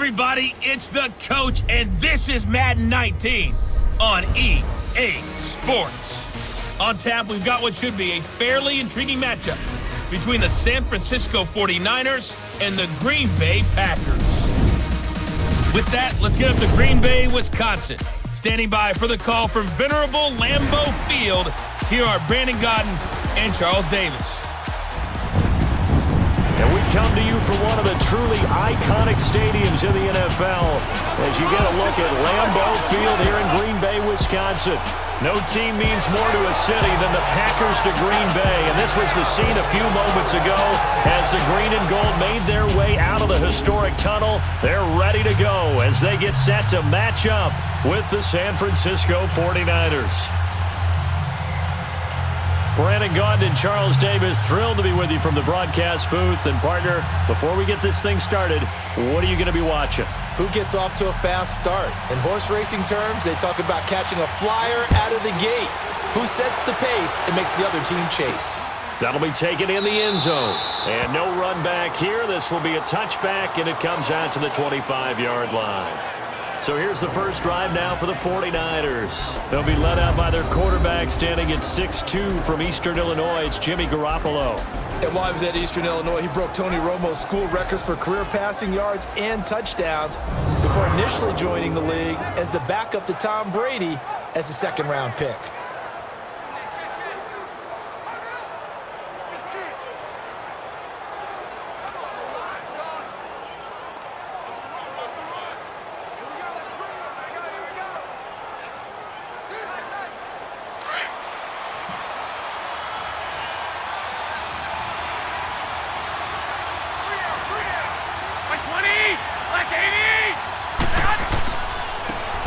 everybody, it's the coach, and this is Madden 19 on EA Sports. On tap, we've got what should be a fairly intriguing matchup between the San Francisco 49ers and the Green Bay Packers. With that, let's get up to Green Bay, Wisconsin. Standing by for the call from venerable Lambeau Field, here are Brandon Godden and Charles Davis. And we come to you from one of the truly iconic stadiums in the NFL as you get a look at Lambeau Field here in Green Bay, Wisconsin. No team means more to a city than the Packers to Green Bay, and this was the scene a few moments ago as the green and gold made their way out of the historic tunnel. They're ready to go as they get set to match up with the San Francisco 49ers. Brandon Gaudin and Charles Davis, thrilled to be with you from the broadcast booth. And partner, before we get this thing started, what are you going to be watching? Who gets off to a fast start? In horse racing terms, they talk about catching a flyer out of the gate. Who sets the pace and makes the other team chase? That'll be taken in the end zone. And no run back here. This will be a touchback, and it comes out to the 25-yard line. So here's the first drive now for the 49ers. They'll be led out by their quarterback standing at 6'2" from Eastern Illinois. It's Jimmy Garoppolo. And while he was at Eastern Illinois, he broke Tony Romo's school records for career passing yards and touchdowns before initially joining the league as the backup to Tom Brady as a second-round pick.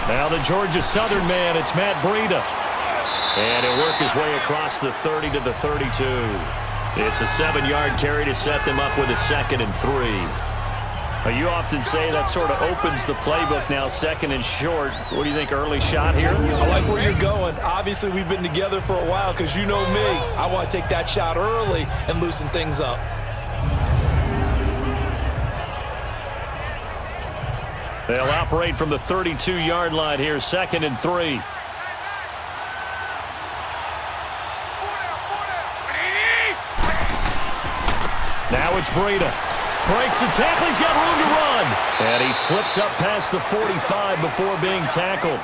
Now the Georgia Southern man, it's Matt Breida. And he'll work his way across the 30 to the 32. It's a 7-yard carry to set them up with a 2nd and 3. Now, you often say that sort of opens the playbook now, 2nd and short. What do you think, early shot here? I like where you're going. Obviously, we've been together for a while because you know me. I want to take that shot early and loosen things up. They'll operate from the 32-yard line here, 2nd and 3. Now it's Breida. Breaks the tackle. He's got room to run. And he slips up past the 45 before being tackled.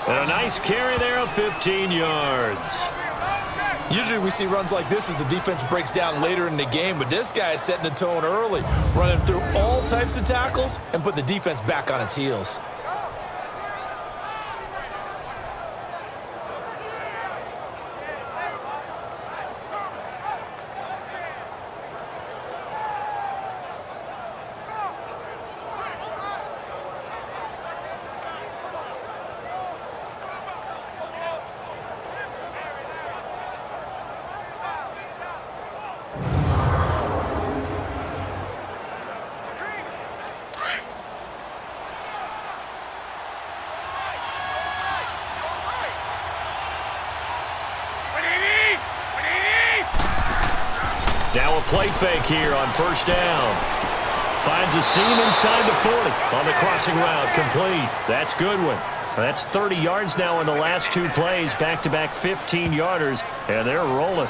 And a nice carry there of 15 yards. Usually we see runs like this as the defense breaks down later in the game, but this guy is setting the tone early, running through all types of tackles and put the defense back on its heels. Now a play fake here on first down. Finds a seam inside the 40 on the crossing route, complete. That's Goodwin. That's 30 yards now in the last 2 plays, back-to-back 15-yarders, and they're rolling.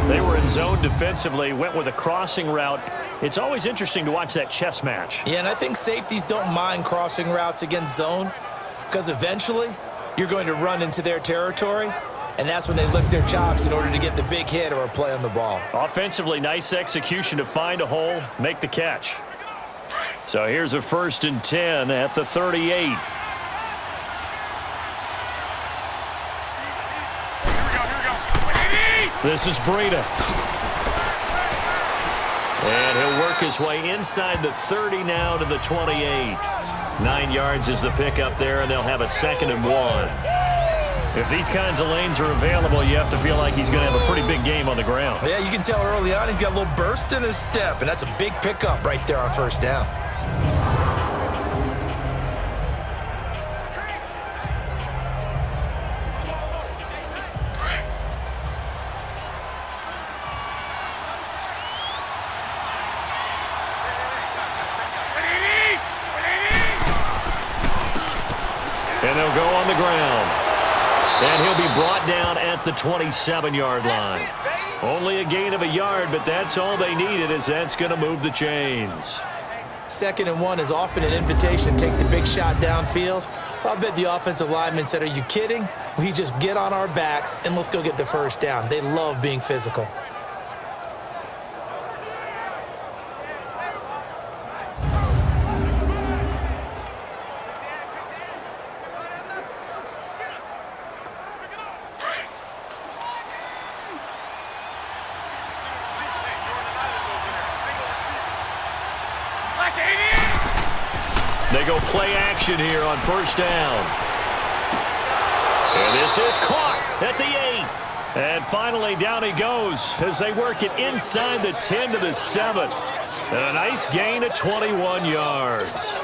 They were in zone defensively, went with a crossing route. It's always interesting to watch that chess match. Yeah, and I think safeties don't mind crossing routes against zone because eventually you're going to run into their territory. And that's when they lick their chops in order to get the big hit or a play on the ball. Offensively, nice execution to find a hole, make the catch. So here's a 1st and 10 at the 38. This is Breida. And he'll work his way inside the 30 now to the 28. 9 yards is the pickup there, and they'll have a 2nd and 1. If these kinds of lanes are available, you have to feel like he's going to have a pretty big game on the ground. Yeah, you can tell early on he's got a little burst in his step, and that's a big pickup right there on first down. And they'll go on the ground. And he'll be brought down at the 27-yard line. Only a gain of a yard, but that's all they needed, as that's going to move the chains. 2nd and 1 is often an invitation to take the big shot downfield. I bet the offensive lineman said, are you kidding? We just get on our backs and let's go get the first down. They love being physical. They go play action here on 1st down. And this is caught at the 8. And finally down he goes as they work it inside the 10 to the 7. And a nice gain of 21 yards.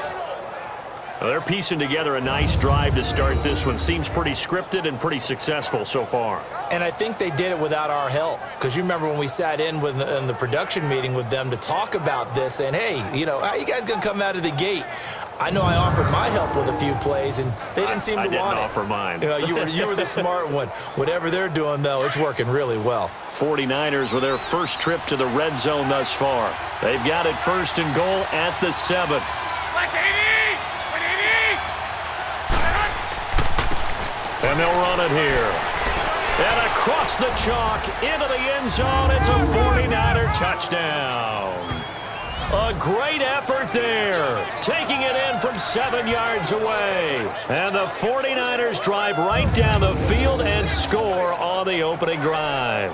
Well, they're piecing together a nice drive to start this one. Seems pretty scripted and pretty successful so far. And I think they did it without our help. Because you remember when we sat in the production meeting with them to talk about this, and hey, you know, how you guys going to come out of the gate? I know I offered my help with a few plays, and they didn't seem to want it. I didn't offer mine. You were the smart one. Whatever they're doing, though, it's working really well. 49ers with their first trip to the red zone thus far. They've got it 1st and goal at the 7. And they'll run it here. And across the chalk into the end zone. It's a 49er touchdown. A great effort there. Taking it in from 7 yards away. And the 49ers drive right down the field and score on the opening drive.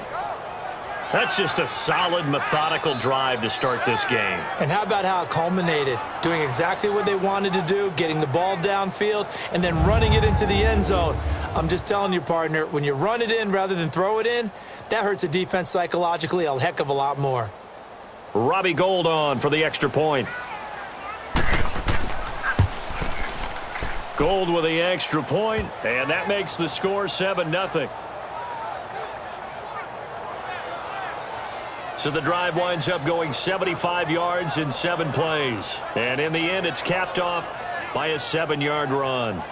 That's just a solid, methodical drive to start this game. And how about how it culminated? Doing exactly what they wanted to do, getting the ball downfield, and then running it into the end zone. I'm just telling you, partner, when you run it in rather than throw it in, that hurts a defense psychologically a heck of a lot more. Robbie Gould on for the extra point. Gould with the extra point, and that makes the score 7-0. So the drive winds up going 75 yards in 7 plays. And in the end, it's capped off by a 7-yard run.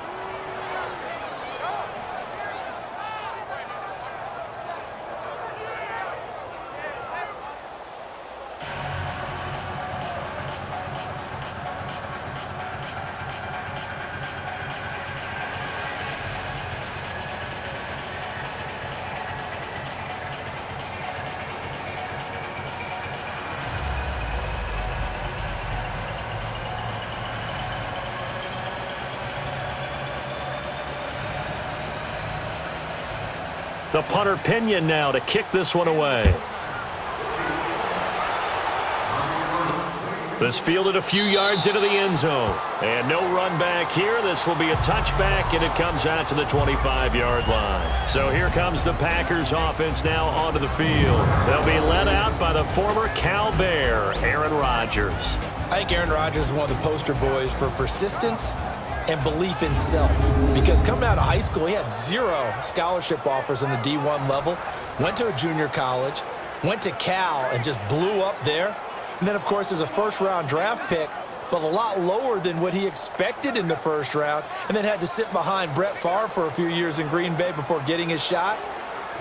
The punter Pinion now to kick this one away. This fielded a few yards into the end zone. And no run back here. This will be a touchback, and it comes out to the 25-yard line. So here comes the Packers offense now onto the field. They'll be led out by the former Cal Bear, Aaron Rodgers. I think Aaron Rodgers is one of the poster boys for persistence and belief in self. Because coming out of high school, he had 0 scholarship offers in the D1 level, went to a junior college, went to Cal and just blew up there. And then, of course, as a first-round draft pick, but a lot lower than what he expected in the first round, and then had to sit behind Brett Favre for a few years in Green Bay before getting his shot.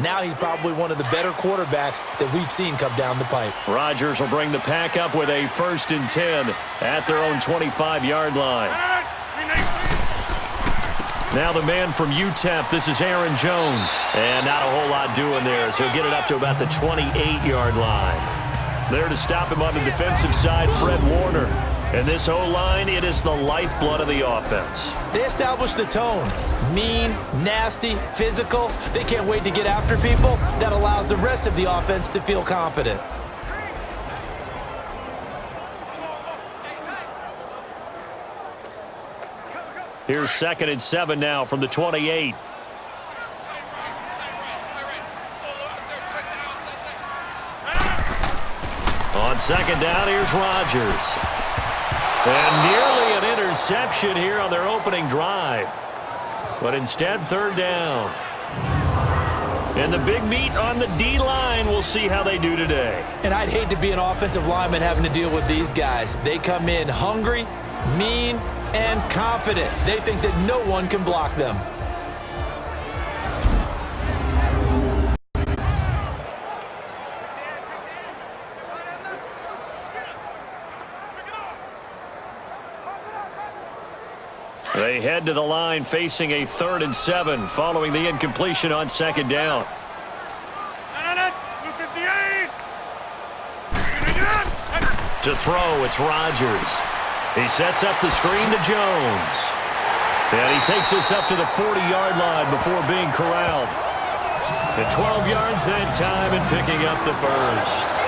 Now he's probably one of the better quarterbacks that we've seen come down the pipe. Rodgers will bring the pack up with a 1st and 10 at their own 25-yard line. Now the man from UTEP, this is Aaron Jones. And not a whole lot doing there as he'll get it up to about the 28-yard line. There to stop him on the defensive side, Fred Warner. And this O-line, it is the lifeblood of the offense. They established the tone. Mean, nasty, physical. They can't wait to get after people. That allows the rest of the offense to feel confident. Here's 2nd and 7 now from the 28. On 2nd down, here's Rodgers. And nearly an interception here on their opening drive. But instead, 3rd down. And the big meat on the D-line, we'll see how they do today. And I'd hate to be an offensive lineman having to deal with these guys. They come in hungry, mean, and confident. They think that no one can block them. They head to the line facing a 3rd and 7 following the incompletion on 2nd down. To throw, it's Rodgers. He sets up the screen to Jones. And he takes us up to the 40-yard line before being corralled. At 12 yards that time and picking up the first.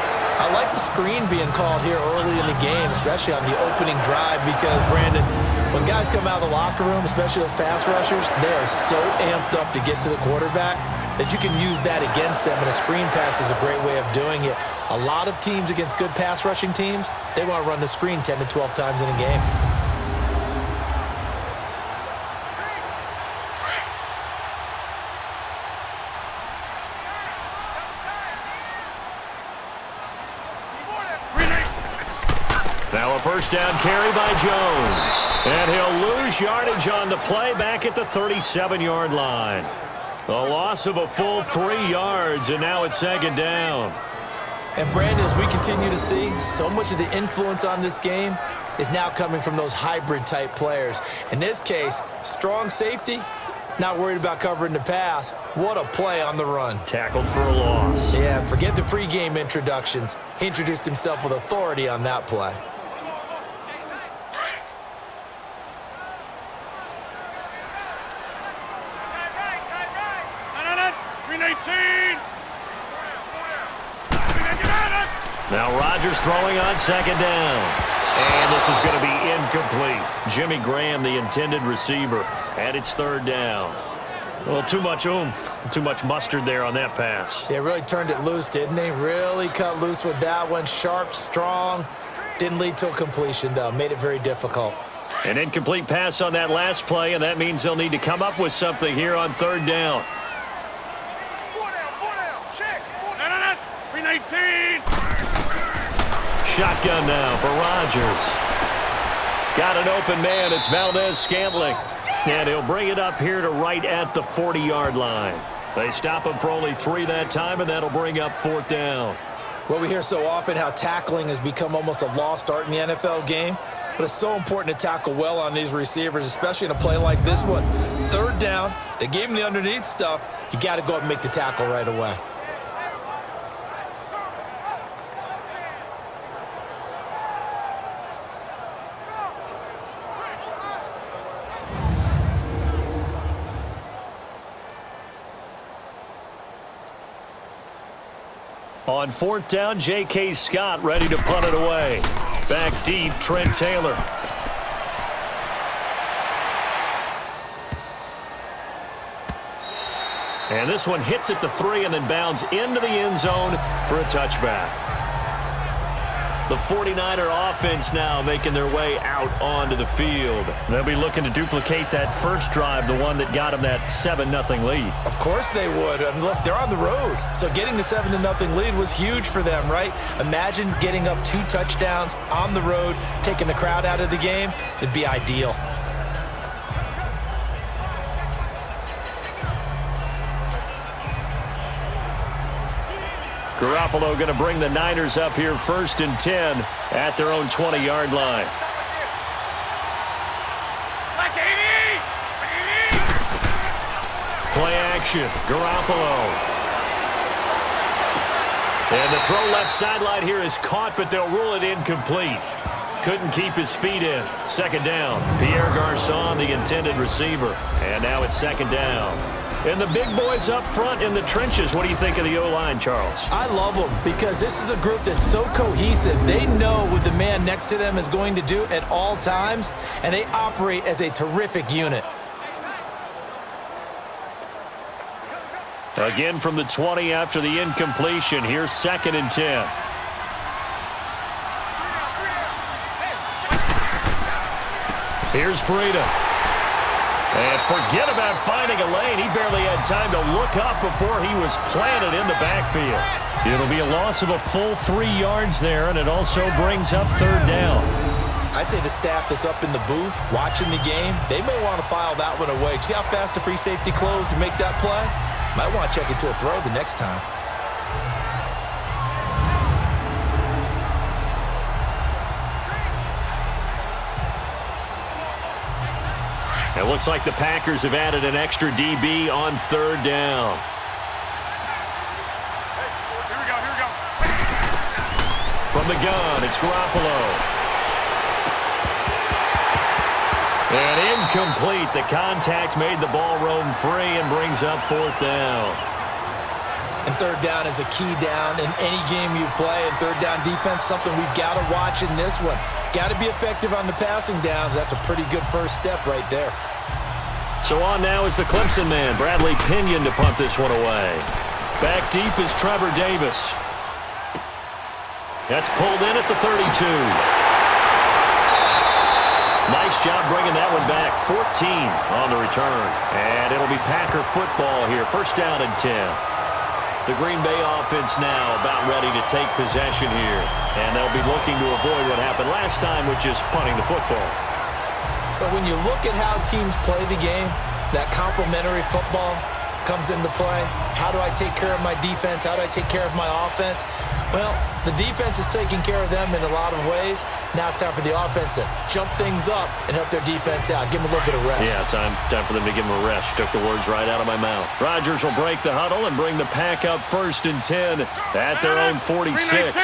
I like the screen being called here early in the game, especially on the opening drive, because, Brandon, when guys come out of the locker room, especially those pass rushers, they are so amped up to get to the quarterback that you can use that against them, and a screen pass is a great way of doing it. A lot of teams against good pass rushing teams, they want to run the screen 10 to 12 times in a game. Now a first down carry by Jones. And he'll lose yardage on the play back at the 37-yard line. A loss of a full 3 yards, and now it's 2nd down. And, Brandon, as we continue to see, so much of the influence on this game is now coming from those hybrid-type players. In this case, strong safety, not worried about covering the pass. What a play on the run. Tackled for a loss. Yeah, forget the pregame introductions. He introduced himself with authority on that play. Now Rodgers throwing on 2nd down. And this is going to be incomplete. Jimmy Graham, the intended receiver, and it's 3rd down. Well, too much oomph, too much mustard there on that pass. Yeah, really turned it loose, didn't he? Really cut loose with that one. Sharp, strong. Didn't lead to a completion, though. Made it very difficult. An incomplete pass on that last play, and that means they'll need to come up with something here on 3rd down. Shotgun now for Rodgers. Got an open man. It's Valdez-Scantling. And he'll bring it up here to right at the 40-yard line. They stop him for only 3 that time, and that'll bring up 4th down. Well, we hear so often how tackling has become almost a lost art in the NFL game. But it's so important to tackle well on these receivers, especially in a play like this one. 3rd down. They gave him the underneath stuff. You got to go up and make the tackle right away. On 4th down, J.K. Scott ready to punt it away. Back deep, Trent Taylor. And this one hits at the 3 and then bounds into the end zone for a touchback. The 49er offense now making their way out onto the field. They'll be looking to duplicate that first drive, the one that got them that 7-0 lead. Of course they would. I mean, look, they're on the road. So getting the 7-0 lead was huge for them, right? Imagine getting up 2 touchdowns on the road, taking the crowd out of the game. It'd be ideal. Garoppolo going to bring the Niners up here 1st and 10 at their own 20-yard line. Play action. Garoppolo. And the throw left sideline here is caught, but they'll rule it incomplete. Couldn't keep his feet in. 2nd down. Pierre Garçon, the intended receiver. And now it's 2nd down. And the big boys up front in the trenches. What do you think of the O-line, Charles? I love them because this is a group that's so cohesive. They know what the man next to them is going to do at all times, and they operate as a terrific unit. Again from the 20 after the incompletion. Here's 2nd and 10. Here's Breida. And forget about finding a lane. He barely had time to look up before he was planted in the backfield. It'll be a loss of a full 3 yards there, and it also brings up 3rd down. I'd say the staff that's up in the booth watching the game, they may want to file that one away. See how fast the free safety closed to make that play? Might want to check into a throw the next time. It looks like the Packers have added an extra DB on third down. Here we go. From the gun, it's Garoppolo. And incomplete. The contact made the ball roam free and brings up fourth down. And third down is a key down in any game you play. And third down defense, something we've got to watch in this one. Got to be effective on the passing downs. That's a pretty good first step right there. So on now is the Clemson man, Bradley Pinion, to punt this one away. Back deep is Trevor Davis. That's pulled in at the 32. Nice job bringing that one back. 14 on the return. And it'll be Packer football here. First down and 10. The Green Bay offense now about ready to take possession here. And they'll be looking to avoid what happened last time, which is punting the football. But when you look at how teams play the game, that complementary football comes into play. How do I take care of my defense? How do I take care of my offense? Well, the defense is taking care of them in a lot of ways. Now it's time for the offense to jump things up and help their defense out. Give them a little bit of rest. Yeah, time for them to give them a rest. Took the words right out of my mouth. Rodgers will break the huddle and bring the Pack up first and 10 at their own 46.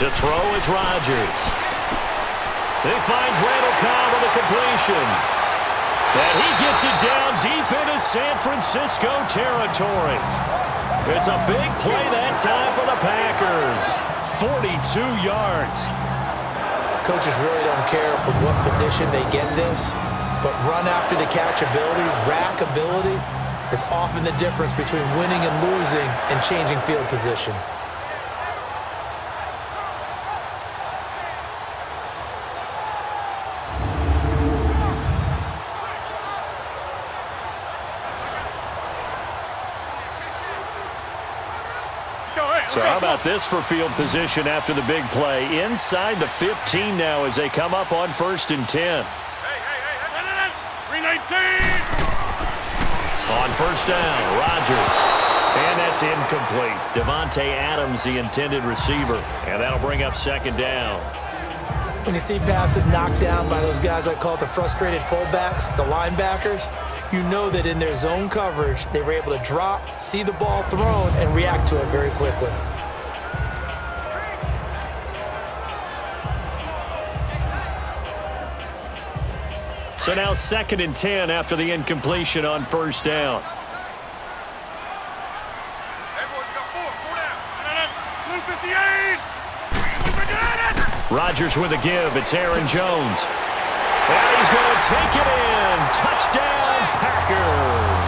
To throw is Rodgers. He finds Randall Cobb with a completion. And he gets it down deep into San Francisco territory. It's a big play that time for the Packers. 42 yards. Coaches really don't care from what position they get this, but run after the catch ability, rack ability, is often the difference between winning and losing and changing field position. So how about this for field position after the big play? Inside the 15 now as they come up on first and 10. Hey. 319. On first down, Rodgers. And that's incomplete. Devontae Adams, the intended receiver. And that'll bring up second down. When you see passes knocked down by those guys I call the frustrated fullbacks, the linebackers, you know that in their zone coverage, they were able to drop, see the ball thrown, and react to it very quickly. So now second and 10 after the incompletion on first down. Rodgers with a give. It's Aaron Jones. And he's going to take it in. Touchdown, Packers.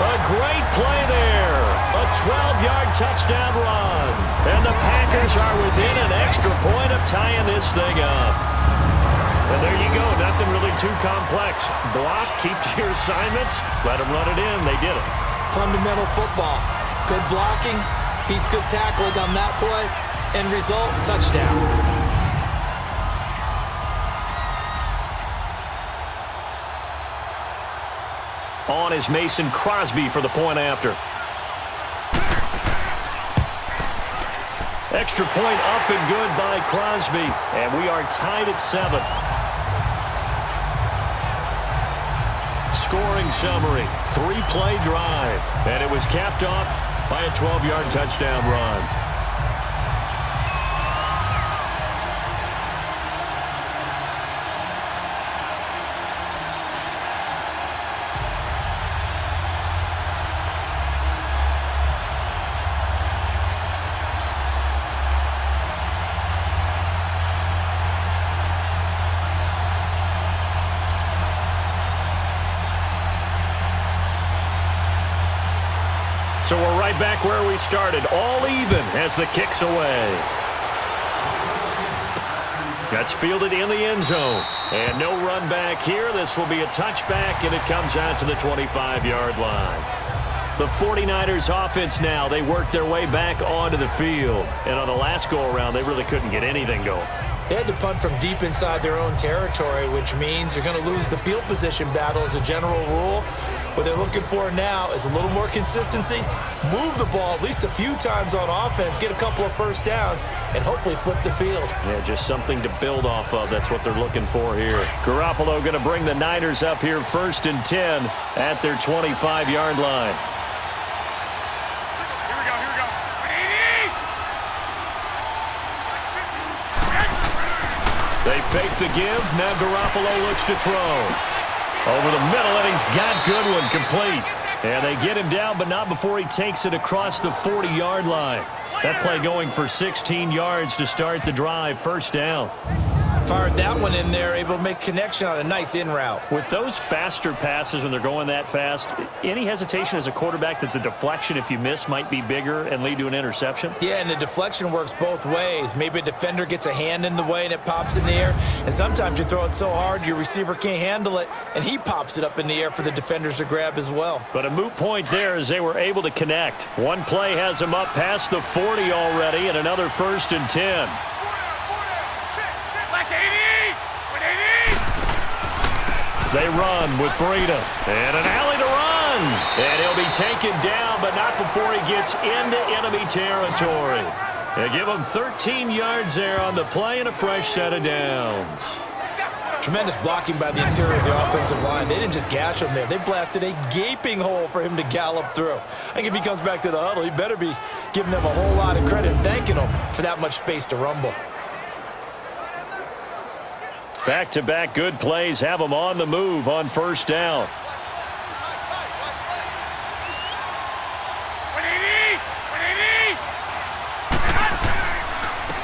A great play there. A 12-yard touchdown run. And the Packers are within an extra point of tying this thing up. And there you go. Nothing really too complex. Block, keep to your assignments, let them run it in. They did it. Fundamental football. Good blocking beats good tackling on that play. End result, touchdown. On is Mason Crosby for the point after. Extra point up and good by Crosby. And we are tied at 7. Scoring summary, 3-play drive. And it was capped off by a 12-yard touchdown run. So we're right back where we started, all even as the kick's away. That's fielded in the end zone. And no run back here. This will be a touchback, and it comes out to the 25-yard line. The 49ers offense now, they work their way back onto the field. And on the last go-around, they really couldn't get anything going. They had to punt from deep inside their own territory, which means you're going to lose the field position battle as a general rule. What they're looking for now is a little more consistency, move the ball at least a few times on offense, get a couple of first downs, and hopefully flip the field. Yeah, just something to build off of. That's what they're looking for here. Garoppolo going to bring the Niners up here 1st and 10 at their 25-yard line. They fake the give. Now Garoppolo looks to throw. Over the middle, and he's got Goodwin complete. And they get him down, but not before he takes it across the 40-yard line. That play going for 16 yards to start the drive. 1st down. Fired that one in there, able to make connection on a nice in route. With those faster passes when they're going that fast, any hesitation as a quarterback that the deflection, if you miss, might be bigger and lead to an interception? Yeah, and the deflection works both ways. Maybe a defender gets a hand in the way and it pops in the air. And sometimes you throw it so hard your receiver can't handle it, and he pops it up in the air for the defenders to grab as well. But a moot point there as they were able to connect. One play has them up past the 40 already, and another 1st and 10. They run with Breida. And an alley to run. And he'll be taken down, but not before he gets into enemy territory. They give him 13 yards there on the play and a fresh set of downs. Tremendous blocking by the interior of the offensive line. They didn't just gash him there. They blasted a gaping hole for him to gallop through. I think if he comes back to the huddle, he better be giving them a whole lot of credit and thanking them for that much space to rumble. Back-to-back good plays have them on the move on 1st down.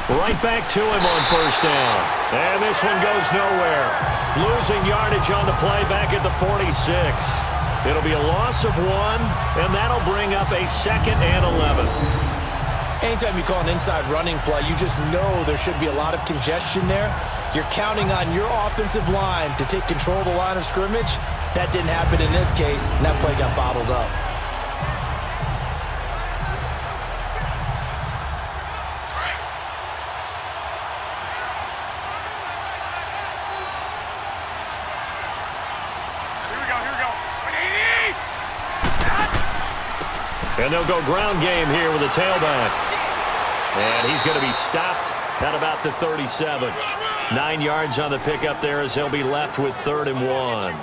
Right back to him on 1st down. And this one goes nowhere. Losing yardage on the play back at the 46. It'll be a loss of 1, and that'll bring up a 2nd and 11. Anytime you call an inside running play, you just know there should be a lot of congestion there. You're counting on your offensive line to take control of the line of scrimmage. That didn't happen in this case, and that play got bottled up. And they'll go ground game here with a tailback. And he's going to be stopped at about the 37. 9 yards on the pickup there as they'll be left with 3rd and 1.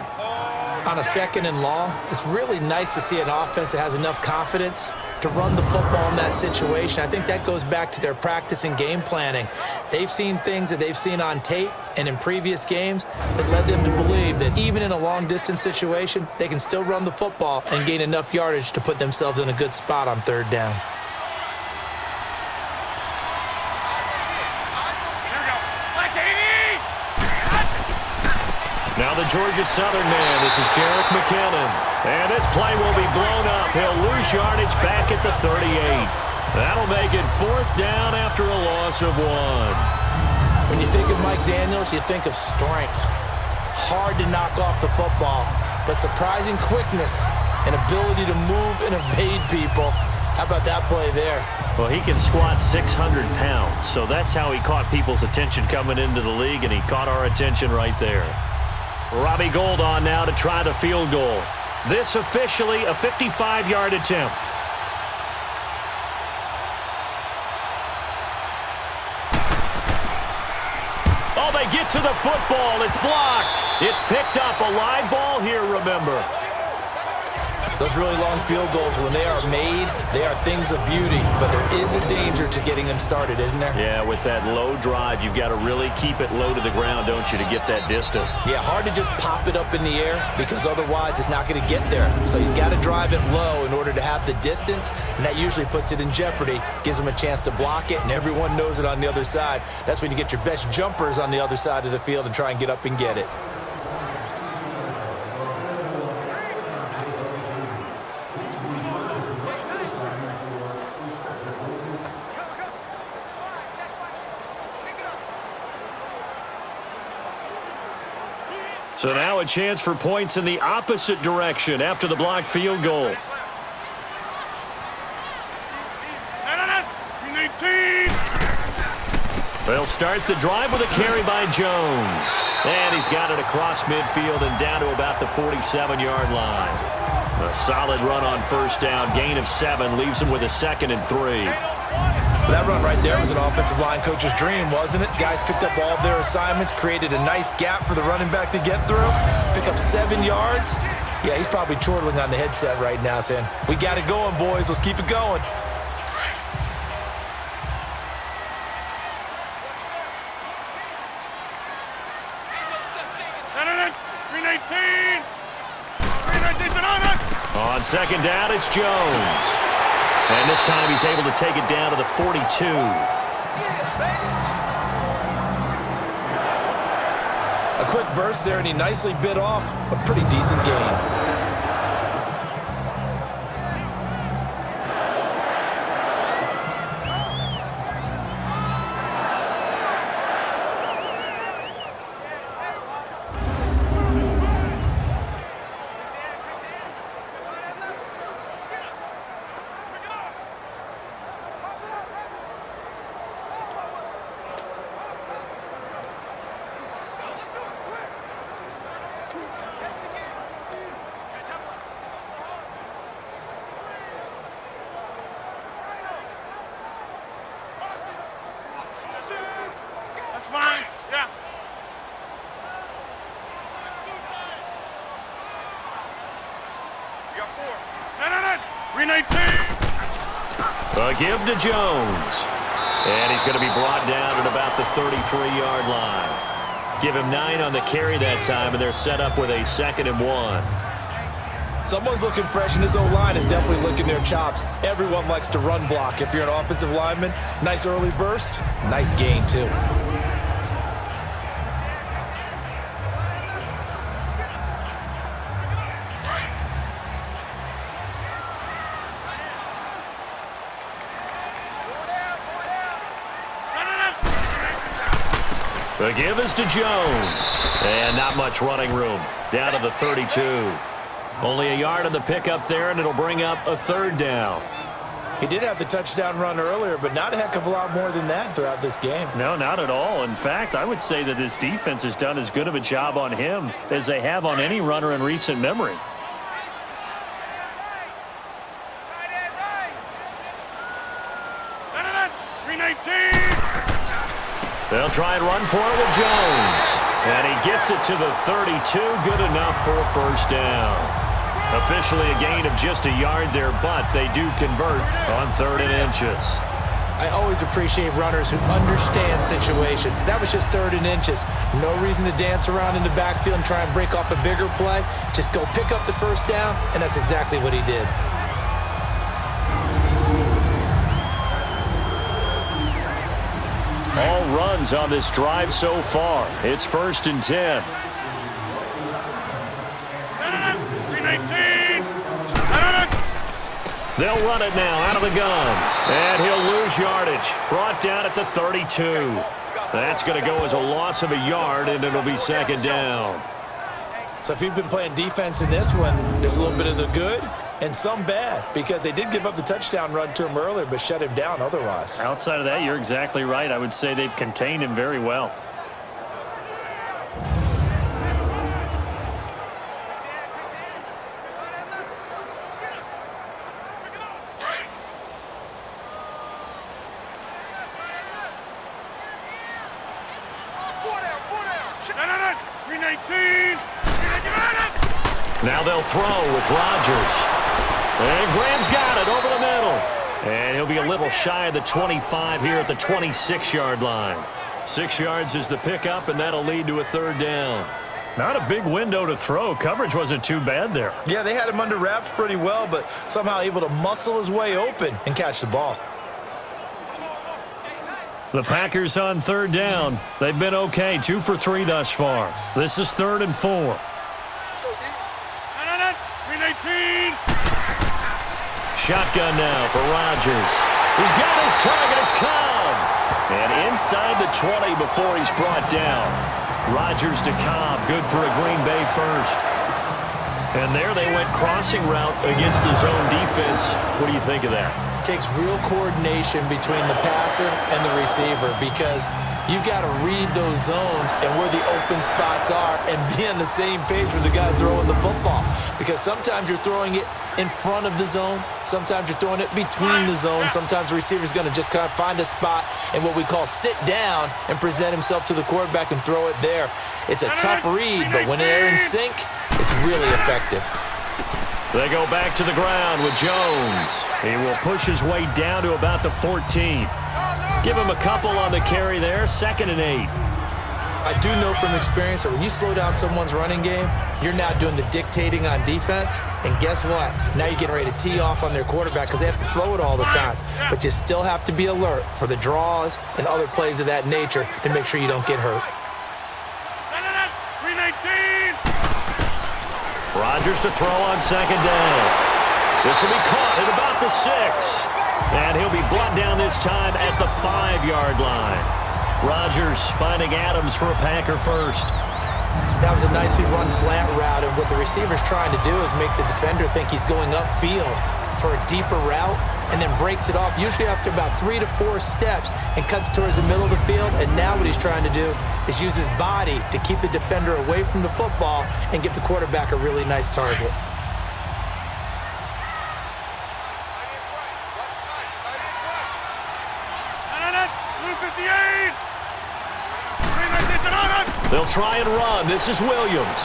On a 2nd and long, it's really nice to see an offense that has enough confidence to run the football in that situation. I think that goes back to their practice and game planning. They've seen things that they've seen on tape and in previous games that led them to believe that even in a long-distance situation, they can still run the football and gain enough yardage to put themselves in a good spot on 3rd down. Now the Georgia Southern man, this is Jerick McKinnon. And this play will be blown up. He'll lose yardage back at the 38. That'll make it 4th down after a loss of 1. When you think of Mike Daniels, you think of strength. Hard to knock off the football, but surprising quickness and ability to move and evade people. How about that play there? Well, he can squat 600 pounds, so that's how he caught people's attention coming into the league, and he caught our attention right there. Robbie Gould on now to try the field goal. This officially a 55-yard attempt. Oh, they get to the football. It's blocked. It's picked up. A live ball here, remember. Those really long field goals, when they are made, they are things of beauty. But there is a danger to getting them started, isn't there? Yeah, with that low drive, you've got to really keep it low to the ground, don't you, to get that distance. Yeah, hard to just pop it up in the air because otherwise it's not going to get there. So he's got to drive it low in order to have the distance, and that usually puts it in jeopardy, gives him a chance to block it, and everyone knows it on the other side. That's when you get your best jumpers on the other side of the field and try and get up and get it. So now a chance for points in the opposite direction after the blocked field goal. start the drive with a carry by Jones. And he's got it across midfield and down to about the 47-yard line. A solid run on first down. Gain of 7 leaves him with a 2nd and 3. That run right there was an offensive line coach's dream, wasn't it? Guys picked up all of their assignments, created a nice gap for the running back to get through, pick up 7 yards. Yeah, he's probably chortling on the headset right now saying, we got it going, boys. Let's keep it going. On second down, it's Jones. And this time he's able to take it down to the 42. A quick burst there, and he nicely bit off a pretty decent gain. A give to Jones. And he's going to be brought down at about the 33-yard line. Give him 9 on the carry that time, and they're set up with a 2nd and 1. Someone's looking fresh, and his O-line is definitely licking their chops. Everyone likes to run block. If you're an offensive lineman, nice early burst, nice gain, too. The give is to Jones. And not much running room. Down to the 32. Only a yard on the pickup there, and it'll bring up a 3rd down. He did have the touchdown run earlier, but not a heck of a lot more than that throughout this game. No, not at all. In fact, I would say that this defense has done as good of a job on him as they have on any runner in recent memory. They'll try and run for it with Jones. And he gets it to the 32. Good enough for a 1st down. Officially a gain of just a yard there, but they do convert on 3rd and inches. I always appreciate runners who understand situations. That was just 3rd and inches. No reason to dance around in the backfield and try and break off a bigger play. Just go pick up the 1st down, and that's exactly what he did. All runs on this drive so far. It's 1st and 10. They'll run it now out of the gun. And he'll lose yardage. Brought down at the 32. That's going to go as a loss of a yard, and it'll be 2nd down. So if you've been playing defense in this one, there's a little bit of the good and some bad, because they did give up the touchdown run to him earlier, but shut him down otherwise. Outside of that, you're exactly right. I would say they've contained him very well. Now they'll throw with Rodgers. And Graham's got it over the middle. And he'll be a little shy of the 25 here at the 26-yard line. 6 yards is the pickup, and that'll lead to a 3rd down. Not a big window to throw. Coverage wasn't too bad there. Yeah, they had him under wraps pretty well, but somehow able to muscle his way open and catch the ball. The Packers on 3rd down. They've been okay, 2 for 3 thus far. This is 3rd and 4. Shotgun now for Rodgers. He's got his target. It's Cobb. And inside the 20 before he's brought down. Rodgers to Cobb. Good for a Green Bay 1st. And there they went crossing route against his own defense. What do you think of that? takes real coordination between the passer and the receiver because you've got to read those zones and where the open spots are and be on the same page with the guy throwing the football. Because sometimes you're throwing it in front of the zone. Sometimes you're throwing it between the zones. Sometimes the receiver's going to just kind of find a spot and what we call sit down and present himself to the quarterback and throw it there. It's a tough read, but when they're in sync, it's really effective. They go back to the ground with Jones. He will push his way down to about the 14. Give him a couple on the carry there, 2nd and 8. I do know from experience that when you slow down someone's running game, you're now doing the dictating on defense. And guess what? Now you're getting ready to tee off on their quarterback because they have to throw it all the time. But you still have to be alert for the draws and other plays of that nature to make sure you don't get hurt. 319. Rodgers to throw on 2nd down. This will be caught at about the 6. And he'll be brought down this time at the 5-yard line. Rodgers finding Adams for a Packer first. That was a nicely run slant route, and what the receiver's trying to do is make the defender think he's going upfield for a deeper route and then breaks it off, usually after about 3 to 4 steps, and cuts towards the middle of the field. And now what he's trying to do is use his body to keep the defender away from the football and give the quarterback a really nice target. They'll try and run. This is Williams.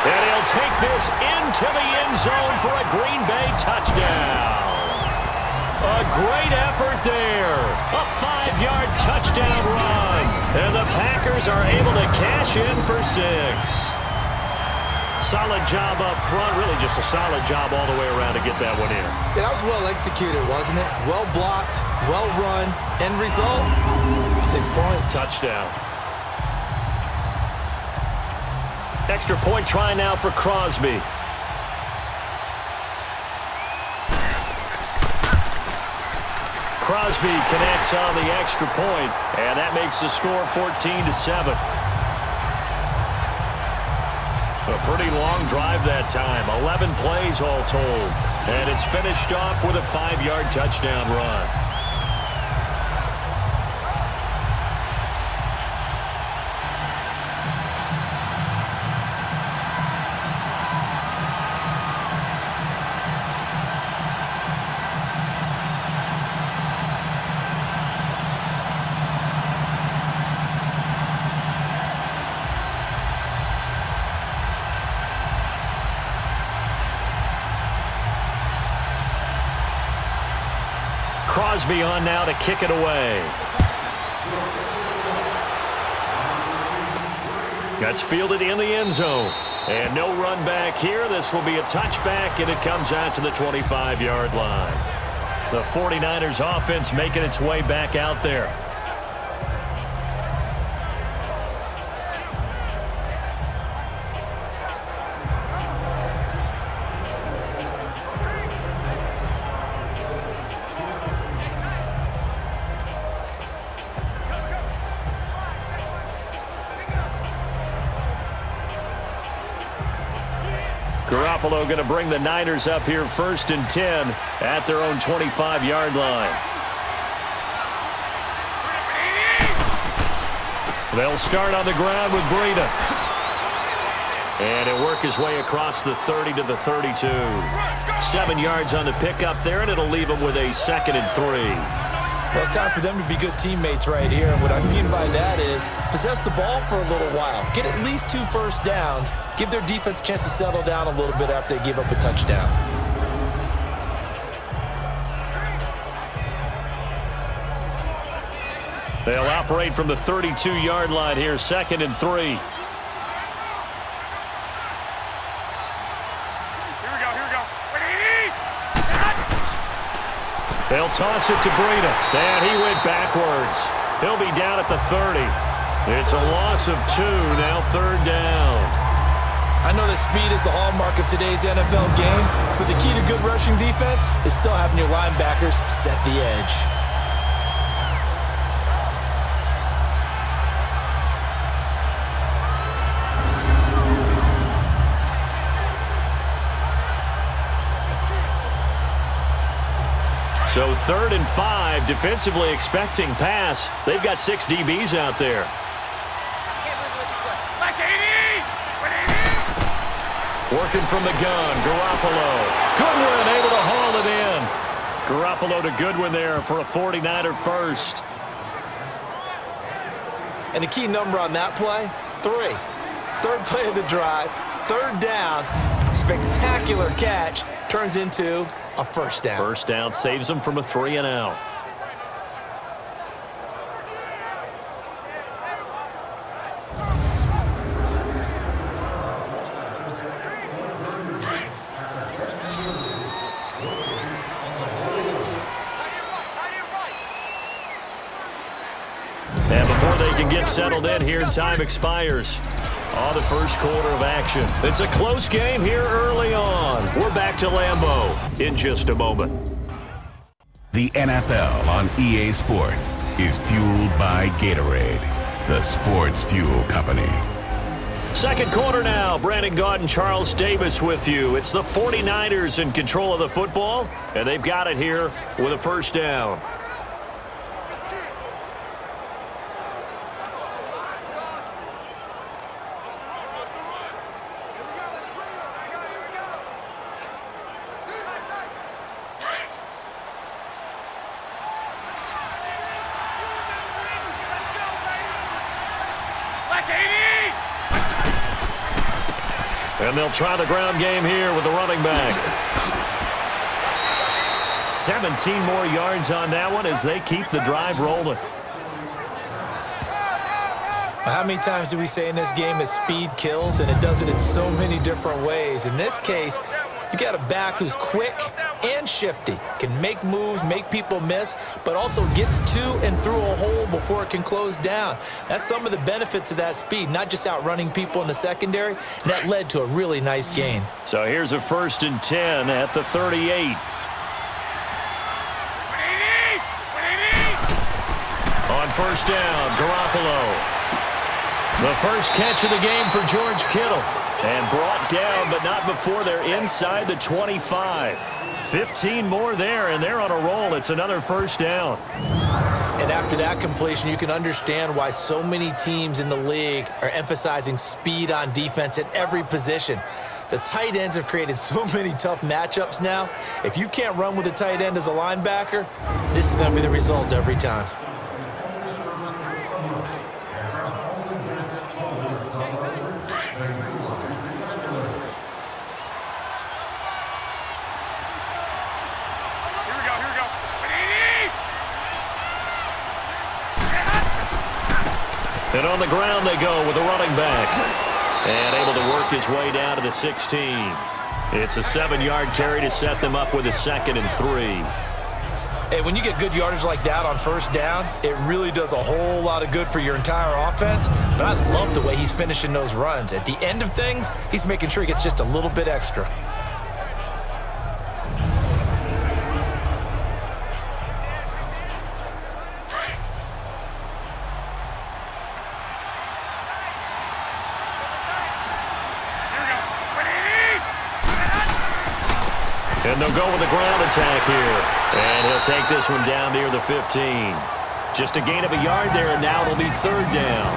And he'll take this into the end zone for a Green Bay touchdown. A great effort there. A 5-yard touchdown run. And the Packers are able to cash in for 6. Solid job up front. Really just a solid job all the way around to get that one in. Yeah, that was well executed, wasn't it? Well blocked, well run. End result, 6 points. Touchdown. Extra point try now for Crosby. Crosby connects on the extra point, and that makes the score 14-7. A pretty long drive that time, 11 plays all told, and it's finished off with a 5-yard touchdown run. Crosby on now to kick it away. That's fielded in the end zone. And no run back here. This will be a touchback, and it comes out to the 25-yard line. The 49ers offense making its way back out there. Garoppolo going to bring the Niners up here 1st and 10 at their own 25-yard line. They'll start on the ground with Breida. And he'll work his way across the 30 to the 32. 7 yards on the pickup there, and it'll leave him with a 2nd and 3. Well, it's time for them to be good teammates right here. And what I mean by that is possess the ball for a little while. Get at least 2 first downs. Give their defense a chance to settle down a little bit after they give up a touchdown. They'll operate from the 32-yard line here, 2nd and 3. They'll toss it to Breida. And he went backwards. He'll be down at the 30. It's a loss of 2, now 3rd down. I know that speed is the hallmark of today's NFL game, but the key to good rushing defense is still having your linebackers set the edge. So 3rd and 5, defensively expecting pass. They've got 6 DBs out there. Working from the gun, Garoppolo. Goodwin able to haul it in. Garoppolo to Goodwin there for a 49er first. And the key number on that play, 3. 3rd play of the drive, 3rd down, spectacular catch, turns into a first down. First down saves them from a 3 and out. And before they can get settled in here, time expires on the first quarter of action. It's a close game here early on. We're back to Lambeau in just a moment. The NFL on EA Sports is fueled by Gatorade, the sports fuel company. Second quarter now. Brandon Gaudin and Charles Davis with you. It's the 49ers in control of the football, and they've got it here with a first down. And they'll try the ground game here with the running back. 17 more yards on that one as they keep the drive rolling. How many times do we say in this game that speed kills, and it does it in so many different ways? In this case, you got a back who's quick and shifty, can make moves, make people miss, but also gets to and through a hole before it can close down. That's some of the benefits of that speed, not just outrunning people in the secondary. And that led to a really nice gain. So here's a 1st and 10 at the 38. On first down, Garoppolo. The first catch of the game for George Kittle. And brought down, but not before they're inside the 25. 15 more there, and they're on a roll. It's another first down. And after that completion, you can understand why so many teams in the league are emphasizing speed on defense at every position. The tight ends have created so many tough matchups now. If you can't run with a tight end as a linebacker, this is going to be the result every time. And on the ground they go with a running back. And able to work his way down to the 16. It's a 7-yard carry to set them up with a 2nd and 3. Hey, when you get good yardage like that on first down, it really does a whole lot of good for your entire offense. But I love the way he's finishing those runs. At the end of things, he's making sure he gets just a little bit extra. And they'll go with a ground attack here. And he'll take this one down near the 15. Just a gain of a yard there, and now it'll be 3rd down.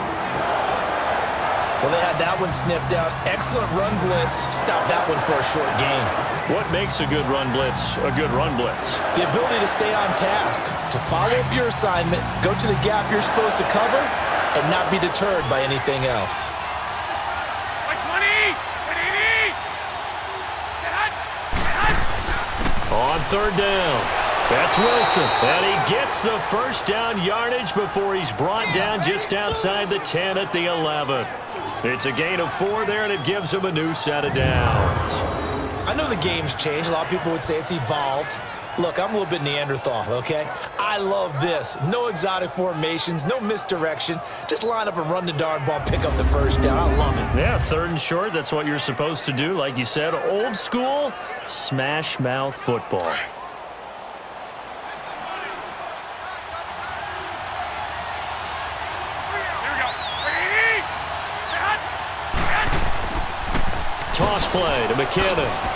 Well, they had that one sniffed out. Excellent run blitz. Stop that one for a short gain. What makes a good run blitz a good run blitz? The ability to stay on task, to follow up your assignment, go to the gap you're supposed to cover, and not be deterred by anything else. On 3rd down, that's Wilson. And he gets the first down yardage before he's brought down just outside the 10 at the 11. It's a gain of 4 there, and it gives him a new set of downs. I know the game's changed. A lot of people would say it's evolved. Look, I'm a little bit Neanderthal, okay? I love this. No exotic formations, no misdirection. Just line up and run the darn ball, pick up the first down. I love it. Yeah, 3rd and short, that's what you're supposed to do. Like you said, old school, smash mouth football. Toss play to McKinnon.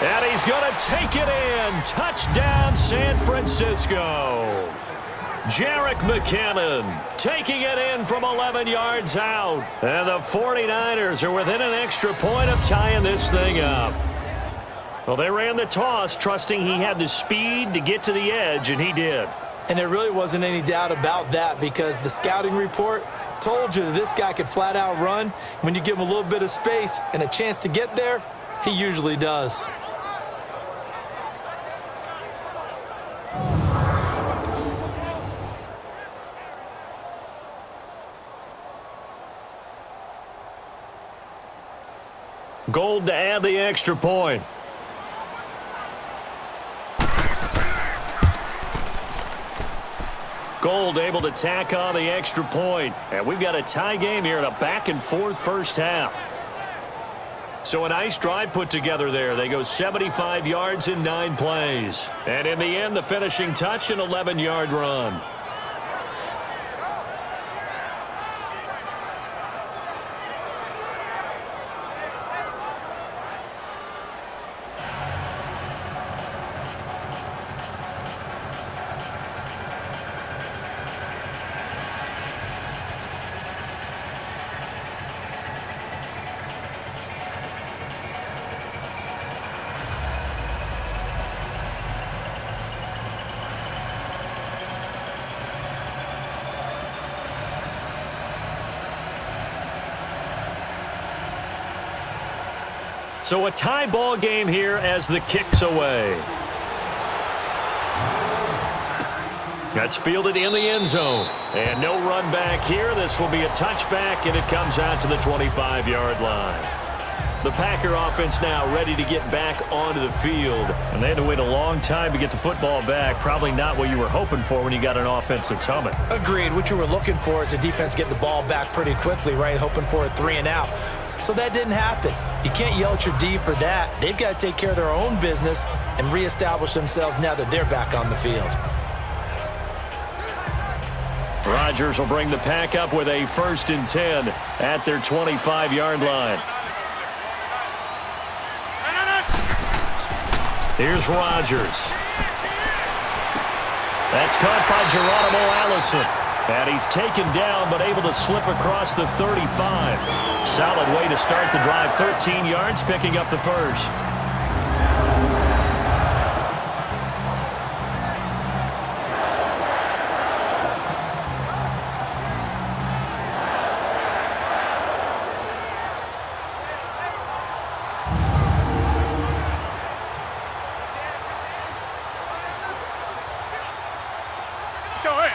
And he's going to take it in. Touchdown, San Francisco. Jerick McKinnon taking it in from 11 yards out. And the 49ers are within an extra point of tying this thing up. Well, they ran the toss, trusting he had the speed to get to the edge, and he did. And there really wasn't any doubt about that because the scouting report told you that this guy could flat out run. When you give him a little bit of space and a chance to get there, he usually does. Gold to add the extra point. Gold able to tack on the extra point. And we've got a tie game here in a back-and-forth first half. So a nice drive put together there. They go 75 yards in 9 plays. And in the end, the finishing touch, an 11-yard run. So a tie ball game here as the kick's away. That's fielded in the end zone. And no run back here. This will be a touchback, and it comes out to the 25-yard line. The Packer offense now ready to get back onto the field. And they had to wait a long time to get the football back. Probably not what you were hoping for when you got an offense that's humming. Agreed. What you were looking for is the defense getting the ball back pretty quickly, right? Hoping for a 3-and-out. So that didn't happen. You can't yell at your D for that. They've got to take care of their own business and reestablish themselves now that they're back on the field. Rodgers will bring the pack up with a 1st and 10 at their 25-yard line. Here's Rodgers. That's caught by Geronimo Allison. And he's taken down but able to slip across the 35. Solid way to start the drive. 13 yards, picking up the first.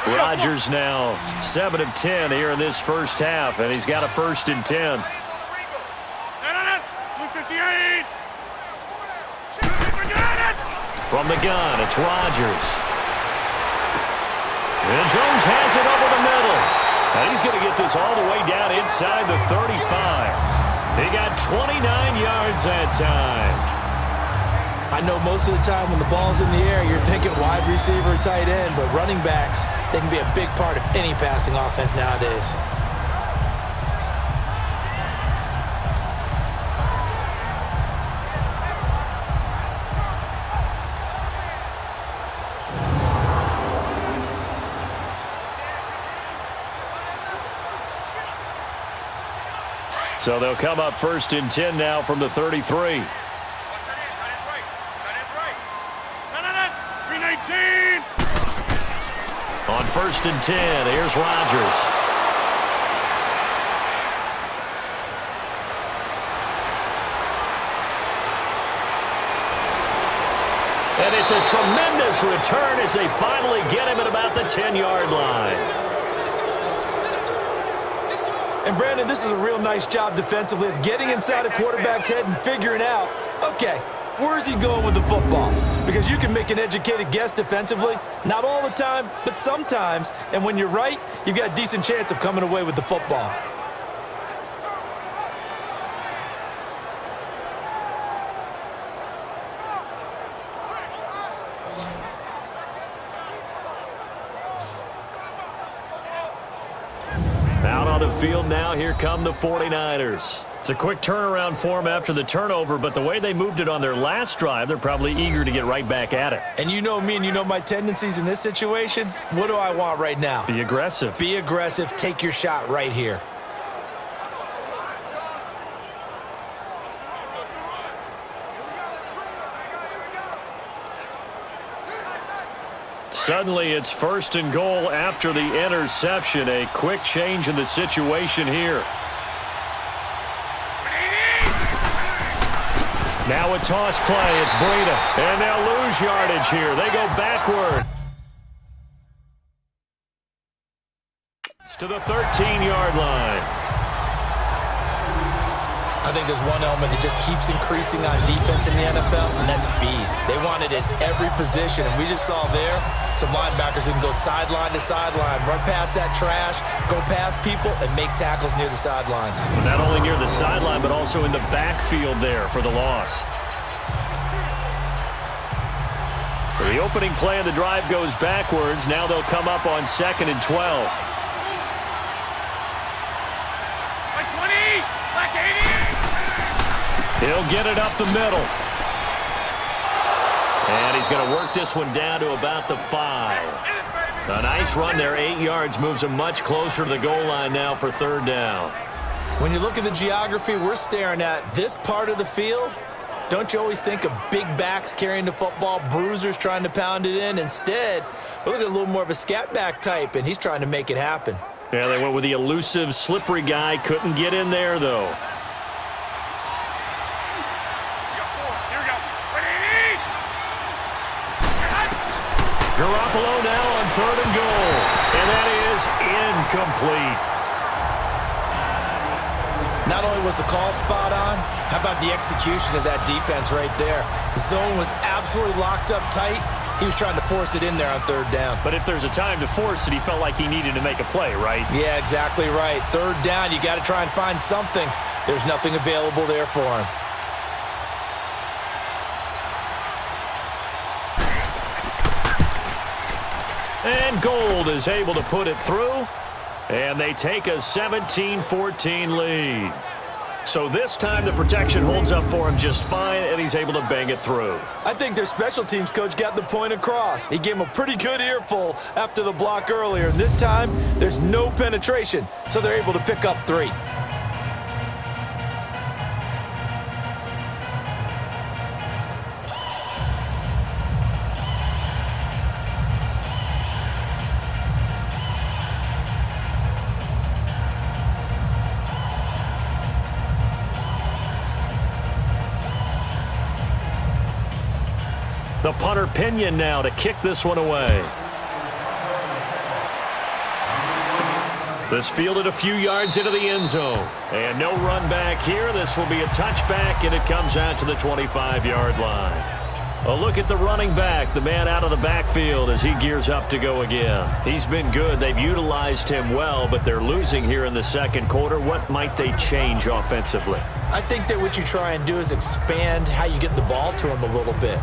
Rodgers now 7 of 10 here in this first half, and he's got a 1st and 10. From the gun, it's Rodgers. And Jones has it over the middle. And he's going to get this all the way down inside the 35. He got 29 yards that time. I know most of the time when the ball's in the air, you're thinking wide receiver, tight end, but running backs, they can be a big part of any passing offense nowadays. So they'll come up 1st and 10 now from the 33. On 1st and 10, here's Rodgers. And it's a tremendous return as they finally get him at about the 10-yard line. And Brandon, this is a real nice job defensively of getting inside a quarterback's head and figuring out, okay, where's he going with the football? Because you can make an educated guess defensively, not all the time, but sometimes. And when you're right, you've got a decent chance of coming away with the football. Out on the field now, here come the 49ers. It's a quick turnaround for them after the turnover, but the way they moved it on their last drive, they're probably eager to get right back at it. And you know me and you know my tendencies in this situation. What do I want right now? Be aggressive. Be aggressive. Take your shot right here. Suddenly, it's 1st and goal after the interception. A quick change in the situation here. Now a toss play. It's Breida. And they'll lose yardage here. They go backward. It's to the 13-yard line. I think there's one element that just keeps increasing on defense in the NFL, and that's speed. They want it at every position, and we just saw there some linebackers who can go sideline to sideline, run past that trash, go past people, and make tackles near the sidelines. Well, not only near the sideline, but also in the backfield there for the loss. So the opening play of the drive goes backwards. Now they'll come up on 2nd and 12. Like 20, like 80. He'll get it up the middle. And he's going to work this one down to about the 5. A nice run there, 8 yards, moves him much closer to the goal line now for 3rd down. When you look at the geography we're staring at, this part of the field, don't you always think of big backs carrying the football, bruisers trying to pound it in? Instead, we're looking at a little more of a scat back type, and he's trying to make it happen. Yeah, they went with the elusive, slippery guy. Couldn't get in there, though. Garoppolo now on 3rd and goal. And that is incomplete. Not only was the call spot on, how about the execution of that defense right there? The zone was absolutely locked up tight. He was trying to force it in there on 3rd down. But if there's a time to force it, he felt like he needed to make a play, right? Yeah, exactly right. 3rd down, you got to try and find something. There's nothing available there for him. And Gold is able to put it through, and they take a 17-14 lead. So this time the protection holds up for him just fine, and he's able to bang it through. I think their special teams coach got the point across. He gave him a pretty good earful after the block earlier, and this time there's no penetration, so they're able to pick up 3. The punter Pinion now to kick this one away. This fielded a few yards into the end zone. And no run back here. This will be a touchback, and it comes out to the 25-yard line. A look at the running back, the man out of the backfield as he gears up to go again. He's been good. They've utilized him well, but they're losing here in the 2nd quarter. What might they change offensively? I think that what you try and do is expand how you get the ball to him a little bit.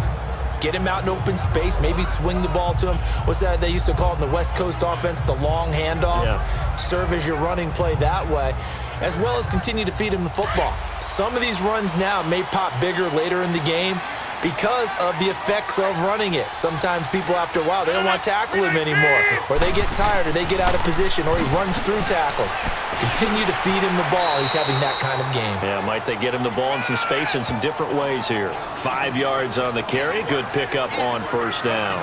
Get him out in open space, maybe swing the ball to him. What's that they used to call it in the West Coast offense, the long handoff? Yeah. Serve as your running play that way, as well as continue to feed him the football. Some of these runs now may pop bigger later in the game because of the effects of running it. Sometimes people, after a while, they don't want to tackle him anymore, or they get tired, or they get out of position, or he runs through tackles. Continue to feed him the ball. He's having that kind of game. Yeah, might they get him the ball in some space in some different ways here. 5 yards on the carry. Good pickup on 1st down.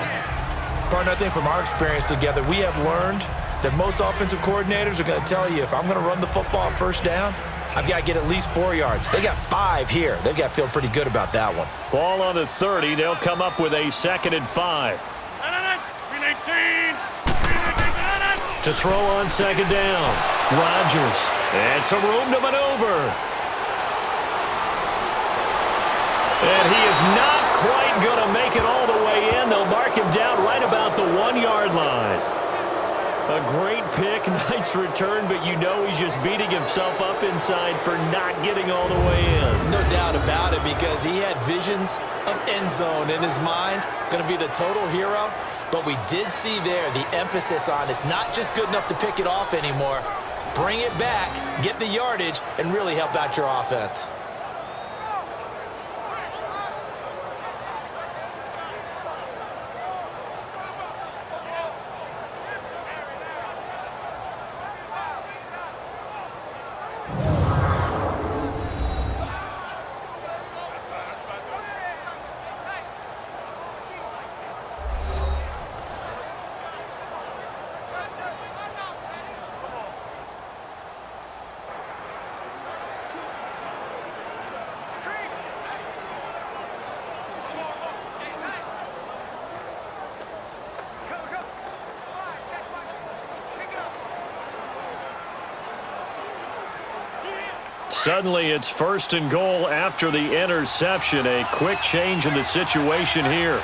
Partner, I think from our experience together, we have learned that most offensive coordinators are going to tell you, if I'm going to run the football on 1st down, I've got to get at least 4 yards. They got 5 here. They've got to feel pretty good about that one. Ball on the 30. They'll come up with a 2nd and 5. 319. To throw on 2nd down. Rodgers. And some room to maneuver. And he is not quite going to make it all the way in. They'll mark him down right about the 1-yard line. A great pick, nice return, but you know he's just beating himself up inside for not getting all the way in. No doubt about it, because he had visions of end zone in his mind. Going to be the total hero. But we did see there the emphasis on it's not just good enough to pick it off anymore. bring it back, get the yardage, and really help out your offense. Suddenly, it's 1st and goal after the interception. A quick change in the situation here.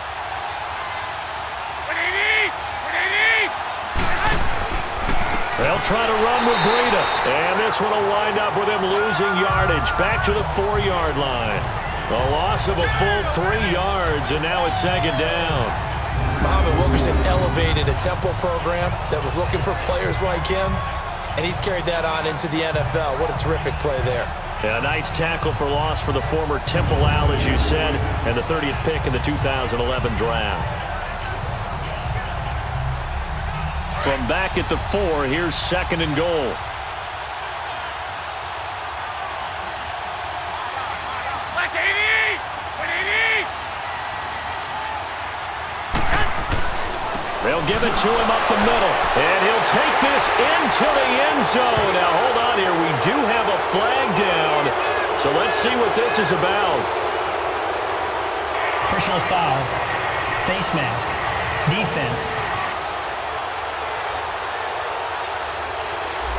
They'll try to run with Breida. And this one will wind up with him losing yardage. Back to the 4-yard line. A loss of a full 3 yards, and now it's 2nd down. Muhammad Wilkerson elevated a tempo program that was looking for players like him, and he's carried that on into the NFL. What a terrific play there. Yeah, a nice tackle for loss for the former Temple Owl, as you said, and the 30th pick in the 2011 draft. From back at the 4, here's 2nd and goal. They'll give it to him up the middle, and he'll take this into the end zone. Now, hold on here. We do have a flag down, so let's see what this is about. Personal foul, face mask, defense.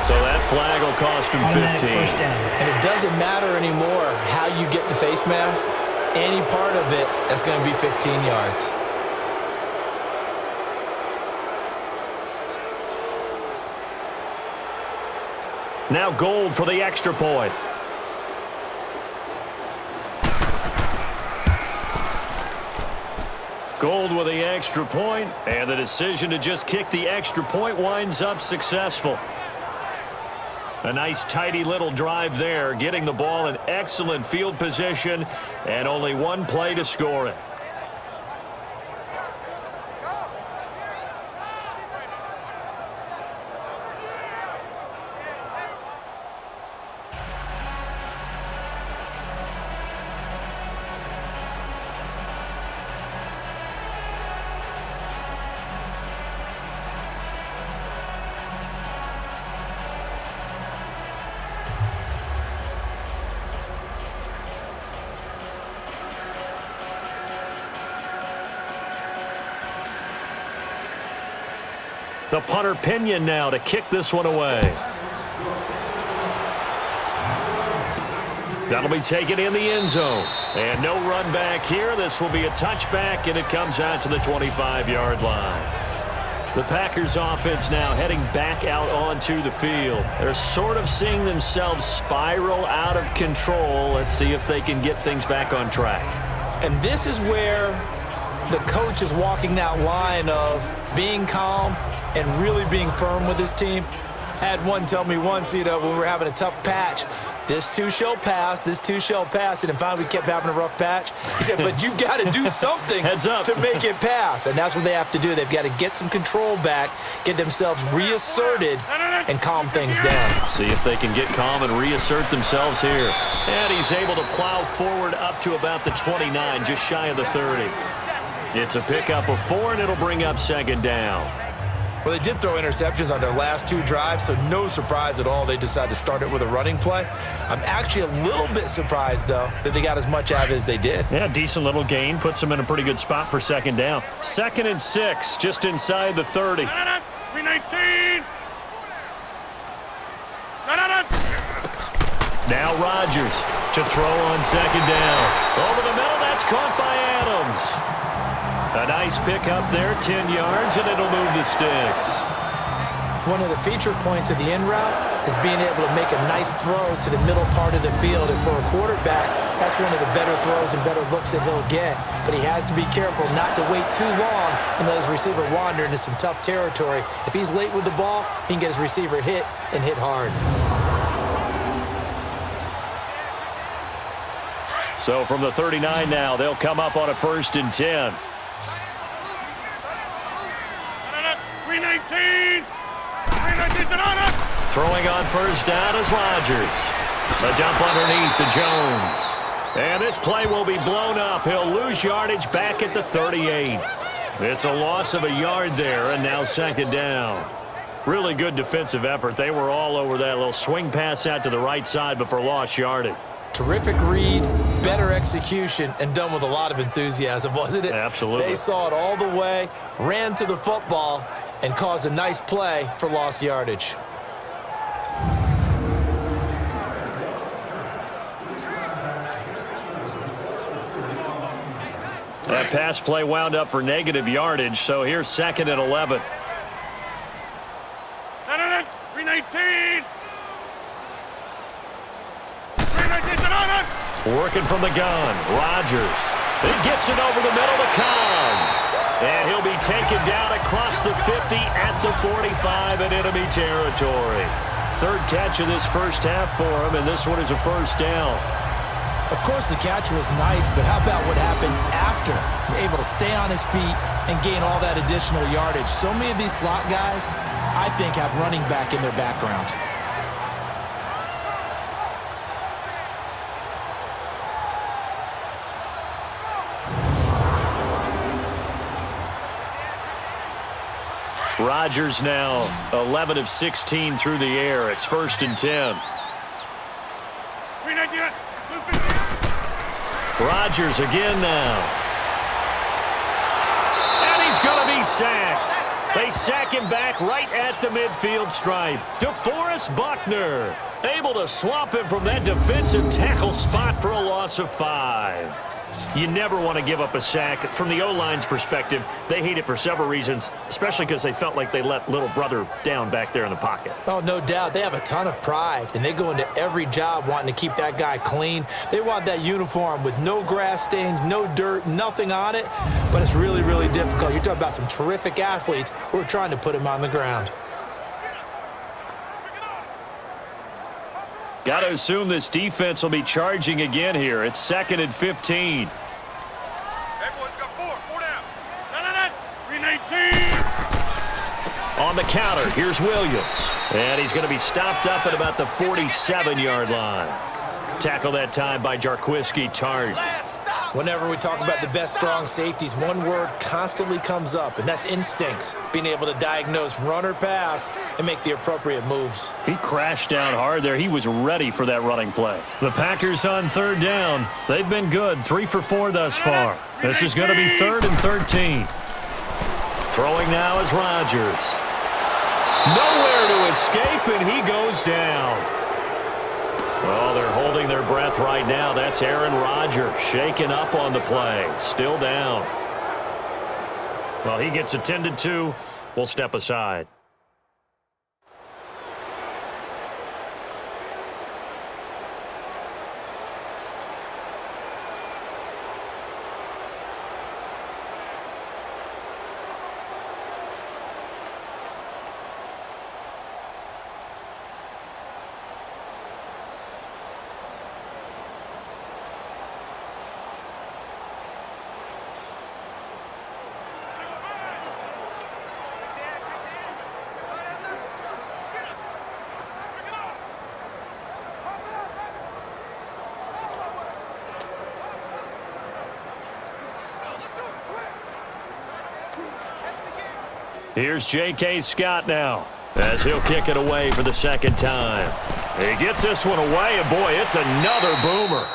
So that flag will cost him 15. First down. And it doesn't matter anymore how you get the face mask. Any part of it, that's going to be 15 yards. Now Gold for the extra point. Gold with the extra point, and the decision to just kick the extra point winds up successful. A nice tidy little drive there, getting the ball in excellent field position, and only one play to score it. The punter Pinion now to kick this one away. That'll be taken in the end zone. And no run back here. This will be a touchback, and it comes out to the 25-yard line. The Packers offense now heading back out onto the field. They're sort of seeing themselves spiral out of control. Let's see if they can get things back on track. And this is where the coach is walking that line of being calm and really being firm with his team. I had one tell me once, when we were having a tough patch, this too shall pass, this too shall pass. And finally we kept having a rough patch. He said, but you got to do something to make it pass. And that's what they have to do. They've got to get some control back, get themselves reasserted, and calm things down. See if they can get calm and reassert themselves here. And he's able to plow forward up to about the 29, just shy of the 30. It's a pickup of 4, and it'll bring up 2nd down. Well, they did throw interceptions on their last 2 drives, so no surprise at all they decided to start it with a running play. I'm actually a little bit surprised, though, that they got as much out of it as they did. Yeah, decent little gain. Puts them in a pretty good spot for 2nd down. 2nd and 6, just inside the 30. 319. Now Rodgers to throw on 2nd down. Over the middle, that's caught by Adams. A nice pickup there, 10 yards, and it'll move the sticks. One of the feature points of the in route is being able to make a nice throw to the middle part of the field. And for a quarterback, that's one of the better throws and better looks that he'll get. But he has to be careful not to wait too long and let his receiver wander into some tough territory. If he's late with the ball, he can get his receiver hit and hit hard. So from the 39 now, they'll come up on a 1st and 10. 319. Throwing on 1st down is Rodgers. The dump underneath to Jones. And this play will be blown up. He'll lose yardage back at the 38. It's a loss of a yard there, and now 2nd down. Really good defensive effort. They were all over that little swing pass out to the right side before lost yardage. Terrific read, better execution, and done with a lot of enthusiasm, wasn't it? Absolutely. They saw it all the way, ran to the football, and caused a nice play for lost yardage. That pass play wound up for negative yardage, so here's 2nd and 11. 319. Working from the gun, Rodgers. He gets it over the middle to Cobb. And he'll be taken down across the 50 at the 45 in enemy territory. 3rd catch of this first half for him, and this one is a 1st down. Of course, the catch was nice, but how about what happened after? Able to stay on his feet and gain all that additional yardage. So many of these slot guys, I think, have running back in their background. Rodgers now 11 of 16 through the air. It's 1st and 10. Rodgers again now. And he's going to be sacked. They sack him back right at the midfield stripe. DeForest Buckner able to swamp him from that defensive tackle spot for a loss of 5. You never want to give up a sack. From the O-line's perspective, they hate it for several reasons, especially because they felt like they let little brother down back there in the pocket. Oh, no doubt. They have a ton of pride, and they go into every job wanting to keep that guy clean. They want that uniform with no grass stains, no dirt, nothing on it, but it's really, really difficult. You're talking about some terrific athletes who are trying to put him on the ground. Got to assume this defense will be charging again here. It's 2nd and 15. Everyone's got 4 down. 319. On the counter, here's Williams. And he's going to be stopped up at about the 47-yard line. Tackled that time by Jarquiski Tart. Whenever we talk about the best strong safeties, one word constantly comes up, and that's instincts. Being able to diagnose run or pass and make the appropriate moves. He crashed down hard there. He was ready for that running play. The Packers on 3rd down. They've been good, 3 for 4 thus far. This is going to be 3rd and 13. Throwing now is Rodgers. Nowhere to escape, and he goes down. Well, they're holding their breath right now. That's Aaron Rodgers shaken up on the play. Still down. Well, he gets attended to. We'll step aside. Here's J.K. Scott now as he'll kick it away for the 2nd time. He gets this one away, and boy, it's another boomer.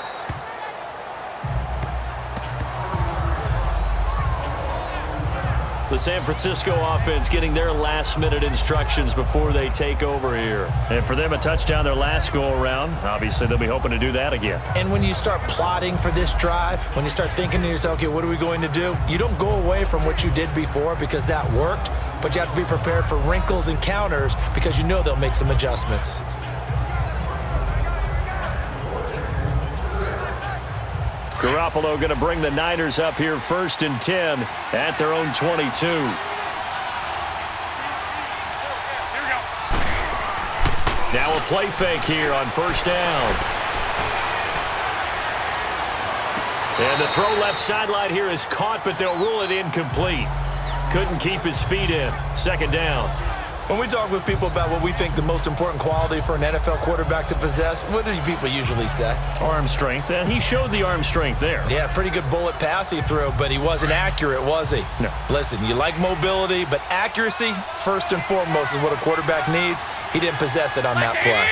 The San Francisco offense getting their last-minute instructions before they take over here. And for them, a touchdown their last go-around. Obviously, they'll be hoping to do that again. And when you start plotting for this drive, when you start thinking to yourself, okay, what are we going to do? You don't go away from what you did before because that worked, but you have to be prepared for wrinkles and counters because you know they'll make some adjustments. Garoppolo going to bring the Niners up here 1st and 10 at their own 22. Now a play fake here on 1st down. And the throw left sideline here is caught, but they'll rule it incomplete. Couldn't keep his feet in. 2nd down. When we talk with people about what we think the most important quality for an NFL quarterback to possess, what do people usually say? Arm strength, and he showed the arm strength there. Yeah, pretty good bullet pass he threw, but he wasn't accurate, was he? No. Listen, you like mobility, but accuracy, first and foremost, is what a quarterback needs. He didn't possess it on that play.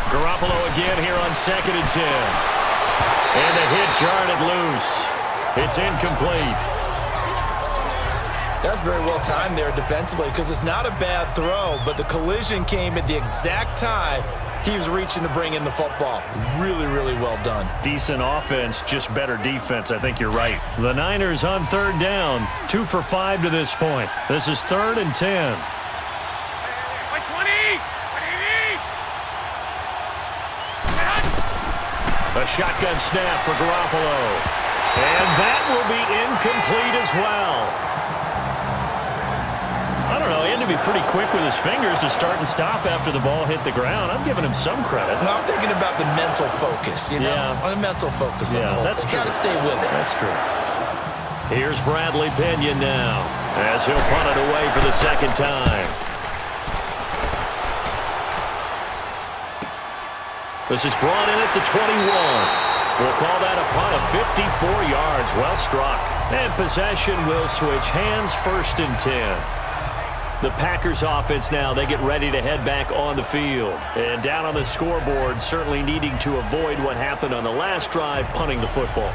Garoppolo again here on 2nd and 10. And the hit jarred it loose. It's incomplete. That's very well timed there defensively because it's not a bad throw, but the collision came at the exact time he was reaching to bring in the football. Really, really well done. Decent offense, just better defense. I think you're right. The Niners on 3rd down. 2 for 5 to this point. This is 3rd and 10. A shotgun snap for Garoppolo. And that will be incomplete as well. I don't know, he had to be pretty quick with his fingers to start and stop after the ball hit the ground. I'm giving him some credit. No, I'm thinking about the mental focus, you know? Yeah. On the mental focus. Yeah, that's true. You got to stay with it. That's true. Here's Bradley Pinion now as he'll punt it away for the 2nd time. This is brought in at the 21. We'll call that a punt of 54 yards. Well struck. And possession will switch hands 1st and 10. The Packers offense now, they get ready to head back on the field. And down on the scoreboard, certainly needing to avoid what happened on the last drive, punting the football.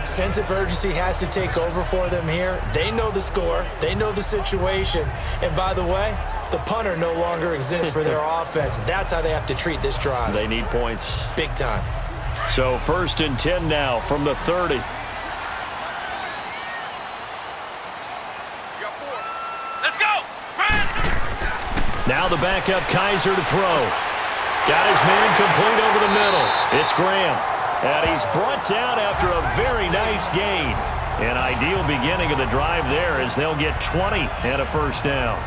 Sense of urgency has to take over for them here. They know the score. They know the situation. And by the way, the punter no longer exists for their offense. That's how they have to treat this drive. They need points. Big time. So 1st and 10 now from the 30. Now the backup Kaiser to throw. Got his man complete over the middle. It's Graham. And he's brought down after a very nice gain. An ideal beginning of the drive there as they'll get 20 and a 1st down.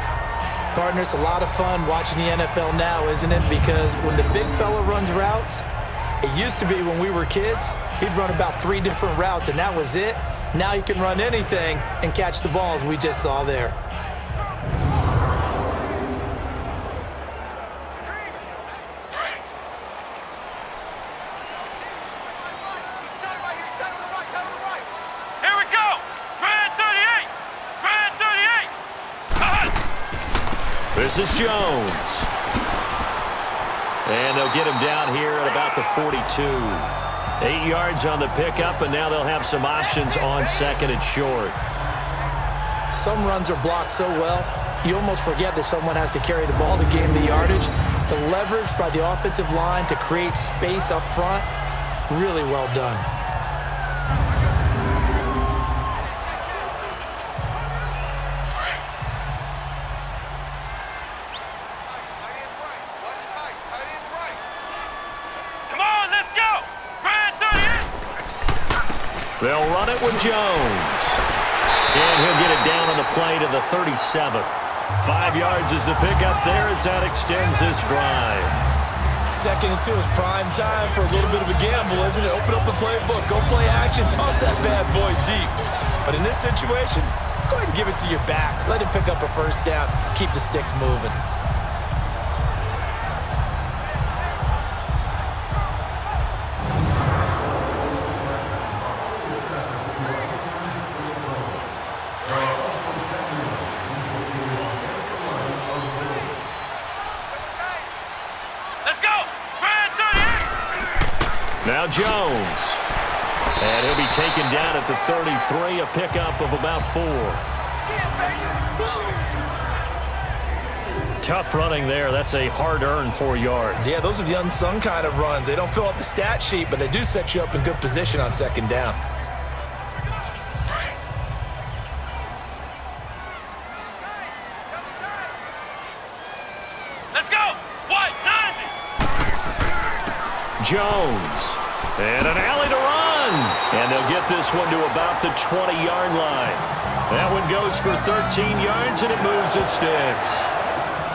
Partner, it's a lot of fun watching the NFL now, isn't it? Because when the big fella runs routes, it used to be when we were kids, he'd run about 3 different routes, and that was it. Now he can run anything and catch the balls we just saw there. This is Jones. And they'll get him down here at about the 42. 8 yards on the pickup, and now they'll have some options on 2nd and short. Some runs are blocked so well, you almost forget that someone has to carry the ball to gain the yardage. The leverage by the offensive line to create space up front, really well done. They'll run it with Jones. And he'll get it down on the play to the 37. 5 yards is the pickup there as that extends this drive. 2nd and 2 is prime time for a little bit of a gamble, isn't it? Open up the playbook, go play action, toss that bad boy deep. But in this situation, go ahead and give it to your back. Let him pick up a 1st down, keep the sticks moving. Now Jones. And he'll be taken down at the 33, a pickup of about 4. Tough running there. That's a hard-earned 4 yards. Yeah, those are the unsung kind of runs. They don't fill up the stat sheet, but they do set you up in good position on 2nd down. Jones. And an alley to run. And they'll get this one to about the 20-yard line. That one goes for 13 yards, and it moves the sticks.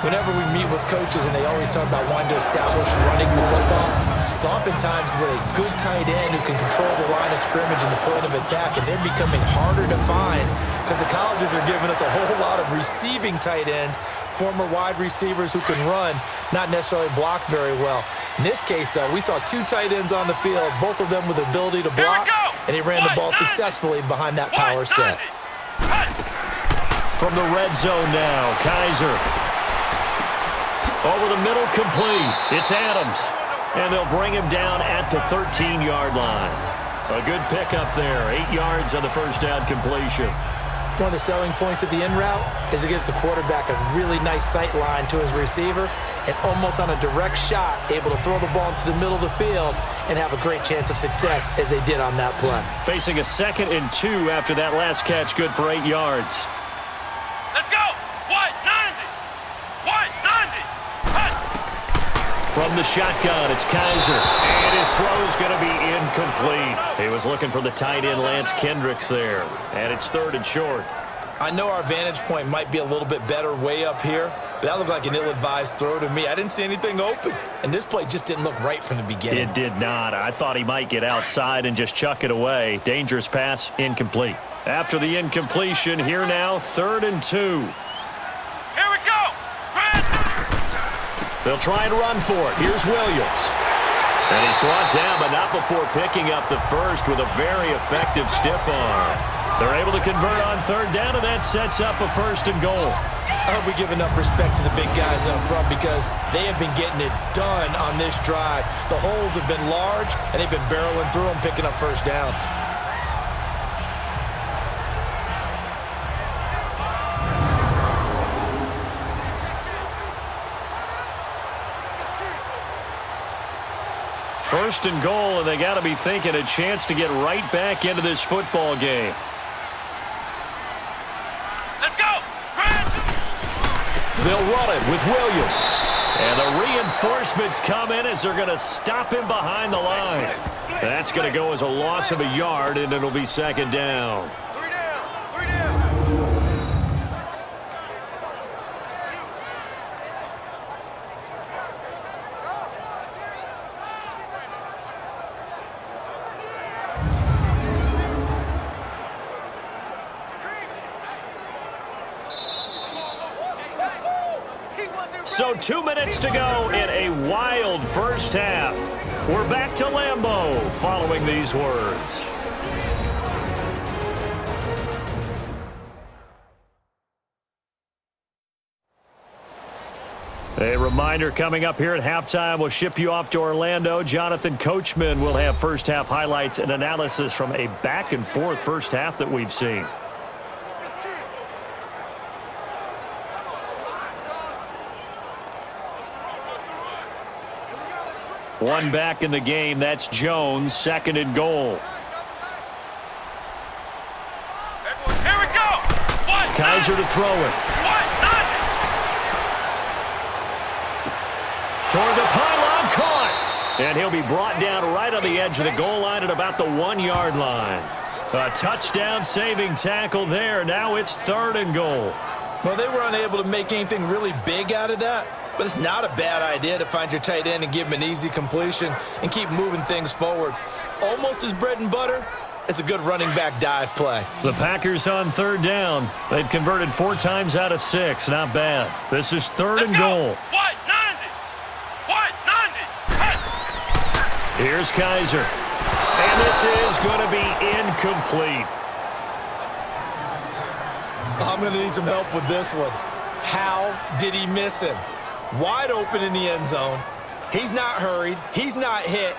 Whenever we meet with coaches and they always talk about wanting to establish running the football, it's oftentimes with a good tight end who can control the line of scrimmage and the point of attack, and they're becoming harder to find because the colleges are giving us a whole lot of receiving tight ends, former wide receivers who can run, not necessarily block very well. In this case, though, we saw two tight ends on the field, both of them with the ability to block, and he ran the ball successfully behind that power set. From the red zone now, Kaiser. Over the middle, complete. It's Adams. And they'll bring him down at the 13-yard line. A good pickup there. 8 yards on the first down completion. One of the selling points of the in route is it gives the quarterback a really nice sight line to his receiver and almost on a direct shot able to throw the ball into the middle of the field and have a great chance of success as they did on that play. Facing a 2nd and 2 after that last catch, good for 8 yards. Let's go. White 90. White 90. From the shotgun, it's Kaiser. And his throw is going to be incomplete. He was looking for the tight end, Lance Kendricks, there. And it's 3rd and short. I know our vantage point might be a little bit better way up here, but that looked like an ill-advised throw to me. I didn't see anything open, and this play just didn't look right from the beginning. It did not. I thought he might get outside and just chuck it away. Dangerous pass, incomplete. After the incompletion, here now, 3rd and 2. Here we go. They'll try and run for it. Here's Williams. And he's brought down, but not before picking up the first with a very effective stiff arm. They're able to convert on 3rd down, and that sets up a 1st and goal. I hope we give enough respect to the big guys up front because they have been getting it done on this drive. The holes have been large, and they've been barreling through them, picking up first downs. First and goal, and they got to be thinking a chance to get right back into this football game. Let's go. They'll run it with Williams. And the reinforcements come in as they're going to stop him behind the line. That's going to go as a loss of a yard, and it'll be 2nd down. 3 down. 3 down. So 2 minutes to go in a wild first half. We're back to Lambeau following these words. A reminder coming up here at halftime. We'll ship you off to Orlando. Jonathan Coachman will have first half highlights and analysis from a back-and-forth first half that we've seen. One back in the game. That's Jones. 2nd and goal. Here we go. White Kaiser to throw it. White 90. Toward the pylon, caught. And he'll be brought down right on the edge of the goal line at about the 1-yard line. A touchdown-saving tackle there. Now it's 3rd and goal. Well, they were unable to make anything really big out of that, but it's not a bad idea to find your tight end and give him an easy completion and keep moving things forward. Almost as bread and butter as a good running back dive play. The Packers on 3rd down. They've converted 4 times out of 6. Not bad. This is 3rd and goal. White 90. White 90. Here's Kaiser. And this is going to be incomplete. I'm going to need some help with this one. How did he miss him? Wide open in the end zone. He's not hurried. He's not hit.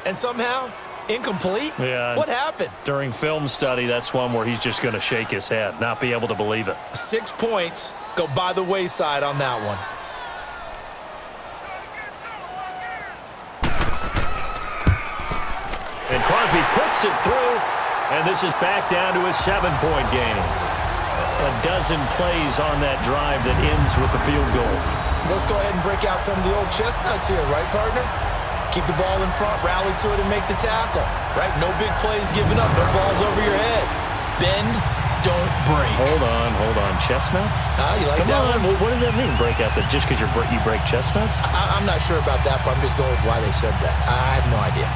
And somehow, incomplete? Yeah. What happened? During film study, that's one where he's just going to shake his head, not be able to believe it. 6 points go by the wayside on that one. And Crosby puts it through, and this is back down to a 7-point game. A dozen plays on that drive that ends with the field goal. Let's go ahead and break out some of the old chestnuts here, right, partner? Keep the ball in front, rally to it, and make the tackle. Right? No big plays given up. No balls over your head. Bend, don't break. Hold on. Chestnuts? You like Come that on. one? What does that mean, break out? Just because you break chestnuts? I'm not sure about that, but I'm just going with why they said that. I have no idea.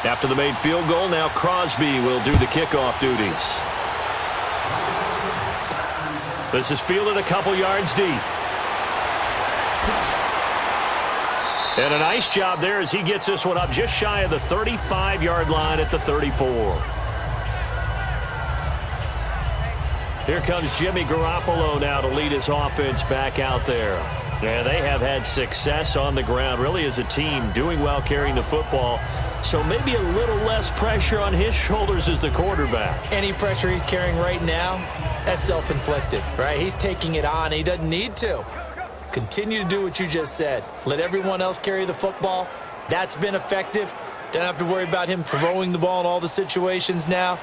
After the made field goal, now Crosby will do the kickoff duties. This is fielded a couple yards deep. And a nice job there as he gets this one up just shy of the 35-yard line at the 34. Here comes Jimmy Garoppolo now to lead his offense back out there. Yeah, they have had success on the ground, really as a team, doing well carrying the football. So maybe a little less pressure on his shoulders as the quarterback. Any pressure he's carrying right now, that's self-inflicted, right? He's taking it on. He doesn't need to. Continue to do what you just said. Let everyone else carry the football. That's been effective. Don't have to worry about him throwing the ball in all the situations now.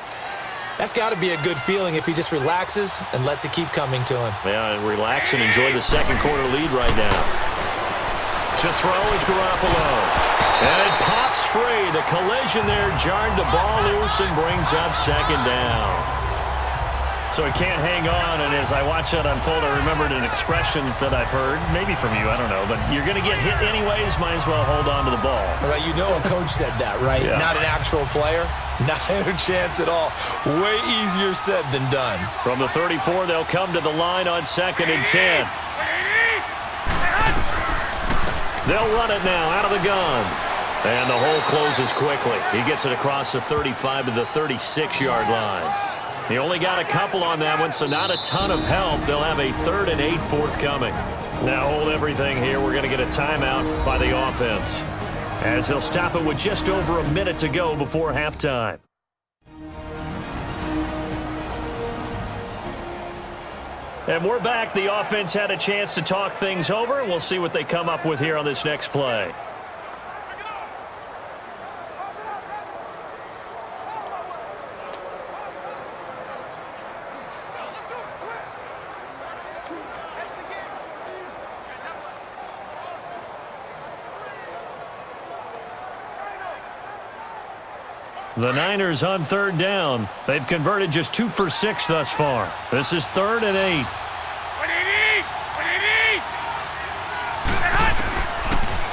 That's got to be a good feeling if he just relaxes and lets it keep coming to him. Yeah, and relax and enjoy the second quarter lead right now. To throw is Garoppolo. And it pops free. The collision there jarred the ball loose and brings up second down. So he can't hang on, and as I watch that unfold, I remembered an expression that I've heard, maybe from you, I don't know, but you're going to get hit anyways, might as well hold on to the ball. Right, you know a coach said that, right? Yeah. Not an actual player. Not a chance at all. Way easier said than done. From the 34, they'll come to the line on 2nd and 10. They'll run it now out of the gun. And the hole closes quickly. He gets it across the 35 to the 36-yard line. He only got a couple on that one, so not a ton of help. They'll have a 3rd and 8 forthcoming. Now hold everything here. We're going to get a timeout by the offense, as they'll stop it with just over a minute to go before halftime. And we're back. The offense had a chance to talk things over. We'll see what they come up with here on this next play. The Niners on 3rd down. They've converted just 2 for 6 thus far. This is 3rd and 8.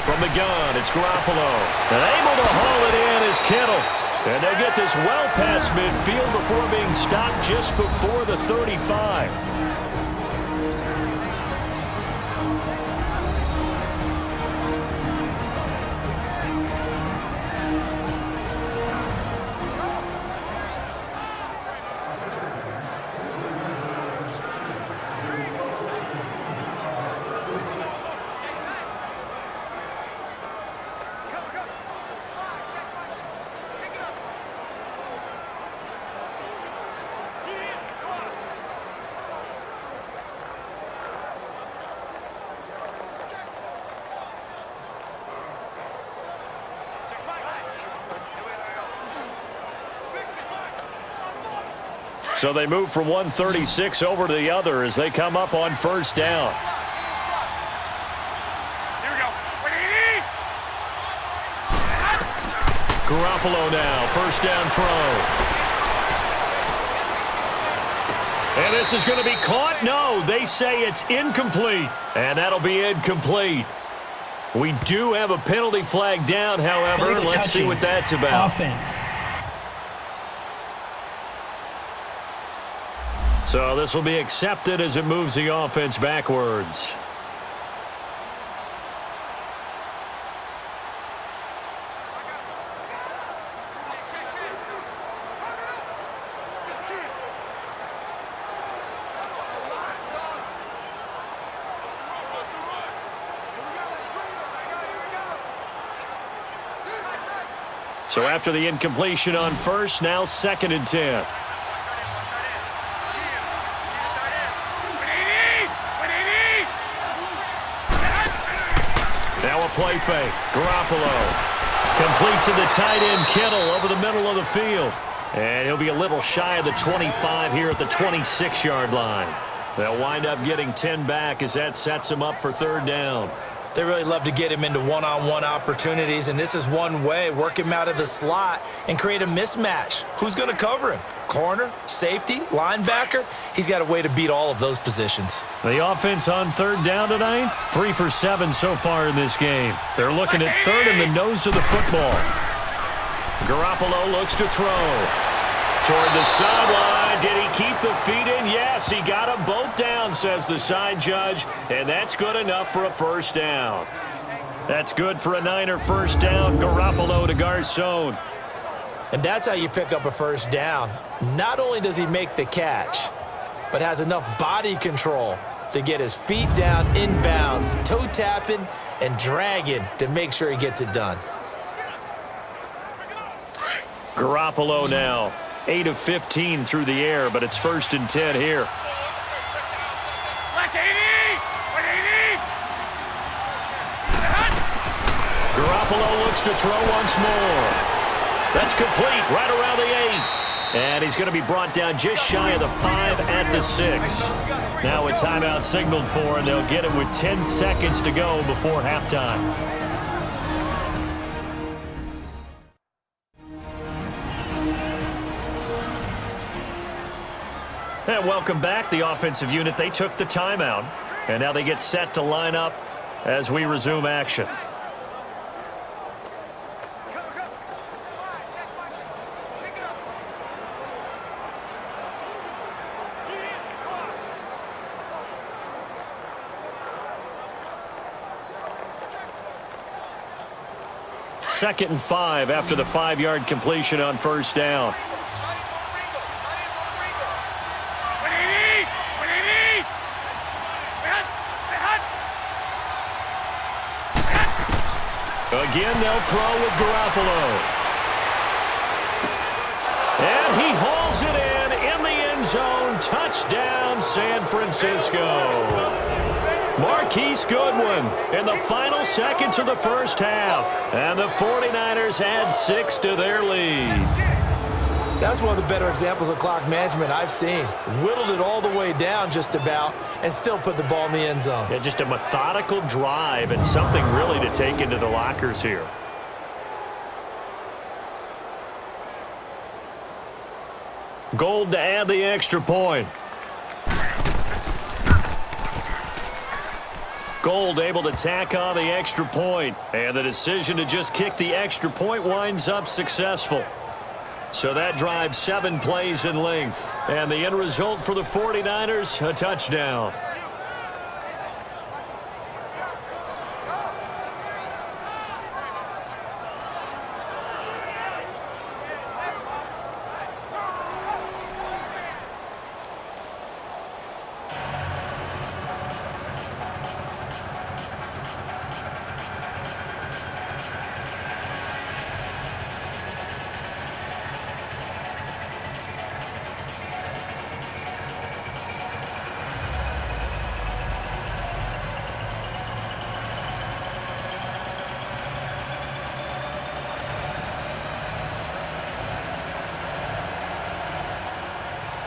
From the gun, it's Garoppolo. And able to haul it in is Kittle. And they get this well past midfield before being stopped just before the 35. So they move from 136 over to the other as they come up on 1st down. Here we go. Garoppolo now, 1st down throw. And this is going to be caught. No, they say it's incomplete. And that'll be incomplete. We do have a penalty flag down, however. Let's see what that's about. Offense. So this will be accepted as it moves the offense backwards. So after the incompletion on 1st, now 2nd and 10. Now a play fake. Garoppolo. Complete to the tight end, Kittle, over the middle of the field. And he'll be a little shy of the 25 here at the 26-yard line. They'll wind up getting 10 back as that sets him up for third down. They really love to get him into one-on-one opportunities, and this is one way. Work him out of the slot and create a mismatch. Who's going to cover him? Corner, safety, linebacker? He's got a way to beat all of those positions. The offense on third down tonight, 3 for 7 so far in this game. They're looking at third in the nose of the football. Garoppolo looks to throw. Toward the sideline. Did he keep the feet in? Yes, he got them both down, says the side judge, and that's good enough for a first down. That's good for a Niner first down. Garoppolo to Garcon. And that's how you pick up a first down. Not only does he make the catch, but has enough body control to get his feet down inbounds, toe tapping and dragging to make sure he gets it done. Garoppolo now, 8 of 15 through the air, but it's 1st and 10 here. Garoppolo looks to throw once more. That's complete right around the 8. And he's going to be brought down just shy of the 5 at the 6. Now a timeout signaled for, and they'll get it with 10 seconds to go before halftime. And welcome back. The offensive unit, they took the timeout, and now they get set to line up as we resume action. Second and 5 after the 5-yard completion on first down. Again, they'll throw with Garoppolo. And he hauls it in the end zone. Touchdown, San Francisco. Marquise Goodwin in the final seconds of the first half. And the 49ers add 6 to their lead. That's one of the better examples of clock management I've seen. Whittled it all the way down just about and still put the ball in the end zone. Yeah, just a methodical drive and something really to take into the lockers here. Gold to add the extra point. Gold able to tack on the extra point, and the decision to just kick the extra point winds up successful. So that drives 7 plays in length, and the end result for the 49ers, a touchdown.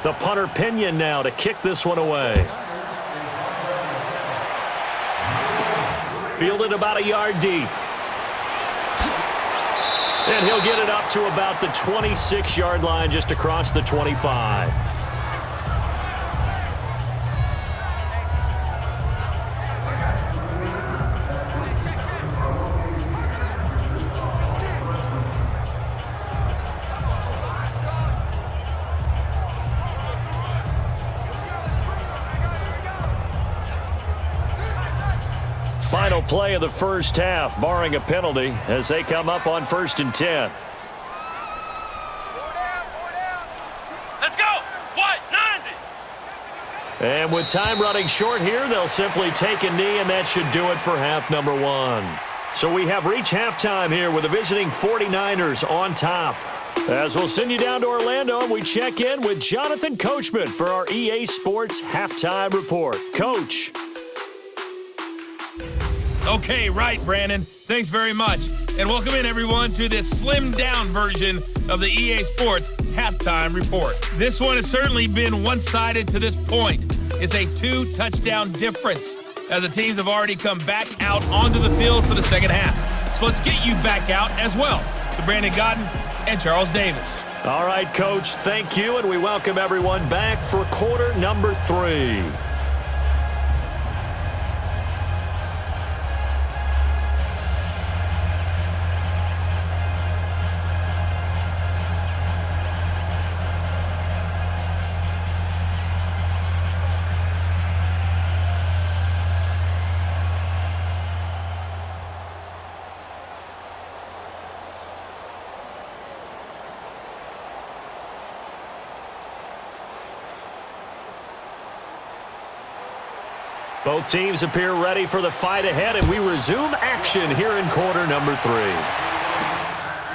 The punter Pinion now to kick this one away. Fielded about a yard deep. And he'll get it up to about the 26-yard line, just across the 25. Final play of the first half, barring a penalty, as they come up on 1st and 10. Let's go. What? 90. And with time running short here, they'll simply take a knee, and that should do it for half number 1. So we have reached halftime here with the visiting 49ers on top. As we'll send you down to Orlando, and we check in with Jonathan Coachman for our EA Sports Halftime Report. Coach. Okay, right, Brandon. Thanks very much. And welcome in, everyone, to this slimmed-down version of the EA Sports Halftime Report. This one has certainly been one-sided to this point. It's a 2-touchdown difference, as the teams have already come back out onto the field for the second half. So let's get you back out as well to Brandon Godden and Charles Davis. All right, Coach, thank you, and we welcome everyone back for quarter number 3. Both teams appear ready for the fight ahead, and we resume action here in quarter number 3.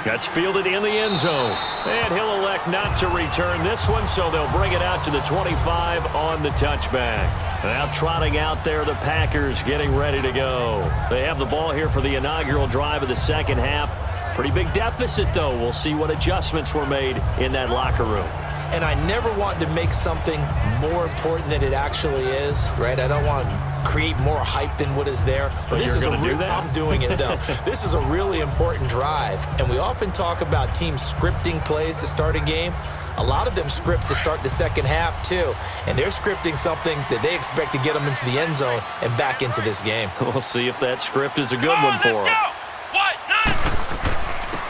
That's fielded in the end zone, and he'll elect not to return this one, so they'll bring it out to the 25 on the touchback. Now trotting out there, the Packers getting ready to go. They have the ball here for the inaugural drive of the second half. Pretty big deficit, though. We'll see what adjustments were made in that locker room. And I never want to make something more important than it actually is, right? I don't want to create more hype than what is there. But this you're is going to do that? I'm doing it, though. This is a really important drive. And we often talk about teams scripting plays to start a game. A lot of them script to start the second half, too. And they're scripting something that they expect to get them into the end zone and back into this game. We'll see if that script is a good one for them.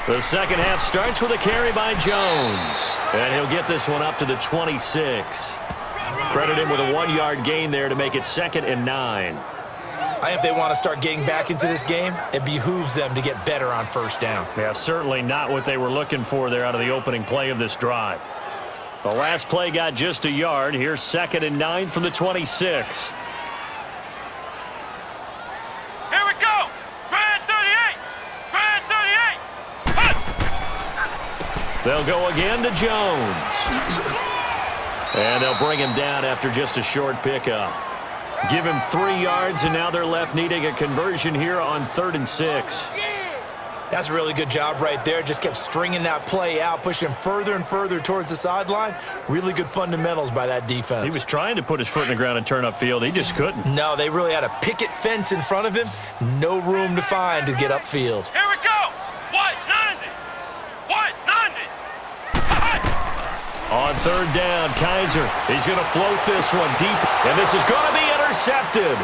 The second half starts with a carry by Jones. And he'll get this one up to the 26. Credit him with a 1-yard gain there to make it 2nd and 9. If they want to start getting back into this game, it behooves them to get better on first down. Yeah, certainly not what they were looking for there out of the opening play of this drive. The last play got just a yard. Here's 2nd and 9 from the 26. Here we go. Grand 38. Grand 38. They'll go again to Jones. And they'll bring him down after just a short pickup. Give him 3 yards, and now they're left needing a conversion here on 3rd and 6. That's a really good job right there. Just kept stringing that play out, pushing him further and further towards the sideline. Really good fundamentals by that defense. He was trying to put his foot in the ground and turn upfield. He just couldn't. No, they really had a picket fence in front of him. No room to find to get upfield. Here we go. 190. 190. On 3rd down, Kaiser. He's going to float this one deep, and this is going to be intercepted.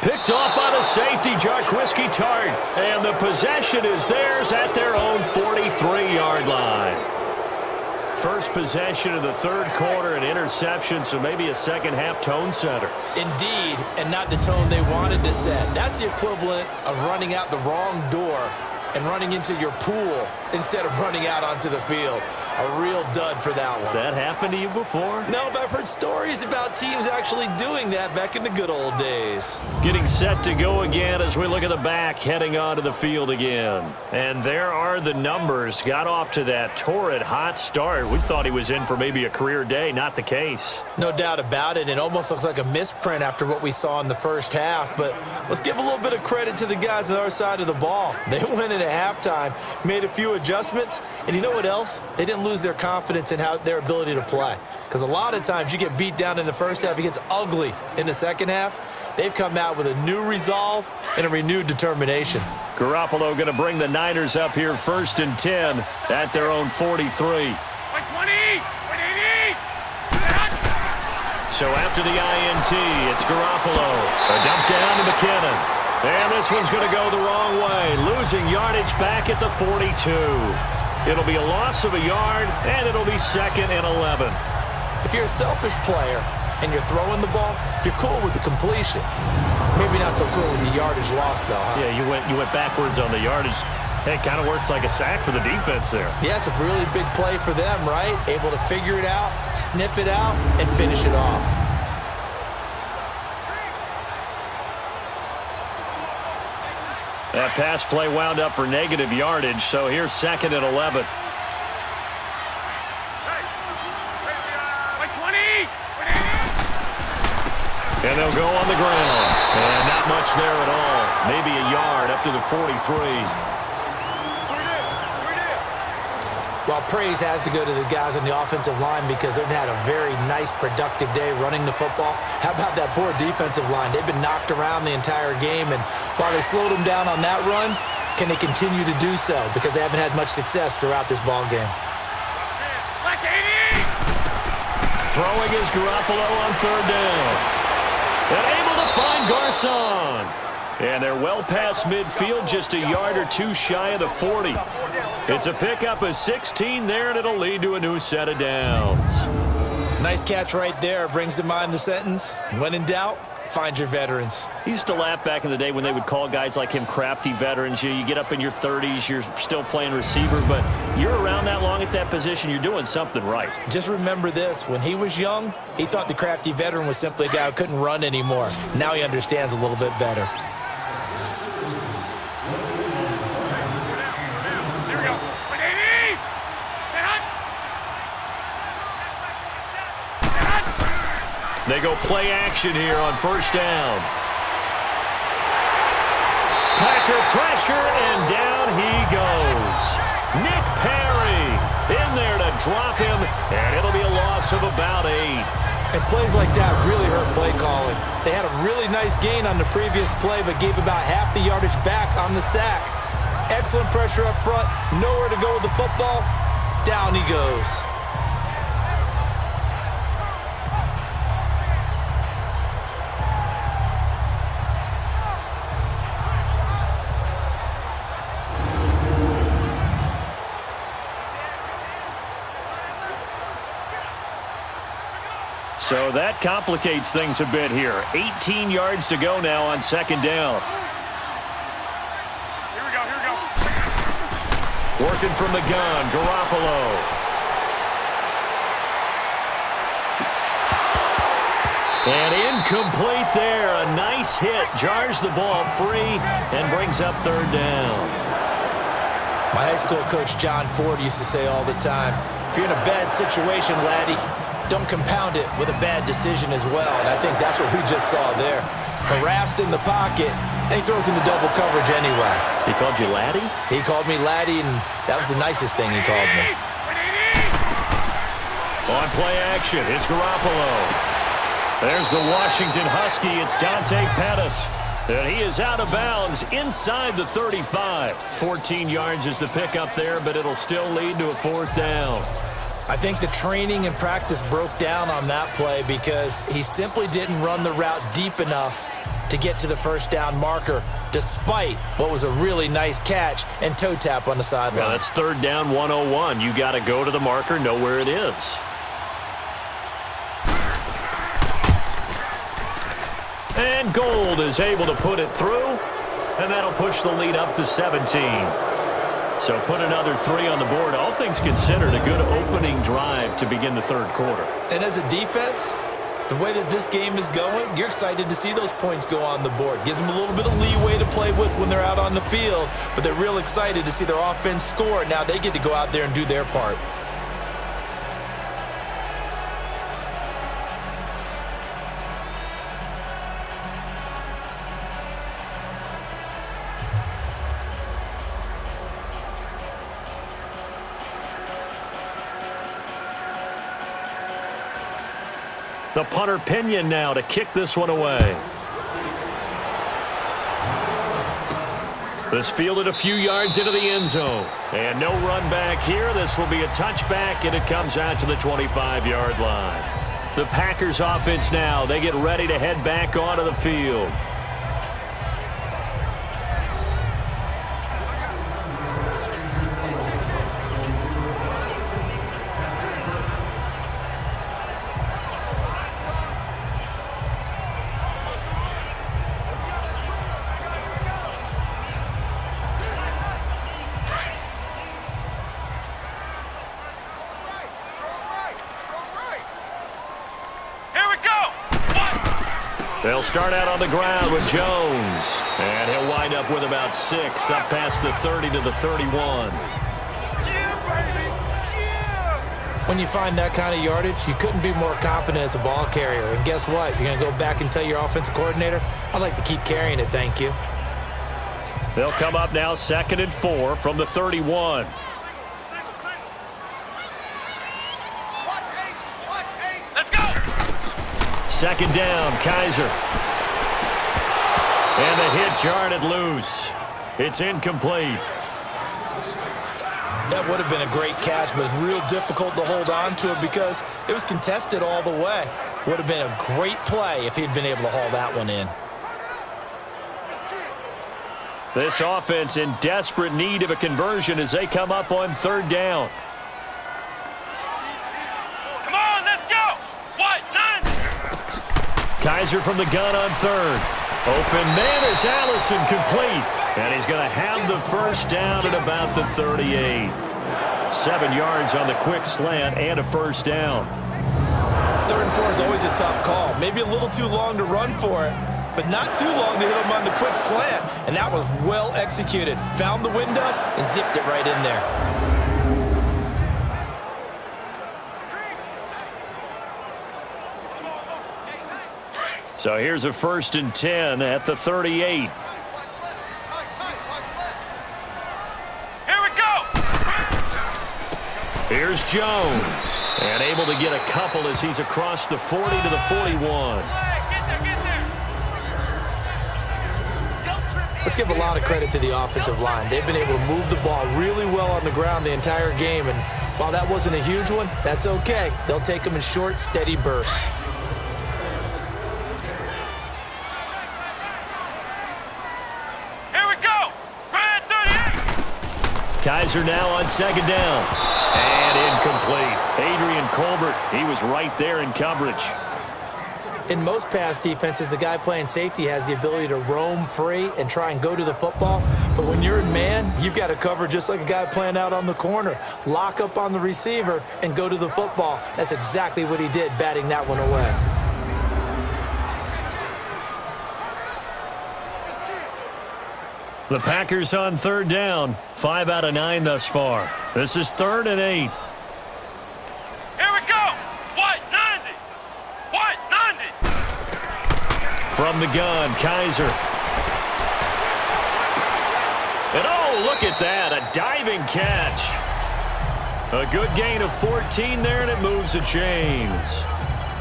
Picked off by the safety, Jarquiski Tart. And the possession is theirs at their own 43-yard line. First possession of the 3rd quarter, an interception, so maybe a second-half tone setter. Indeed, and not the tone they wanted to set. That's the equivalent of running out the wrong door and running into your pool instead of running out onto the field. A real dud for that one. Has that happened to you before? No, but I've heard stories about teams actually doing that back in the good old days. Getting set to go again as we look at the back, heading onto the field again. And there are the numbers. Got off to that torrid hot start. We thought he was in for maybe a career day. Not the case. No doubt about it. It almost looks like a misprint after what we saw in the first half. But let's give a little bit of credit to the guys on our side of the ball. They went in at halftime, made a few adjustments, and you know what else? They didn't lose their confidence in their ability to play. Because a lot of times you get beat down in the first half, it gets ugly in the second half. They've come out with a new resolve and a renewed determination. Garoppolo going to bring the Niners up here 1st and 10 at their own 43. 120. 180. So after the INT, it's Garoppolo. A dump down to McKinnon. And this one's going to go the wrong way, losing yardage back at the 42. It'll be a loss of a yard, and it'll be 2nd and 11. If you're a selfish player and you're throwing the ball, you're cool with the completion. Maybe not so cool with the yardage loss, though, huh? Yeah, you went backwards on the yardage. Hey, it kind of works like a sack for the defense there. Yeah, it's a really big play for them, right? Able to figure it out, sniff it out, and finish it off. That pass play wound up for negative yardage, so here's 2nd and 11. 120. And they'll go on the ground. And not much there at all. Maybe a yard up to the 43. Well, praise has to go to the guys on the offensive line because they've had a very nice, productive day running the football. How about that poor defensive line? They've been knocked around the entire game, and while they slowed them down on that run, can they continue to do so? Because they haven't had much success throughout this ball game. Throwing is Garoppolo on third down. And able to find Garcon. And they're well past midfield, just a yard or two shy of the 40. It's a pickup of 16 there, and it'll lead to a new set of downs. Nice catch right there. Brings to mind the sentence, when in doubt, find your veterans. He used to laugh back in the day when they would call guys like him crafty veterans. You get up in your 30s, you're still playing receiver, but you're around that long at that position, you're doing something right. Just remember this. When he was young, he thought the crafty veteran was simply a guy who couldn't run anymore. Now he understands a little bit better. They go play action here on first down. Packer pressure, and down he goes. Nick Perry in there to drop him, and it'll be a loss of about 8. And plays like that really hurt play calling. They had a really nice gain on the previous play, but gave about half the yardage back on the sack. Excellent pressure up front, nowhere to go with the football. Down he goes. So that complicates things a bit here. 18 yards to go now on second down. Here we go. Working from the gun, Garoppolo. And incomplete there. A nice hit. Jars the ball free and brings up third down. My high school coach, John Ford, used to say all the time, if you're in a bad situation, laddie, don't compound it with a bad decision as well. And I think that's what we just saw there. Harassed in the pocket, and he throws into double coverage anyway. He called you laddie? He called me laddie, and that was the nicest thing he called me. On play action, it's Garoppolo. There's the Washington Husky. It's Dante Pettis. And he is out of bounds inside the 35. 14 yards is the pickup there, but it'll still lead to a fourth down. I think the training and practice broke down on that play because he simply didn't run the route deep enough to get to the first down marker, despite what was a really nice catch and toe tap on the sideline. Yeah, that's third down 101. You got to go to the marker, know where it is. And Gold is able to put it through, and that'll push the lead up to 17. So put another 3 on the board. All things considered, a good opening drive to begin the third quarter. And as a defense, the way that this game is going, you're excited to see those points go on the board. Gives them a little bit of leeway to play with when they're out on the field, but they're real excited to see their offense score. Now they get to go out there and do their part. The punter Pinion now to kick this one away. This fielded a few yards into the end zone. And no run back here. This will be a touchback, and it comes out to the 25-yard line. The Packers offense now, they get ready to head back onto the field. They'll start out on the ground with Jones. And he'll wind up with about 6, up past the 30 to the 31. When you find that kind of yardage, you couldn't be more confident as a ball carrier. And guess what? You're going to go back and tell your offensive coordinator, I'd like to keep carrying it, thank you. They'll come up now 2nd and 4 from the 31. Let's go. 2nd down, Kaiser. And the hit jarred it loose. It's incomplete. That would have been a great catch, but it's real difficult to hold on to it because it was contested all the way. Would have been a great play if he'd been able to haul that one in. This offense in desperate need of a conversion as they come up on 3rd down. Come on, let's go. What? 9. Kaiser from the gun on 3rd. Open man is Allison, complete. And he's going to have the first down at about the 38. 7 yards on the quick slant and a first down. 3rd and 4 is always a tough call. Maybe a little too long to run for it, but not too long to hit him on the quick slant. And that was well executed. Found the window and zipped it right in there. So here's a 1st and 10 at the 38. Here we go. Here's Jones. And able to get a couple as he's across the 40 to the 41. Let's give a lot of credit to the offensive line. They've been able to move the ball really well on the ground the entire game. And while that wasn't a huge one, that's okay. They'll take them in short, steady bursts. Here we go. Red 38. Kaiser now on 2nd down. And incomplete. Adrian Colbert, he was right there in coverage. In most pass defenses, the guy playing safety has the ability to roam free and try and go to the football. But when you're in man, you've got to cover just like a guy playing out on the corner. Lock up on the receiver and go to the football. That's exactly what he did, batting that one away. The Packers on 3rd down. 5 out of 9 thus far. This is 3rd and 8. Here we go. What? 90. What? 90. From the gun, Kaiser. And oh, look at that. A diving catch. A good gain of 14 there, and it moves the chains.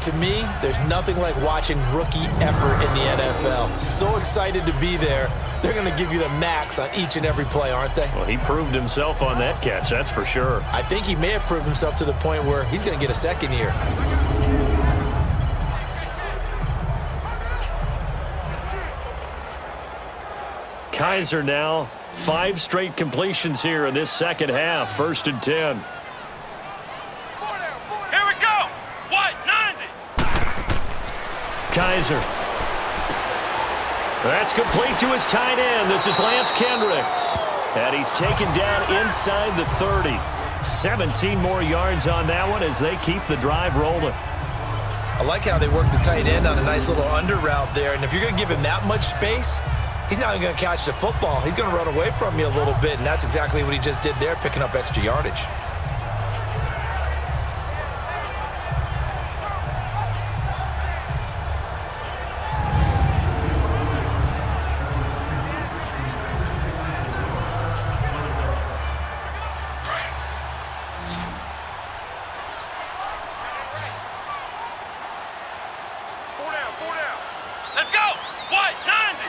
To me, there's nothing like watching rookie effort in the NFL. So excited to be there. They're going to give you the max on each and every play, aren't they? Well, he proved himself on that catch, that's for sure. I think he may have proved himself to the point where he's going to get a second year. Kaiser now, 5 straight completions here in this second half. 1st and 10. Here we go. What? 90. Kaiser. That's complete to his tight end. This is Lance Kendricks. And he's taken down inside the 30. 17 more yards on that one as they keep the drive rolling. I like how they work the tight end on a nice little under route there. And if you're going to give him that much space, he's not going to catch the football. He's going to run away from you a little bit, and that's exactly what he just did there, picking up extra yardage. Let's go. What? 90.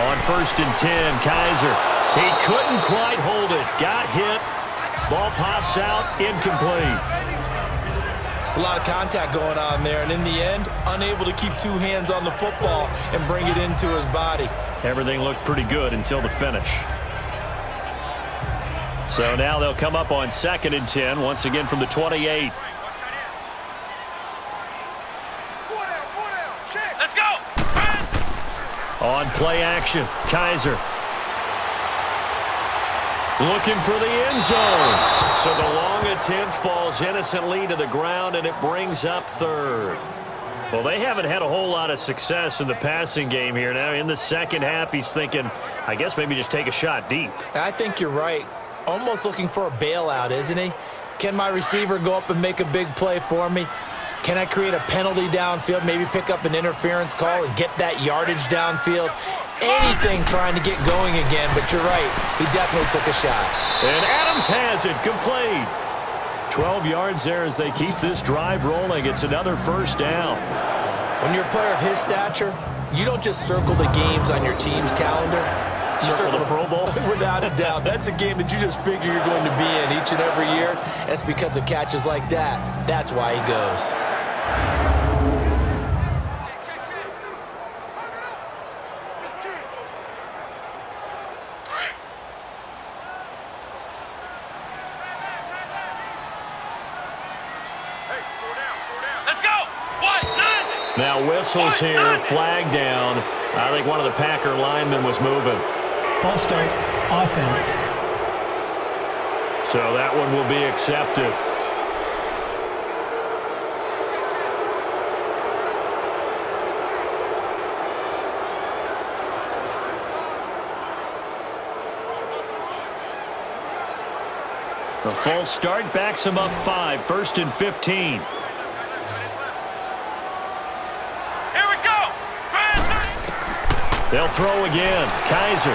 On 1st and 10, Kaiser. He couldn't quite hold it. Got hit. Ball pops out. Incomplete. It's a lot of contact going on there, and in the end, unable to keep 2 hands on the football and bring it into his body. Everything looked pretty good until the finish. So now they'll come up on 2nd and 10, once again from the 28. Let's go. On play action, Kaiser. Looking for the end zone. So the long attempt falls innocently to the ground, and it brings up 3rd. Well, they haven't had a whole lot of success in the passing game here. Now, in the second half, he's thinking, I guess maybe just take a shot deep. I think you're right. Almost looking for a bailout, isn't he? Can my receiver go up and make a big play for me? Can I create a penalty downfield, maybe pick up an interference call and get that yardage downfield? Anything trying to get going again, but you're right. He definitely took a shot. And Adams has it complete. 12 yards there as they keep this drive rolling. It's another first down. When you're a player of his stature, you don't just circle the games on your team's calendar. You Circle the Pro Bowl? Without a doubt. That's a game that you just figure you're going to be in each and every year. That's because of catches like that. That's why he goes. Now whistles here, flag down. I think one of the Packer linemen was moving. False start, offense. So that one will be accepted. The false start backs him up 5, 1st and 15. They'll throw again. Kaiser.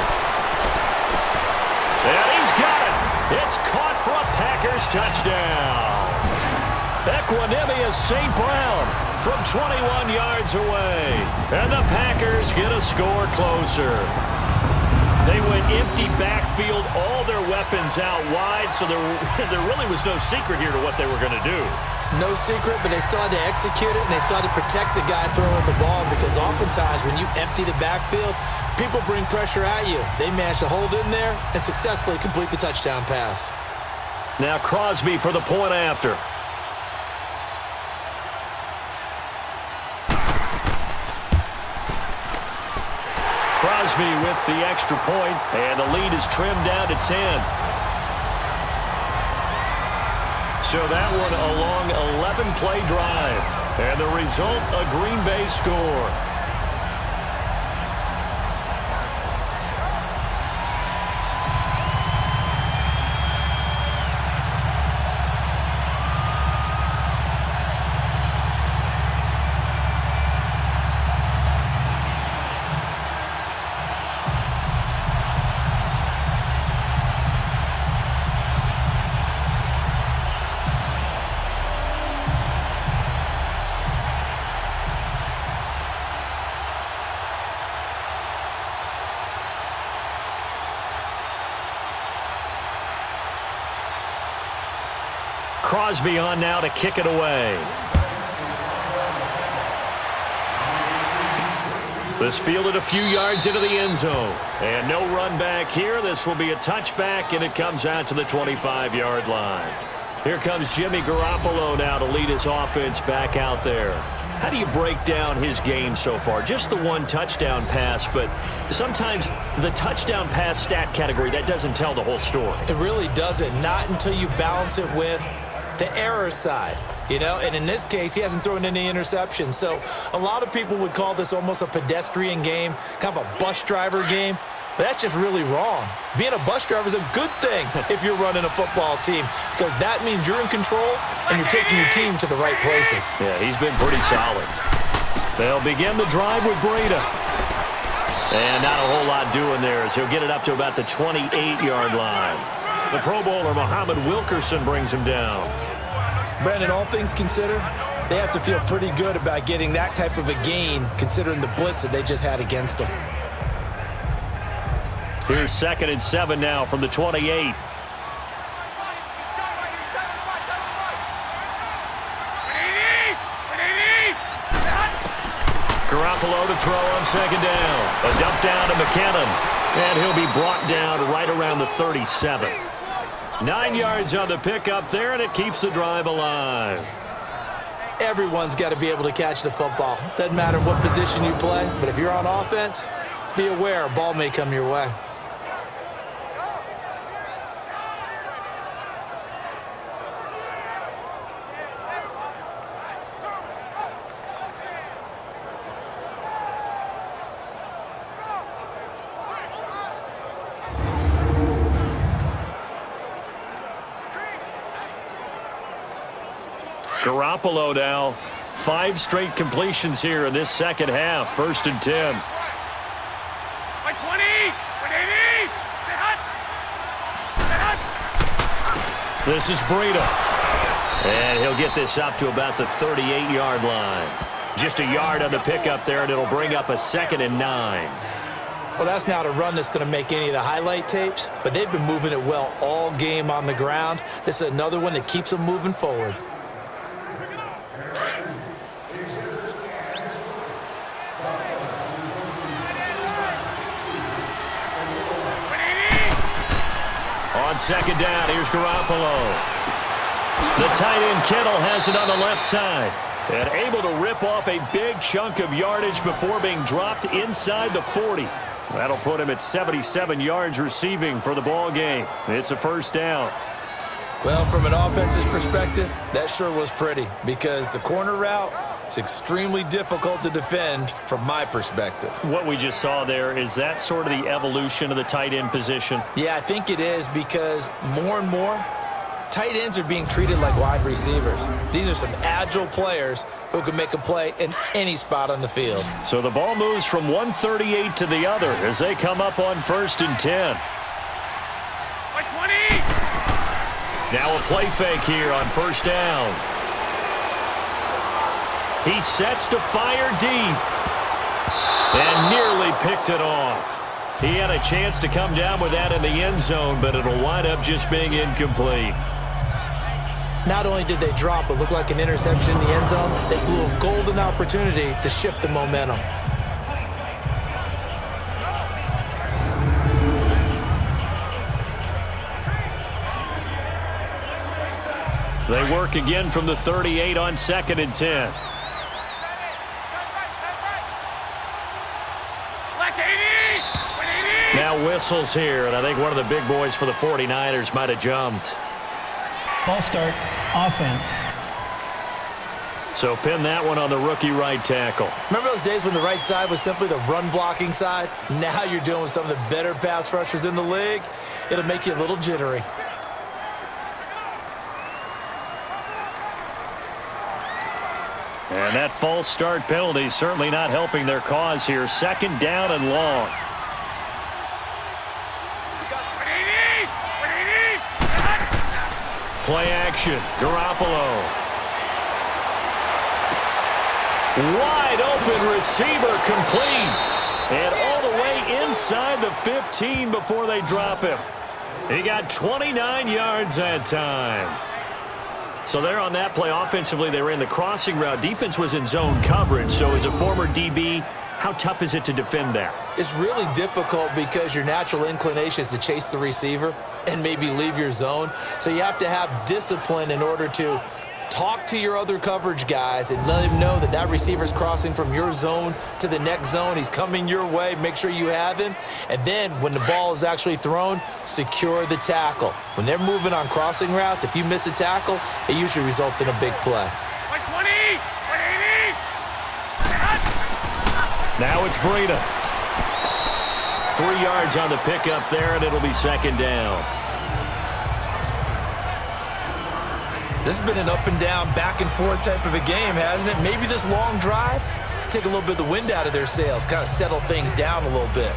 And he's got it. It's caught for a Packers touchdown. Equanimous St. Brown from 21 yards away. And the Packers get a score closer. They went empty backfield, all their weapons out wide, so there really was no secret here to what they were going to do. No secret, but they still had to execute it, and they still had to protect the guy throwing the ball, because oftentimes when you empty the backfield, people bring pressure at you. They managed to hold in there and successfully complete the touchdown pass. Now Crosby for the point after. Crosby with the extra point, and the lead is trimmed down to 10. So that one a long 11-play drive. And the result, a Green Bay score. Crosby on now to kick it away. This fielded a few yards into the end zone. And no run back here. This will be a touchback, and it comes out to the 25-yard line. Here comes Jimmy Garoppolo now to lead his offense back out there. How do you break down his game so far? Just the one touchdown pass, but sometimes the touchdown pass stat category, that doesn't tell the whole story. It really doesn't. Not until you balance it with the error side, you know, and in this case, he hasn't thrown any interceptions. So a lot of people would call this almost a pedestrian game, kind of a bus driver game, but that's just really wrong. Being a bus driver is a good thing if you're running a football team, because that means you're in control and you're taking your team to the right places. Yeah, he's been pretty solid. They'll begin the drive with Breida. And not a whole lot doing there as he'll get it up to about the 28-yard line. The Pro Bowler, Muhammad Wilkerson, brings him down. Brandon, all things considered, they have to feel pretty good about getting that type of a gain, considering the blitz that they just had against them. Here's 2nd and 7 now from the 28. Garoppolo to throw on 2nd down. A dump down to McKinnon. And he'll be brought down right around the 37. 9 yards on the pickup there, and it keeps the drive alive. Everyone's got to be able to catch the football. Doesn't matter what position you play, but if you're on offense, be aware a ball may come your way. Garoppolo now 5 straight completions here in this second half. 1st and 10. 120, 180, This is Breida. And he'll get this up to about the 38-yard line. Just a yard on the pickup there, and it'll bring up a 2nd and 9. Well, that's not a run that's going to make any of the highlight tapes, but they've been moving it well all game on the ground. This is another one that keeps them moving forward. On 2nd down, here's Garoppolo. The tight end Kittle has it on the left side. And able to rip off a big chunk of yardage before being dropped inside the 40. That'll put him at 77 yards receiving for the ball game. It's a 1st down. Well, from an offense's perspective, that sure was pretty because the corner route is extremely difficult to defend from my perspective. What we just saw there, is that sort of the evolution of the tight end position? Yeah, I think it is because more and more, tight ends are being treated like wide receivers. These are some agile players who can make a play in any spot on the field. So the ball moves from 138 to the other as they come up on 1st and 10. 120. Now a play fake here on 1st down. He sets to fire deep. And nearly picked it off. He had a chance to come down with that in the end zone, but it'll wind up just being incomplete. Not only did they drop what looked like an interception in the end zone, they blew a golden opportunity to shift the momentum. They work again from the 38 on 2nd and 10. Now whistles here, and I think one of the big boys for the 49ers might have jumped. False start, offense. So pin that one on the rookie right tackle. Remember those days when the right side was simply the run-blocking side? Now you're dealing with some of the better pass rushers in the league. It'll make you a little jittery. And that false start penalty certainly not helping their cause here. 2nd down and long. Play action. Garoppolo. Wide open receiver complete. And all the way inside the 15 before they drop him. He got 29 yards that time. So there on that play, offensively, they ran the crossing route. Defense was in zone coverage. So as a former DB, how tough is it to defend that? It's really difficult because your natural inclination is to chase the receiver and maybe leave your zone. So you have to have discipline in order to talk to your other coverage guys and let him know that that receiver's crossing from your zone to the next zone. He's coming your way. Make sure you have him. And then when the ball is actually thrown, secure the tackle. When they're moving on crossing routes, if you miss a tackle, it usually results in a big play. 120, 180. Now it's Breida. 3 yards on the pickup there, and it'll be 2nd down. This has been an up-and-down, back-and-forth type of a game, hasn't it? Maybe this long drive take a little bit of the wind out of their sails, kind of settle things down a little bit.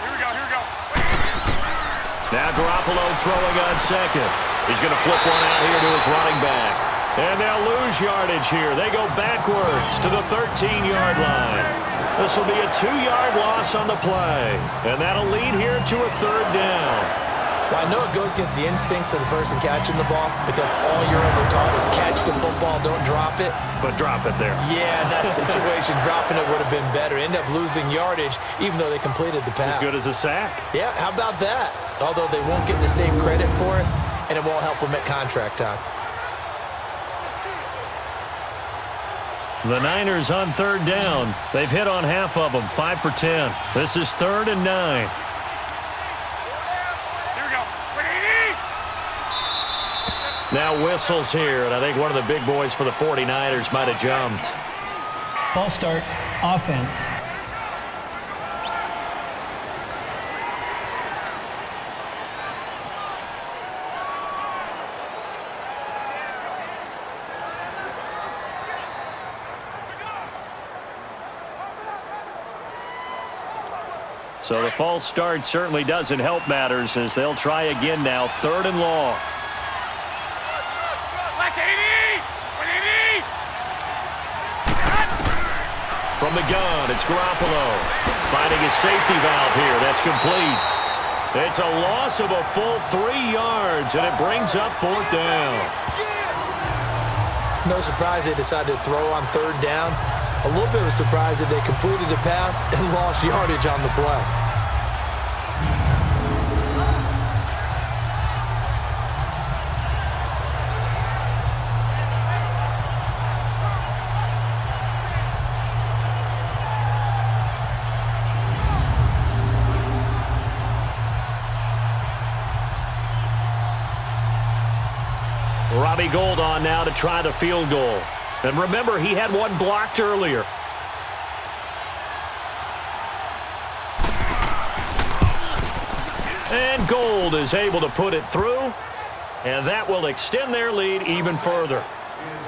Here we go. Now Garoppolo throwing on 2nd. He's going to flip one out here to his running back. And they'll lose yardage here. They go backwards to the 13-yard line. This will be a 2-yard loss on the play. And that'll lead here to a 3rd down. Well, I know it goes against the instincts of the person catching the ball because all you're ever taught is catch the football, don't drop it. But drop it there. Yeah, in that situation, dropping it would have been better. End up losing yardage even though they completed the pass. As good as a sack. Yeah, how about that? Although they won't get the same credit for it, and it won't help them at contract time. The Niners on 3rd down. They've hit on half of them, 5 for 10. This is 3rd and 9. Here we go. 180. Now whistles here, and I think one of the big boys for the 49ers might have jumped. False start, offense. So the false start certainly doesn't help matters as they'll try again now. 3rd and long. From the gun, it's Garoppolo. Finding his safety valve here. That's complete. It's a loss of a full 3 yards, and it brings up 4th down. No surprise they decided to throw on 3rd down. A little bit of a surprise that they completed the pass and lost yardage on the play. Robbie Gould on now to try the field goal. And remember, he had one blocked earlier. And Gould is able to put it through. And that will extend their lead even further.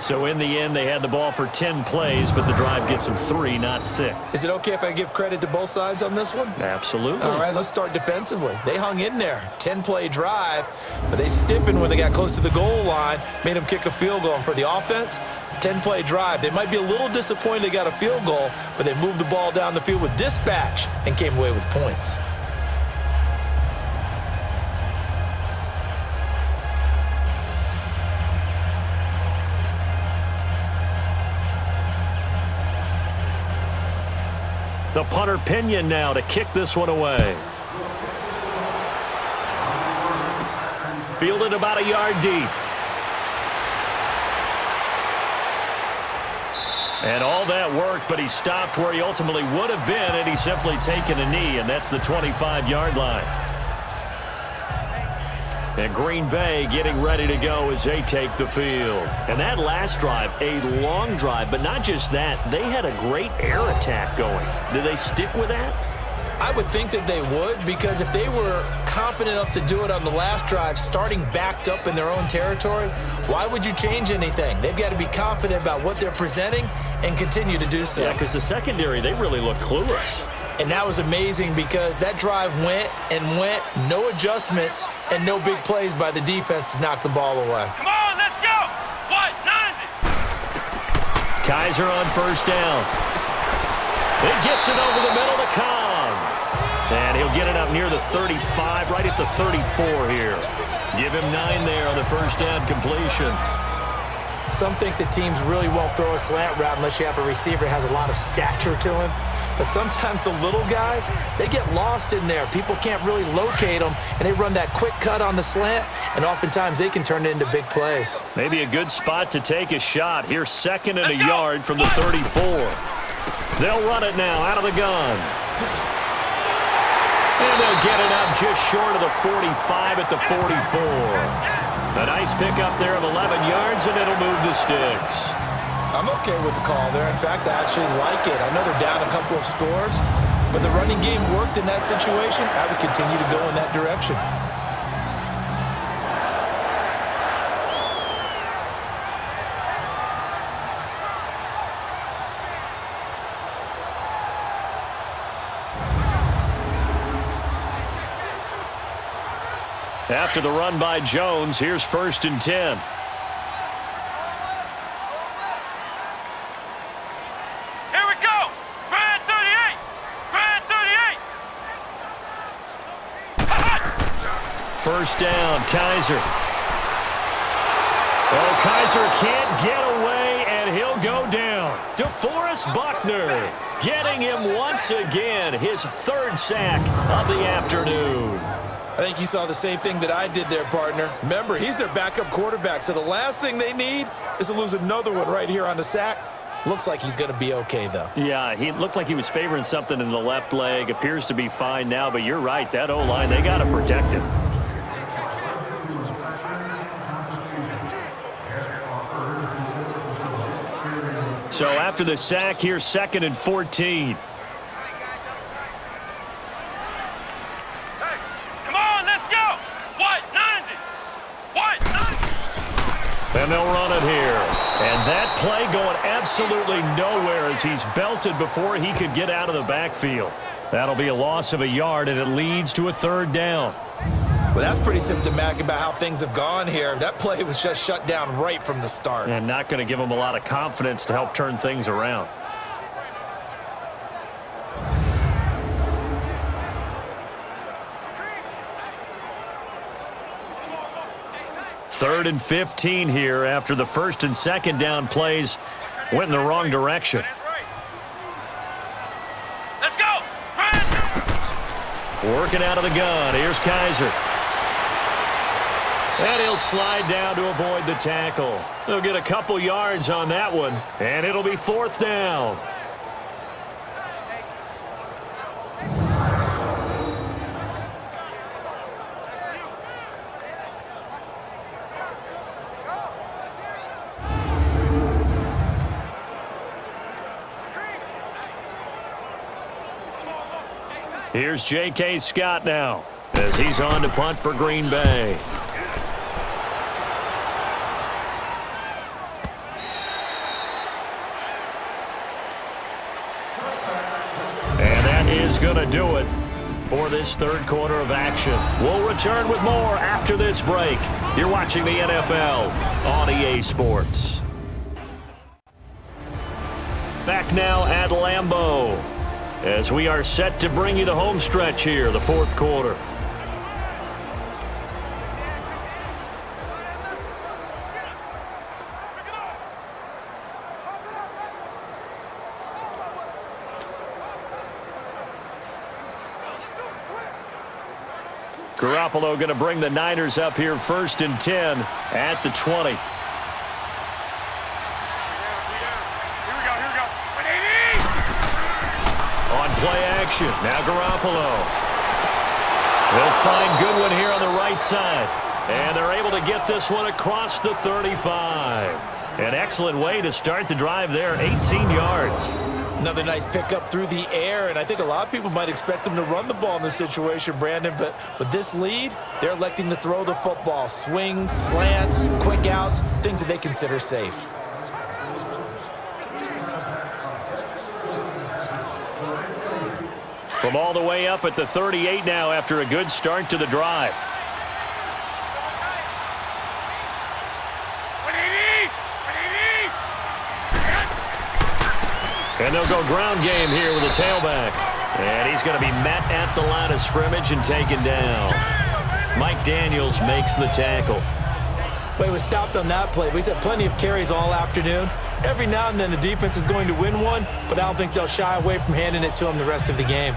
So in the end, they had the ball for 10 plays, but the drive gets them 3, not 6. Is it okay if I give credit to both sides on this one? Absolutely. All right, let's start defensively. They hung in there. 10-play drive, but they stiffened when they got close to the goal line, made them kick a field goal. And for the offense, 10-play drive. They might be a little disappointed they got a field goal, but they moved the ball down the field with dispatch and came away with points. The punter Pinion now to kick this one away. Fielded about a yard deep. And all that worked, but he stopped where he ultimately would have been had he simply taken a knee, and that's the 25-yard line. And Green Bay getting ready to go as they take the field. And that last drive, a long drive, but not just that. They had a great air attack going. Did they stick with that? I would think that they would, because if they were confident enough to do it on the last drive, starting backed up in their own territory, why would you change anything? They've got to be confident about what they're presenting and continue to do so. Yeah, because the secondary, they really look clueless. And that was amazing because that drive went and went, no adjustments and no big plays by the defense to knock the ball away. Come on, let's go! What? 90! Kaiser on 1st down. It gets it over the middle to Cobb. And he'll get it up near the 35, right at the 34 here. Give him 9 there on the 1st down completion. Some think that teams really won't throw a slant route unless you have a receiver that has a lot of stature to him. But sometimes the little guys, they get lost in there. People can't really locate them, and they run that quick cut on the slant, and oftentimes they can turn it into big plays. Maybe a good spot to take a shot. Here's 2nd and a yard from the 34. They'll run it now out of the gun. And they'll get it up just short of the 45 at the 44. A nice pickup there of 11 yards, and it'll move the sticks. I'm okay with the call there. In fact, I actually like it. I know they're down a couple of scores, but the running game worked in that situation. I would continue to go in that direction. After the run by Jones, here's 1st and 10. Here we go! Brad 38! Brad 38! 1st down, Kaiser. Oh, Kaiser can't get away, and he'll go down. DeForest Buckner getting him once again, his 3rd sack of the afternoon. I think you saw the same thing that I did there, partner. Remember, he's their backup quarterback, so the last thing they need is to lose another one right here on the sack. Looks like he's going to be okay, though. Yeah, he looked like he was favoring something in the left leg. Appears to be fine now, but you're right. That O-line, they got to protect him. So after the sack, here's 2nd and 14. And they'll run it here. And that play going absolutely nowhere as he's belted before he could get out of the backfield. That'll be a loss of a yard, and it leads to a third down. Well, that's pretty symptomatic about how things have gone here. That play was just shut down right from the start. And not going to give them a lot of confidence to help turn things around. Third and 15 here after the first and second down plays went in the wrong direction. Let's go! Working out of the gun. Here's Kaiser. And he'll slide down to avoid the tackle. They'll get a couple yards on that one, and it'll be fourth down. Here's J.K. Scott now as he's on to punt for Green Bay. And that is going to do it for this third quarter of action. We'll return with more after this break. You're watching the NFL on EA Sports. Back now at Lambeau, as we are set to bring you the home stretch here, the fourth quarter. Garoppolo going to bring the Niners up here first and 10 at the 20. Play action. Now Garoppolo. They'll find Goodwin here on the right side. And they're able to get this one across the 35. An excellent way to start the drive there. 18 yards. Another nice pickup through the air, and I think a lot of people might expect them to run the ball in this situation, Brandon, but with this lead, they're electing to throw the football. Swings, slants, quick outs, things that they consider safe. From all the way up at the 38 now after a good start to the drive. And they'll go ground game here with a tailback. And he's going to be met at the line of scrimmage and taken down. Mike Daniels makes the tackle. But he was stopped on that play. He's had plenty of carries all afternoon. Every now and then the defense is going to win one, but I don't think they'll shy away from handing it to him the rest of the game.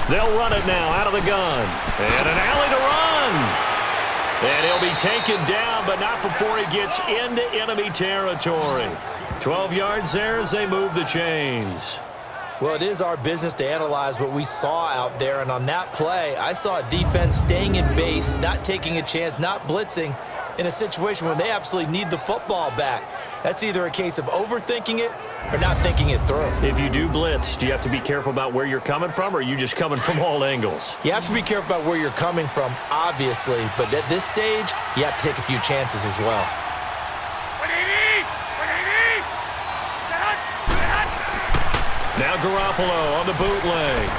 They'll run it now out of the gun. And an alley to run. And he'll be taken down, but not before he gets into enemy territory. 12 yards there as they move the chains. Well, it is our business to analyze what we saw out there, and on that play, I saw a defense staying in base, not taking a chance, not blitzing in a situation where they absolutely need the football back. That's either a case of overthinking it or not thinking it through. If you do blitz, do you have to be careful about where you're coming from, or are you just coming from all angles? You have to be careful about where you're coming from, obviously, but at this stage, you have to take a few chances as well. Now Garoppolo on the bootleg.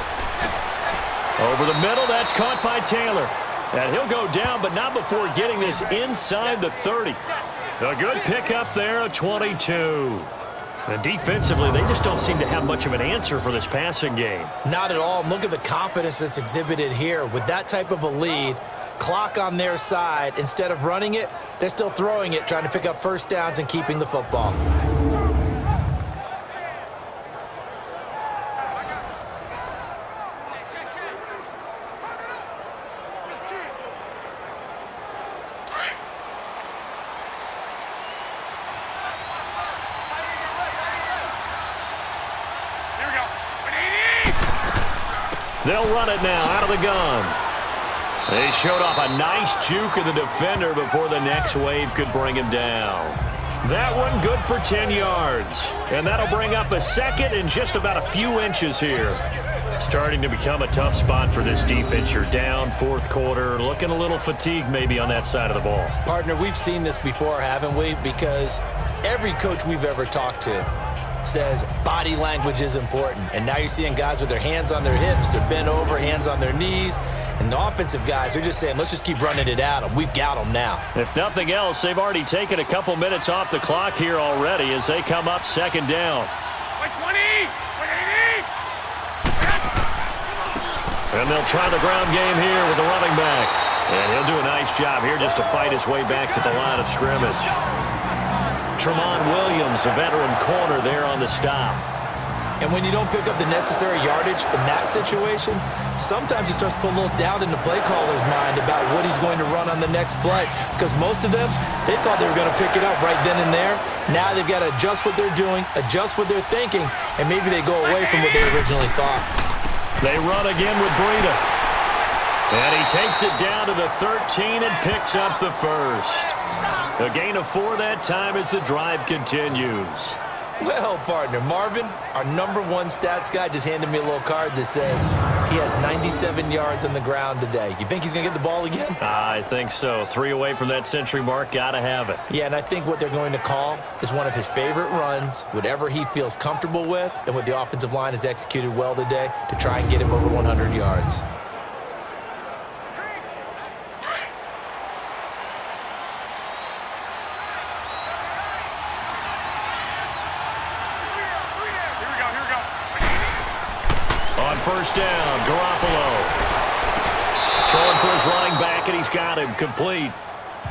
Over the middle, that's caught by Taylor. And he'll go down, but not before getting this inside the 30. A good pickup there, a 22. And defensively, they just don't seem to have much of an answer for this passing game. Not at all. Look at the confidence that's exhibited here. With that type of a lead, clock on their side, instead of running it, they're still throwing it, trying to pick up first downs and keeping the football. They'll run it now out of the gun. They showed off a nice juke of the defender before the next wave could bring him down. That one good for 10 yards. And that'll bring up a second and just about a few inches here. Starting to become a tough spot for this defense. You're down fourth quarter, looking a little fatigued maybe on that side of the ball. Partner, we've seen this before, haven't we? Because every coach we've ever talked to says body language is important. And now you're seeing guys with their hands on their hips, they're bent over, hands on their knees. And the offensive guys are just saying, let's just keep running it at them. We've got them now. If nothing else, they've already taken a couple minutes off the clock here already as they come up second down. 120, 180. And they'll try the ground game here with the running back. And he'll do a nice job here just to fight his way back to the line of scrimmage. Tramon Williams, a veteran corner there on the stop. And when you don't pick up the necessary yardage in that situation, sometimes it starts to put a little doubt in the play caller's mind about what he's going to run on the next play. Because most of them, they thought they were going to pick it up right then and there. Now they've got to adjust what they're doing, adjust what they're thinking, and maybe they go away from what they originally thought. They run again with Breida. And he takes it down to the 13 and picks up the first. A gain of 4 that time as the drive continues. Well, partner, Marvin, our number one stats guy, just handed me a little card that says he has 97 yards on the ground today. You think he's going to get the ball again? I think so. 3 away from that century mark. Got to have it. Yeah, and I think what they're going to call is one of his favorite runs, whatever he feels comfortable with, and what the offensive line has executed well today to try and get him over 100 yards. First down, Garoppolo. Throwing for his running back, and he's got him complete.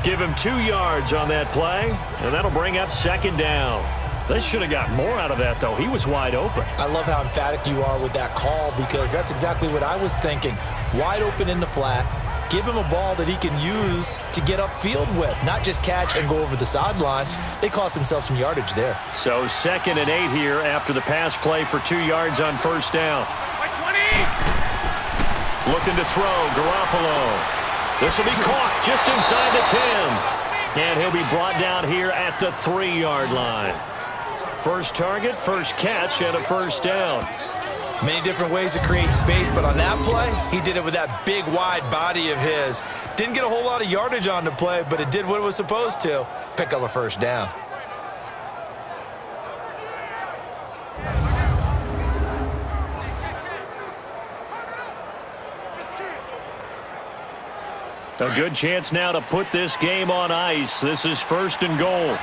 Give him 2 yards on that play, and that'll bring up second down. They should have got more out of that, though. He was wide open. I love how emphatic you are with that call because that's exactly what I was thinking. Wide open in the flat. Give him a ball that he can use to get upfield with, not just catch and go over the sideline. They cost themselves some yardage there. So 2nd and 8 here after the pass play for 2 yards on first down. Looking to throw, Garoppolo. This will be caught just inside the 10. And he'll be brought down here at the 3-yard line. First target, first catch, and a first down. Many different ways to create space, but on that play, he did it with that big, wide body of his. Didn't get a whole lot of yardage on the play, but it did what it was supposed to. Pick up a first down. A good chance now to put this game on ice. This is 1st and goal.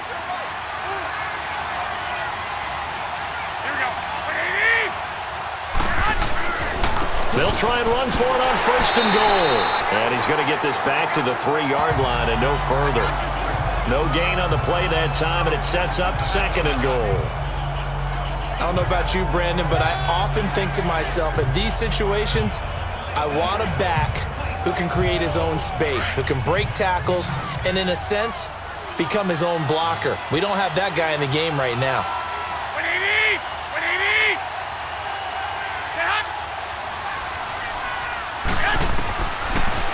They'll try and run for it on 1st and goal. And he's going to get this back to the 3-yard line and no further. No gain on the play that time, and it sets up 2nd and goal. I don't know about you, Brandon, but I often think to myself, in these situations, I want a back who can create his own space, who can break tackles, and in a sense, become his own blocker. We don't have that guy in the game right now. 180! 180!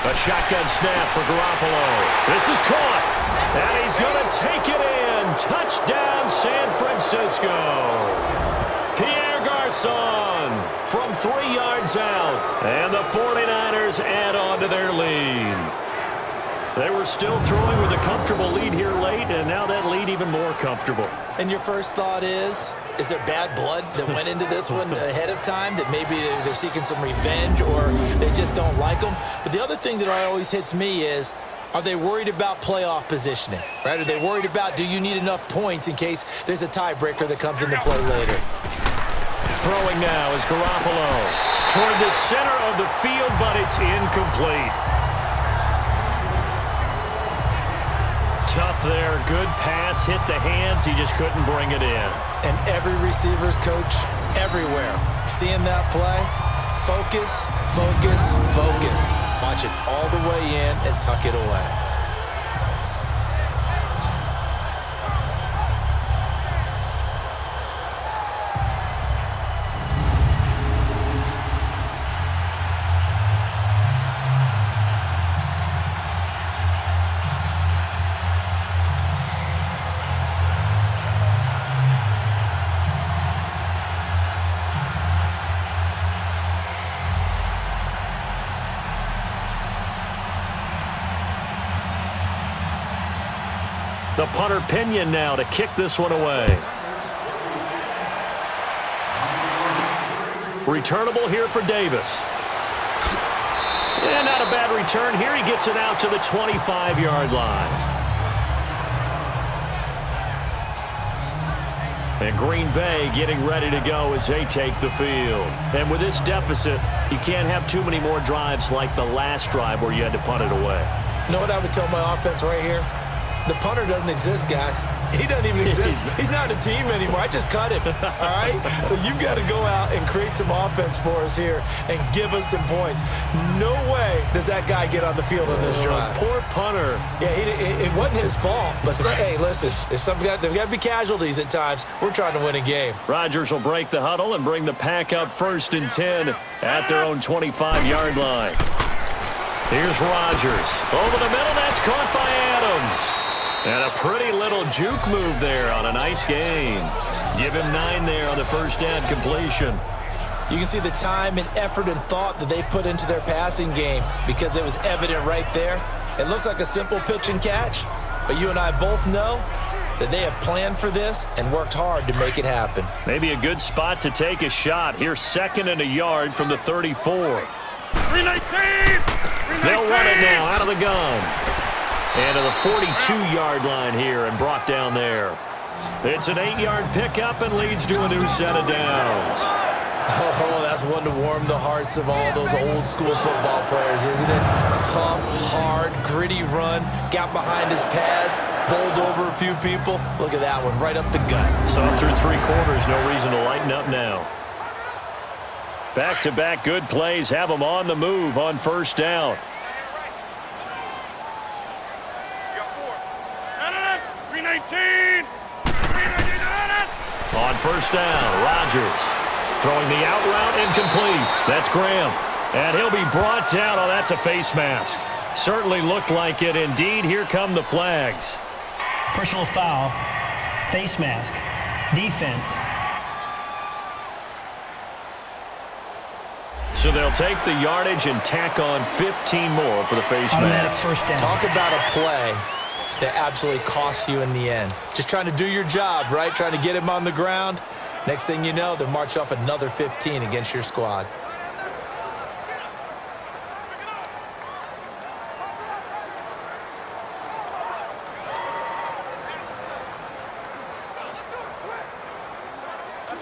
A shotgun snap for Garoppolo. This is caught, and he's going to take it in. Touchdown, San Francisco. Pierre Garçon from 3 yards out, and the 49ers add on to their lead. They were still throwing with a comfortable lead here late, and now that lead even more comfortable. And your first thought is there bad blood that went into this one ahead of time, that maybe they're seeking some revenge or they just don't like them? But the other thing that always hits me is, are they worried about playoff positioning, right? Are they worried about, do you need enough points in case there's a tiebreaker that comes into play later? Throwing now is Garoppolo toward the center of the field, but it's incomplete. Tough there. Good pass. Hit the hands. He just couldn't bring it in. And every receiver's coach everywhere, seeing that play, focus, focus, focus. Watch it all the way in and tuck it away. The punter Pinion now to kick this one away. Returnable here for Davis. And not a bad return here. He gets it out to the 25-yard line. And Green Bay getting ready to go as they take the field. And with this deficit, you can't have too many more drives like the last drive where you had to punt it away. You know what I would tell my offense right here? The punter doesn't exist, guys. He doesn't even exist. He's not a team anymore. I just cut him, all right? So you've got to go out and create some offense for us here and give us some points. No way does that guy get on the field on this drive. Poor punter. Yeah, it wasn't his fault. But, hey, listen, there's got to be casualties at times. We're trying to win a game. Rodgers will break the huddle and bring the pack up 1st and 10 at their own 25-yard line. Here's Rodgers. Over the middle, that's caught by Adams. And a pretty little juke move there on a nice gain. Give him 9 there on the first down completion. You can see the time and effort and thought that they put into their passing game because it was evident right there. It looks like a simple pitch and catch, but you and I both know that they have planned for this and worked hard to make it happen. Maybe a good spot to take a shot. Here's 2nd and a yard from the 34. 319! They'll run it now out of the gun. And to the 42-yard line here and brought down there. It's an 8-yard pickup and leads to a new set of downs. Oh, that's one to warm the hearts of all those old-school football players, isn't it? Tough, hard, gritty run, got behind his pads, bowled over a few people. Look at that one, right up the gut. So through 3 quarters, no reason to lighten up now. Back-to-back good plays have them on the move on first down. On first down, Rodgers throwing the out route incomplete. That's Graham. And he'll be brought down. Oh, that's a face mask. Certainly looked like it. Indeed, here come the flags. Personal foul. Face mask. Defense. So they'll take the yardage and tack on 15 more for the face Automatic mask. first down. Talk about a play that absolutely costs you in the end. Just trying to do your job, right? Trying to get him on the ground. Next thing you know, they'll march off another 15 against your squad.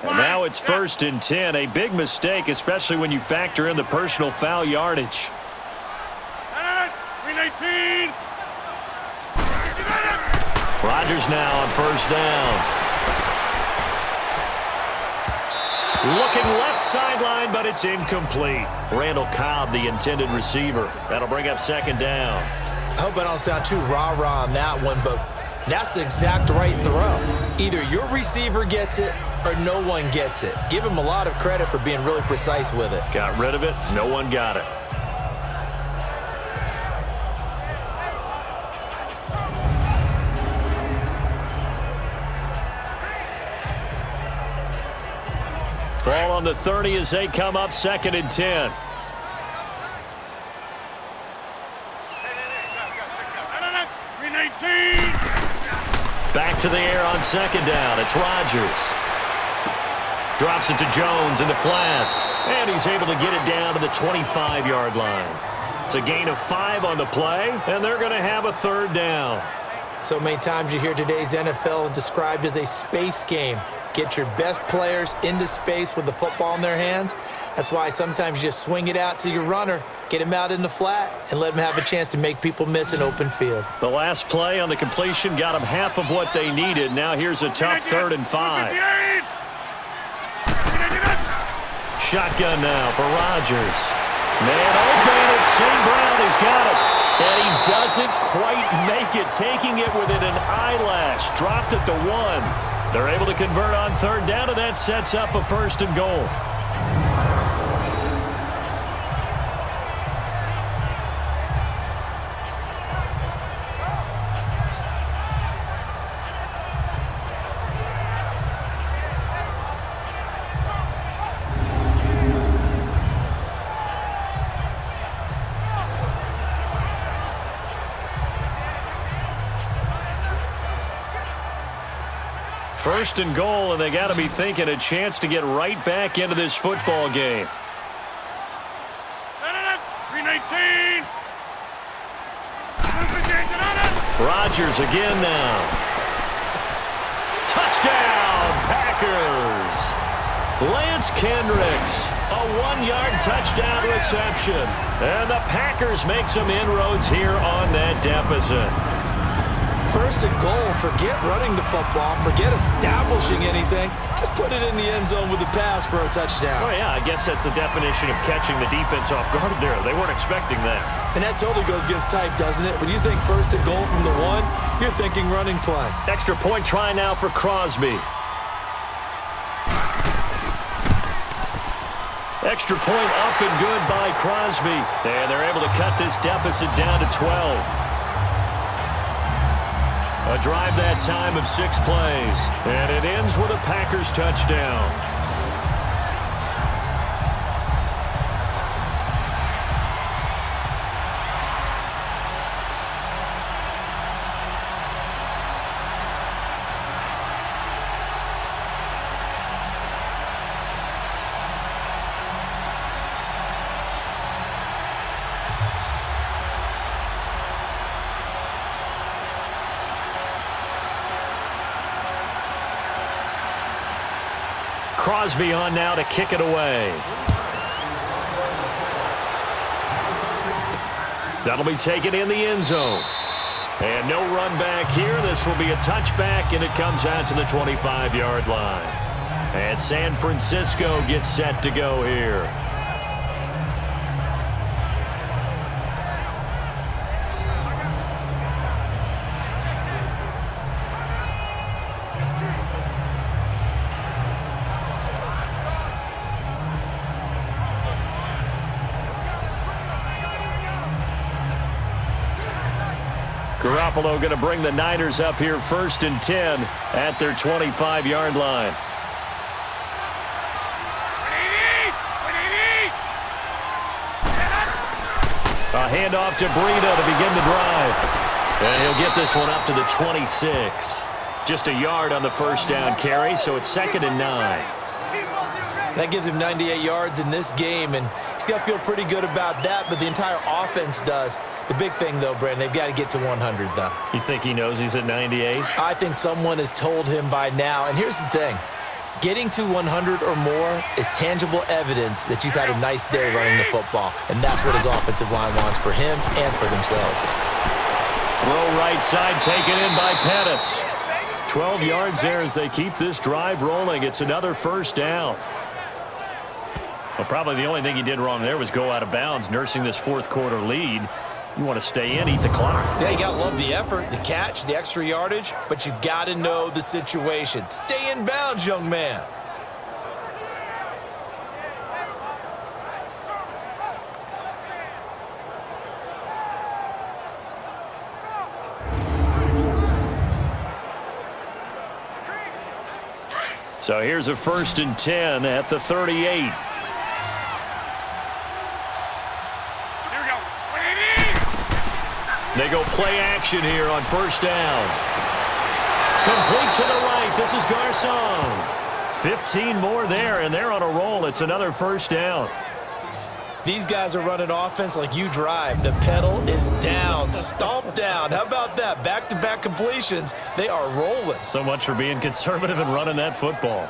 And now it's 1st and 10. A big mistake, especially when you factor in the personal foul yardage. 319! Rodgers now on first down. Looking left sideline, but it's incomplete. Randall Cobb, the intended receiver. That'll bring up 2nd down. I hope I don't sound too rah-rah on that one, but that's the exact right throw. Either your receiver gets it or no one gets it. Give him a lot of credit for being really precise with it. Got rid of it. No one got it. Ball on the 30 as they come up 2nd and 10. Back to the air on 2nd down. It's Rodgers. Drops it to Jones in the flat. And he's able to get it down to the 25-yard line. It's a gain of 5 on the play, and they're going to have a 3rd down. So many times you hear today's NFL described as a space game. Get your best players into space with the football in their hands. That's why sometimes you just swing it out to your runner, get him out in the flat, and let him have a chance to make people miss an open field. The last play on the completion got them half of what they needed. Now here's a tough 3rd and 5. Shotgun now for Rodgers. Man open, it's St. Brown. He's got it. And he doesn't quite make it, taking it within an eyelash. Dropped at the 1. They're able to convert on 3rd down, and that sets up a 1st and goal. First and goal, and they got to be thinking a chance to get right back into this football game. 319. Rodgers again now. Touchdown, Packers. Lance Kendricks, a 1-yard touchdown reception. And the Packers make some inroads here on that deficit. First and goal, forget running the football, forget establishing anything. Just put it in the end zone with the pass for a touchdown. Oh, yeah, I guess that's the definition of catching the defense off guard there. They weren't expecting that. And that totally goes against type, doesn't it? When you think first and goal from the 1, you're thinking running play. Extra point try now for Crosby. Extra point up and good by Crosby. And they're able to cut this deficit down to 12. A drive that time of 6 plays. And it ends with a Packers touchdown. Crosby on now to kick it away. That'll be taken in the end zone. And no run back here. This will be a touchback, and it comes out to the 25-yard line. And San Francisco gets set to go here. Garoppolo going to bring the Niners up here first and 10 at their 25-yard line. A handoff to Breida to begin the drive. And he'll get this one up to the 26. Just a yard on the first down carry, so it's 2nd and 9. That gives him 98 yards in this game, and he's got to feel pretty good about that, but the entire offense does. The big thing, though, Brandon, they've got to get to 100, though. You think he knows he's at 98? I think someone has told him by now. And here's the thing. Getting to 100 or more is tangible evidence that you've had a nice day running the football, and that's what his offensive line wants for him and for themselves. Throw right side, taken in by Pettis. 12 yards there as they keep this drive rolling. It's another first down. Well, probably the only thing he did wrong there was go out of bounds, nursing this fourth-quarter lead. You want to stay in, eat the clock. Yeah, you got to love the effort, the catch, the extra yardage, but you got to know the situation. Stay in bounds, young man. So here's a 1st and 10 at the 38. They go play action here on first down. Complete to the right. This is Garcon. 15 more there, and they're on a roll. It's another first down. These guys are running offense like you drive. The pedal is down, stomp down. How about that? Back-to-back completions. They are rolling. So much for being conservative and running that football.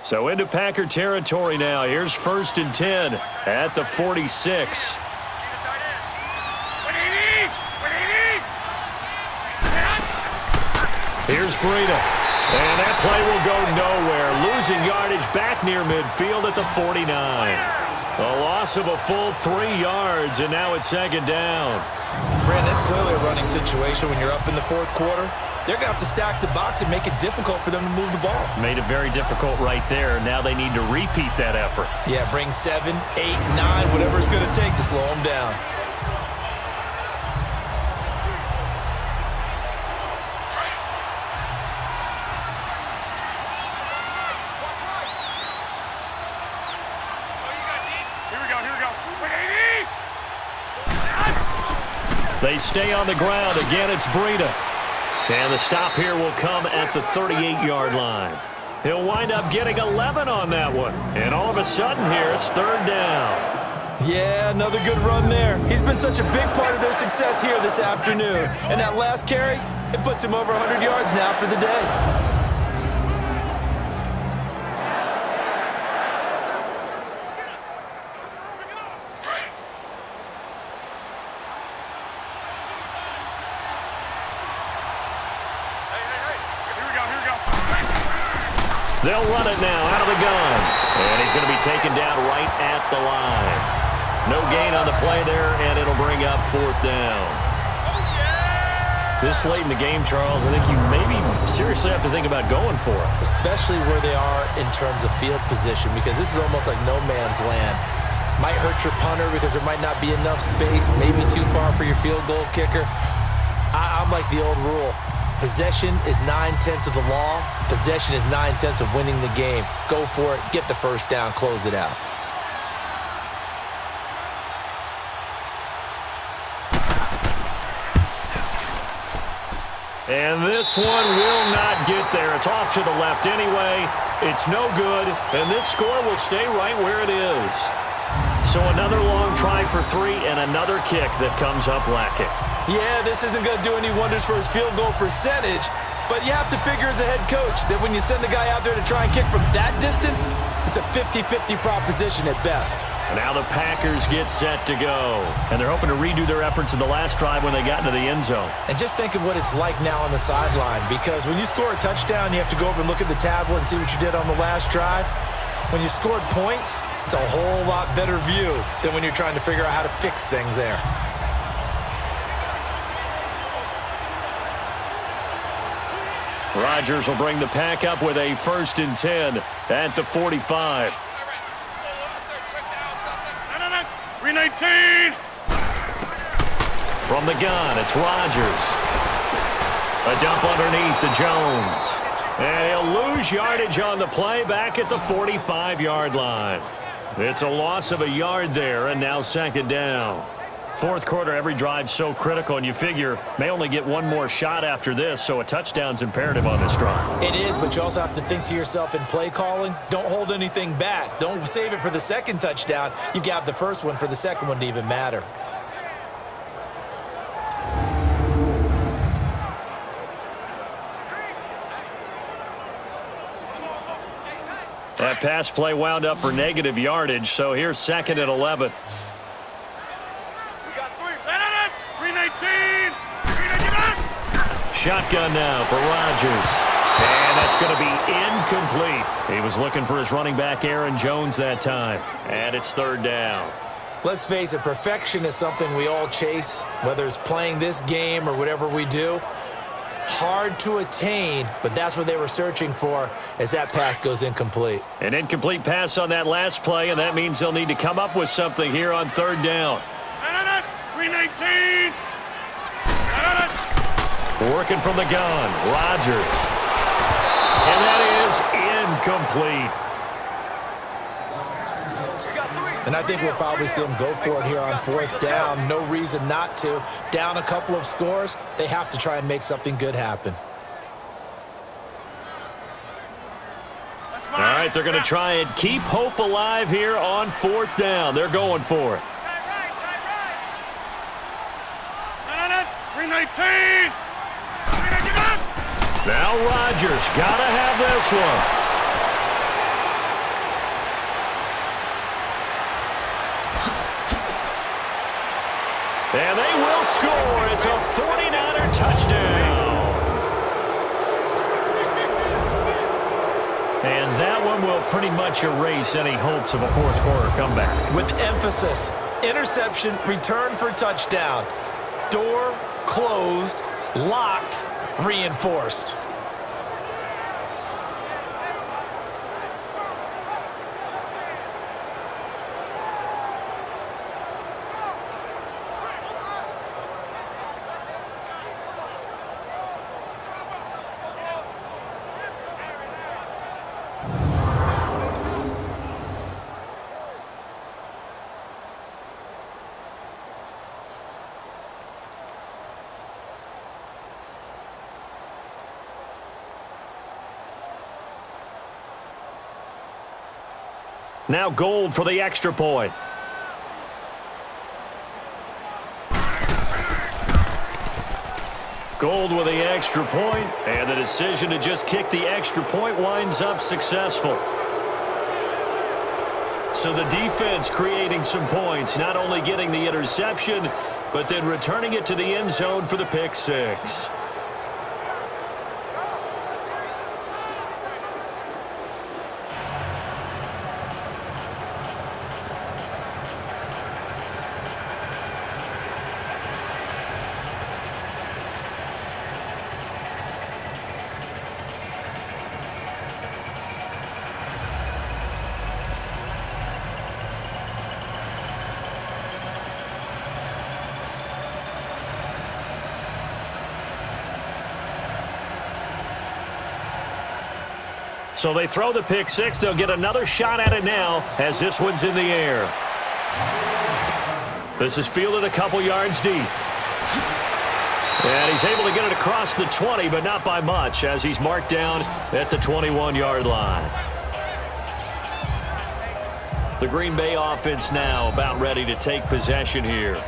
So into Packer territory now. Here's 1st and 10 at the 46. Here's Breida. And that play will go nowhere. Losing yardage back near midfield at the 49. A loss of a full 3 yards, and now it's 2nd down. Brandon, that's clearly a running situation when you're up in the fourth quarter. They're going to have to stack the box and make it difficult for them to move the ball. Made it very difficult right there. Now they need to repeat that effort. Yeah, bring 7, 8, 9, whatever it's going to take to slow them down. Here we go. They stay on the ground. Again, it's Breida. And the stop here will come at the 38-yard line. He'll wind up getting 11 on that one. And all of a sudden here, it's third down. Yeah, another good run there. He's been such a big part of their success here this afternoon. And that last carry, it puts him over 100 yards now for the day. They'll run it now out of the gun. And he's going to be taken down right at the line. No gain on the play there, and it'll bring up fourth down. This late in the game, Charles, I think you maybe seriously have to think about going for it. Especially where they are in terms of field position, because this is almost like no man's land. Might hurt your punter because there might not be enough space, maybe too far for your field goal kicker. I'm like the old rule. Possession is 9/10 of the law. Possession is 9/10 of winning the game. Go for it. Get the first down. Close it out. And this one will not get there. It's off to the left anyway. It's no good, and this score will stay right where it is. So another long try for 3 and another kick that comes up lacking. Yeah, this isn't going to do any wonders for his field goal percentage, but you have to figure as a head coach that when you send a guy out there to try and kick from that distance, it's a 50-50 proposition at best. Now the Packers get set to go, and they're hoping to redo their efforts in the last drive when they got into the end zone. And just think of what it's like now on the sideline, because when you score a touchdown, you have to go over and look at the tablet and see what you did on the last drive. When you scored points, it's a whole lot better view than when you're trying to figure out how to fix things there. Rodgers will bring the pack up with a 1st and 10 at the 45. 319. From the gun, it's Rodgers. A dump underneath to Jones. And he'll lose yardage on the play back at the 45-yard line. It's a loss of a yard there, and now 2nd down. Fourth quarter, every drive's so critical, and you figure may only get one more shot after this, so a touchdown's imperative on this drive. It is, but you also have to think to yourself in play calling, don't hold anything back. Don't save it for the second touchdown. You got the first one for the second one to even matter. That pass play wound up for negative yardage, so here's 2nd and 11. Shotgun now for Rodgers. And that's going to be incomplete. He was looking for his running back, Aaron Jones, that time. And it's 3rd down. Let's face it, perfection is something we all chase, whether it's playing this game or whatever we do. Hard to attain, but that's what they were searching for as that pass goes incomplete. An incomplete pass on that last play, and that means they'll need to come up with something here on 3rd down. 319. Working from the gun, Rodgers. And that is incomplete. And I think we'll probably see him go for it here on 4th down. No reason not to. Down a couple of scores, they have to try and make something good happen. All right, they're going to try and keep hope alive here on 4th down. They're going for it. 319. Now Rodgers got to have this one. And they will score. It's a 49er touchdown. And that one will pretty much erase any hopes of a fourth quarter comeback. With emphasis, interception, return for touchdown. Door closed, locked, reinforced. Now Gold for the extra point. Gold with the extra point, and the decision to just kick the extra point winds up successful. So the defense creating some points, not only getting the interception, but then returning it to the end zone for the pick six. So they throw the pick six. They'll get another shot at it now as this one's in the air. This is fielded a couple yards deep. And he's able to get it across the 20, but not by much as he's marked down at the 21-yard line. The Green Bay offense now about ready to take possession here.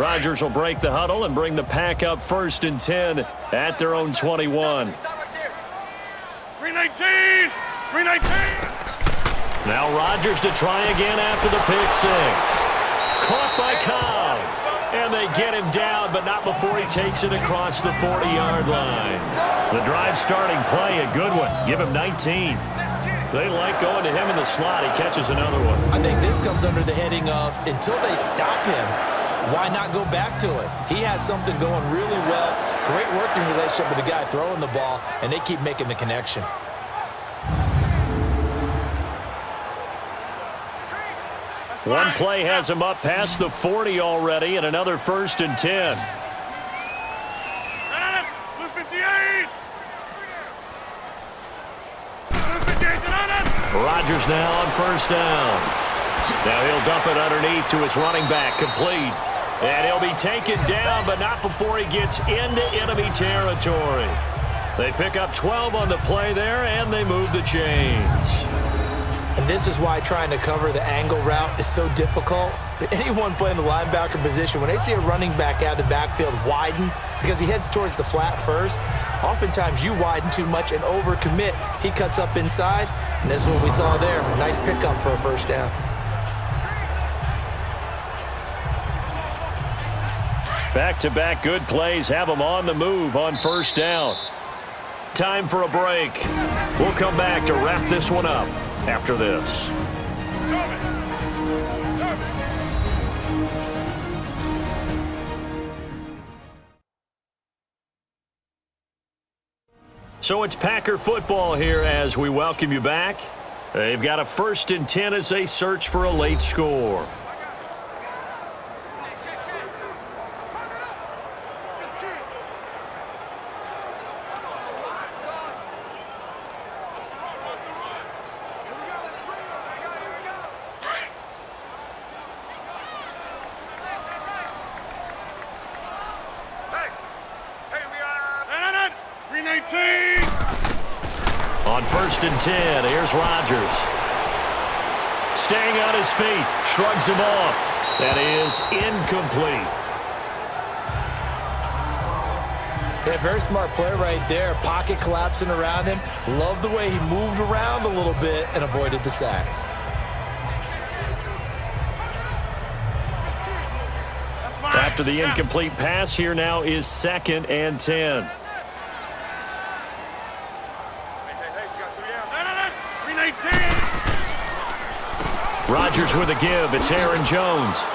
Rodgers will break the huddle and bring the pack up 1st and 10 at their own 21. 319! 319! Now Rodgers to try again after the pick six. Caught by Cobb. And they get him down, but not before he takes it across the 40-yard line. The drive starting play, a good one. Give him 19. They like going to him in the slot. He catches another one. I think this comes under the heading of until they stop him, why not go back to it? He has something going really well. Great working relationship with the guy throwing the ball, and they keep making the connection. One play has him up past the 40 already, and another 1st and 10. Blue 58! Blue 58! Rodgers now on 1st down. Now he'll dump it underneath to his running back, complete. And he'll be taken down, but not before he gets into enemy territory. They pick up 12 on the play there, and they move the chains. And this is why trying to cover the angle route is so difficult. Anyone playing the linebacker position, when they see a running back out of the backfield widen, because he heads towards the flat first, oftentimes you widen too much and overcommit. He cuts up inside, and this is what we saw there. Nice pickup for a 1st down. Back-to-back good plays have them on the move on 1st down. Time for a break. We'll come back to wrap this one up after this. So it's Packer football here as we welcome you back. They've got a 1st and 10 as they search for a late score. On 1st and 10, here's Rodgers. Staying on his feet, shrugs him off. That is incomplete. Yeah, very smart play right there. Pocket collapsing around him. Love the way he moved around a little bit and avoided the sack. After the incomplete pass, here now is 2nd and 10. Rodgers with a give. It's Aaron Jones.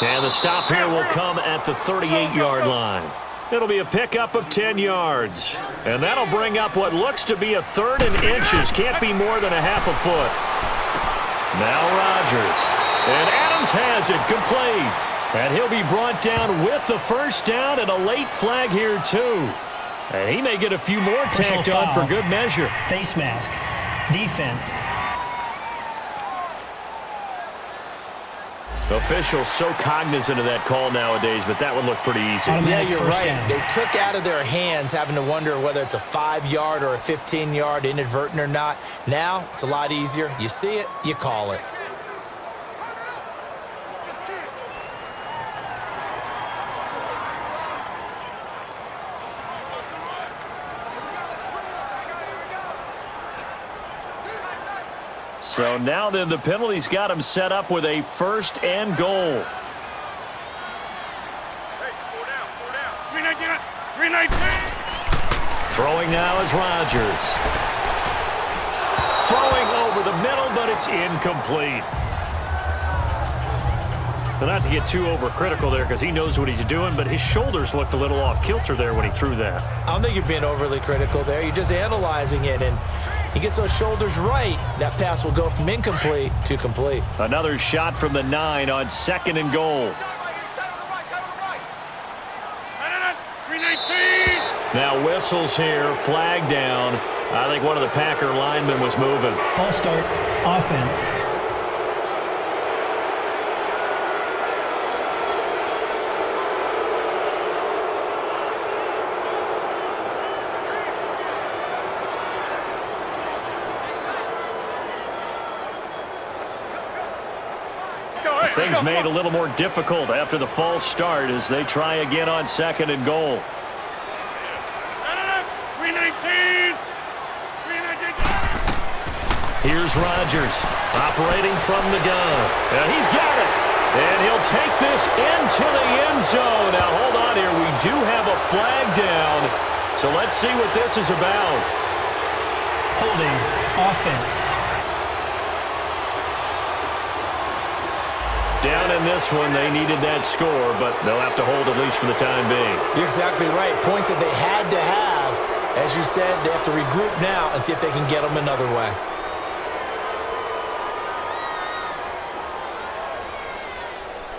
And the stop here will come at the 38-yard line. It'll be a pickup of 10 yards. And that'll bring up what looks to be a 3rd and inches. Can't be more than a half a foot. Now Rodgers. And Adams has it complete. And he'll be brought down with the 1st down and a late flag here too. And he may get a few more Personal tacked on foul. for good measure. Face mask. Defense. Officials so cognizant of that call nowadays, but that one looked pretty easy. Yeah, Automatic you're first right. down. They took out of their hands having to wonder whether it's a 5-yard or a 15-yard inadvertent or not. Now, it's a lot easier. You see it, you call it. So now then the penalty's got him set up with a 1st and goal. Hey, 4 down, 4 down. 319. Throwing now is Rodgers. Throwing over the middle, but it's incomplete. But not to get too overcritical there because he knows what he's doing, but his shoulders looked a little off kilter there when he threw that. I don't think you're being overly critical there. You're just analyzing it, and he gets those shoulders right. That pass will go from incomplete to complete. Another shot from the 9 on 2nd and goal. 319. Now whistles here, flag down. I think one of the Packer linemen was moving. False start. Offense. Things made a little more difficult after the false start as they try again on 2nd and goal. 319. 319. Here's Rodgers operating from the gun. And he's got it. And he'll take this into the end zone. Now, hold on here. We do have a flag down. So let's see what this is about. Holding. Offense. Down in this one, they needed that score, but they'll have to hold at least for the time being. You're exactly right. Points that they had to have. As you said, they have to regroup now and see if they can get them another way.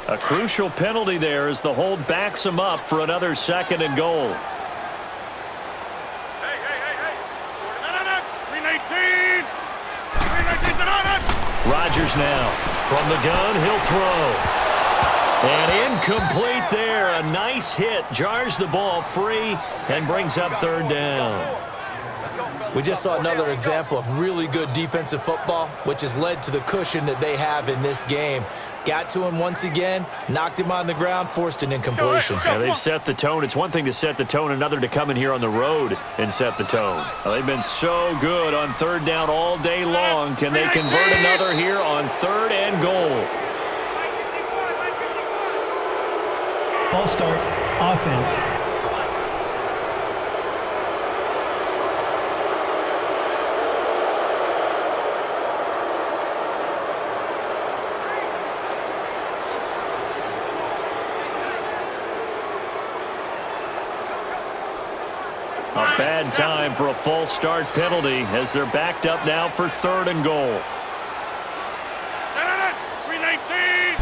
A crucial penalty there as the hold backs them up for another 2nd and goal. Hey. 319. 319. Rodgers now from the gun, he'll throw. And incomplete there. A nice hit. Jars the ball free and brings up 3rd down. We just saw another example of really good defensive football, which has led to the cushion that they have in this game. Got to him once again, knocked him on the ground, forced an incompletion. Yeah, they've set the tone. It's one thing to set the tone, another to come in here on the road and set the tone. Well, they've been so good on 3rd down all day long. Can they convert another here on 3rd and goal? False start. Offense. A bad time for a false start penalty as they're backed up now for 3rd and goal. 319.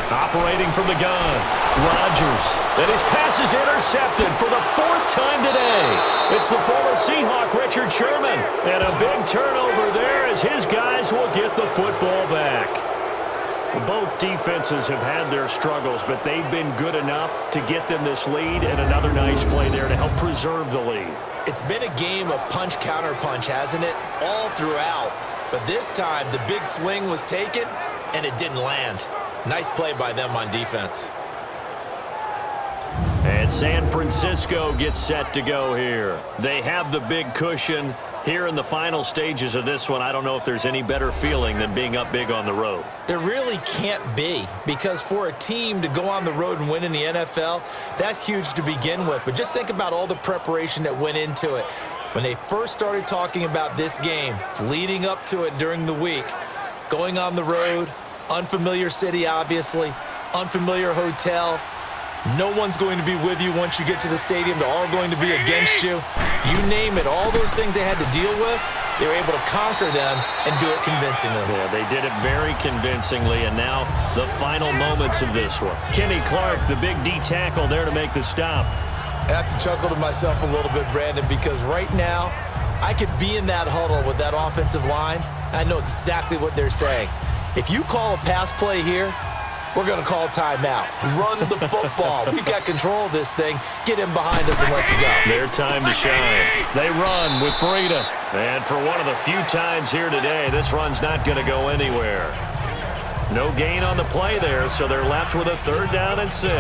Operating from the gun, Rodgers. And his pass is intercepted for the 4th time today. It's the former Seahawk, Richard Sherman. And a big turnover there as his guys will get the football back. Both defenses have had their struggles, but they've been good enough to get them this lead, and another nice play there to help preserve the lead. It's been a game of punch-counter-punch, hasn't it? All throughout. But this time, the big swing was taken, and it didn't land. Nice play by them on defense. And San Francisco gets set to go here. They have the big cushion. Here in the final stages of this one, I don't know if there's any better feeling than being up big on the road. There really can't be, because for a team to go on the road and win in the NFL, that's huge to begin with. But just think about all the preparation that went into it. When they first started talking about this game, leading up to it during the week, going on the road, unfamiliar city, obviously, unfamiliar hotel. No one's going to be with you once you get to the stadium. They're all going to be against you. You name it, all those things they had to deal with, they were able to conquer them and do it convincingly. Yeah, they did it very convincingly, and now the final moments of this one. Kenny Clark, the big D tackle there to make the stop. I have to chuckle to myself a little bit, Brandon, because right now I could be in that huddle with that offensive line. I know exactly what they're saying. If you call a pass play here, we're going to call timeout. Run the football. We've got control of this thing. Get him behind us and let's go. Their time to shine. They run with Breida. And for one of the few times here today, this run's not going to go anywhere. No gain on the play there, so they're left with a 3rd down and 6.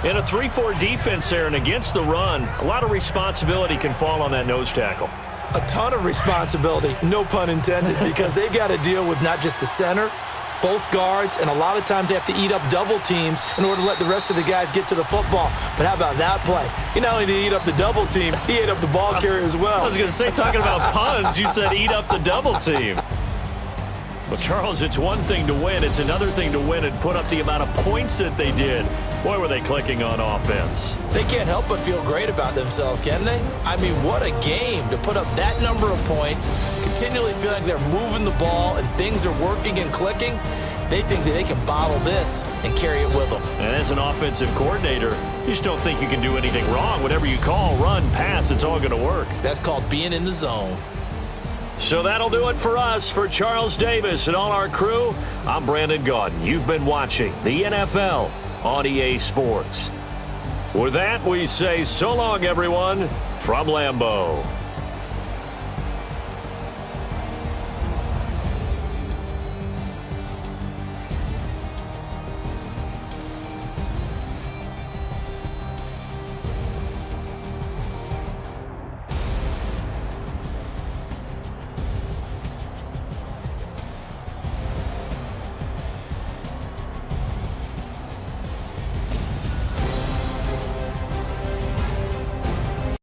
In a 3-4 defense there and against the run, a lot of responsibility can fall on that nose tackle. A ton of responsibility, no pun intended, because they've got to deal with not just the center, both guards, and a lot of times they have to eat up double teams in order to let the rest of the guys get to the football. But how about that play? He not only did he eat up the double team, he ate up the ball carrier as well. I was going to say, talking about puns, you said eat up the double team. Well, Charles, it's one thing to win. It's another thing to win and put up the amount of points that they did. Boy, were they clicking on offense. They can't help but feel great about themselves, can they? I mean, what a game to put up that number of points, continually feel like they're moving the ball and things are working and clicking. They think that they can bottle this and carry it with them. And as an offensive coordinator, you just don't think you can do anything wrong. Whatever you call, run, pass, it's all going to work. That's called being in the zone. So that'll do it for us. For Charles Davis and all our crew, I'm Brandon Gaudin. You've been watching the NFL on EA Sports. With that, we say so long, everyone, from Lambeau.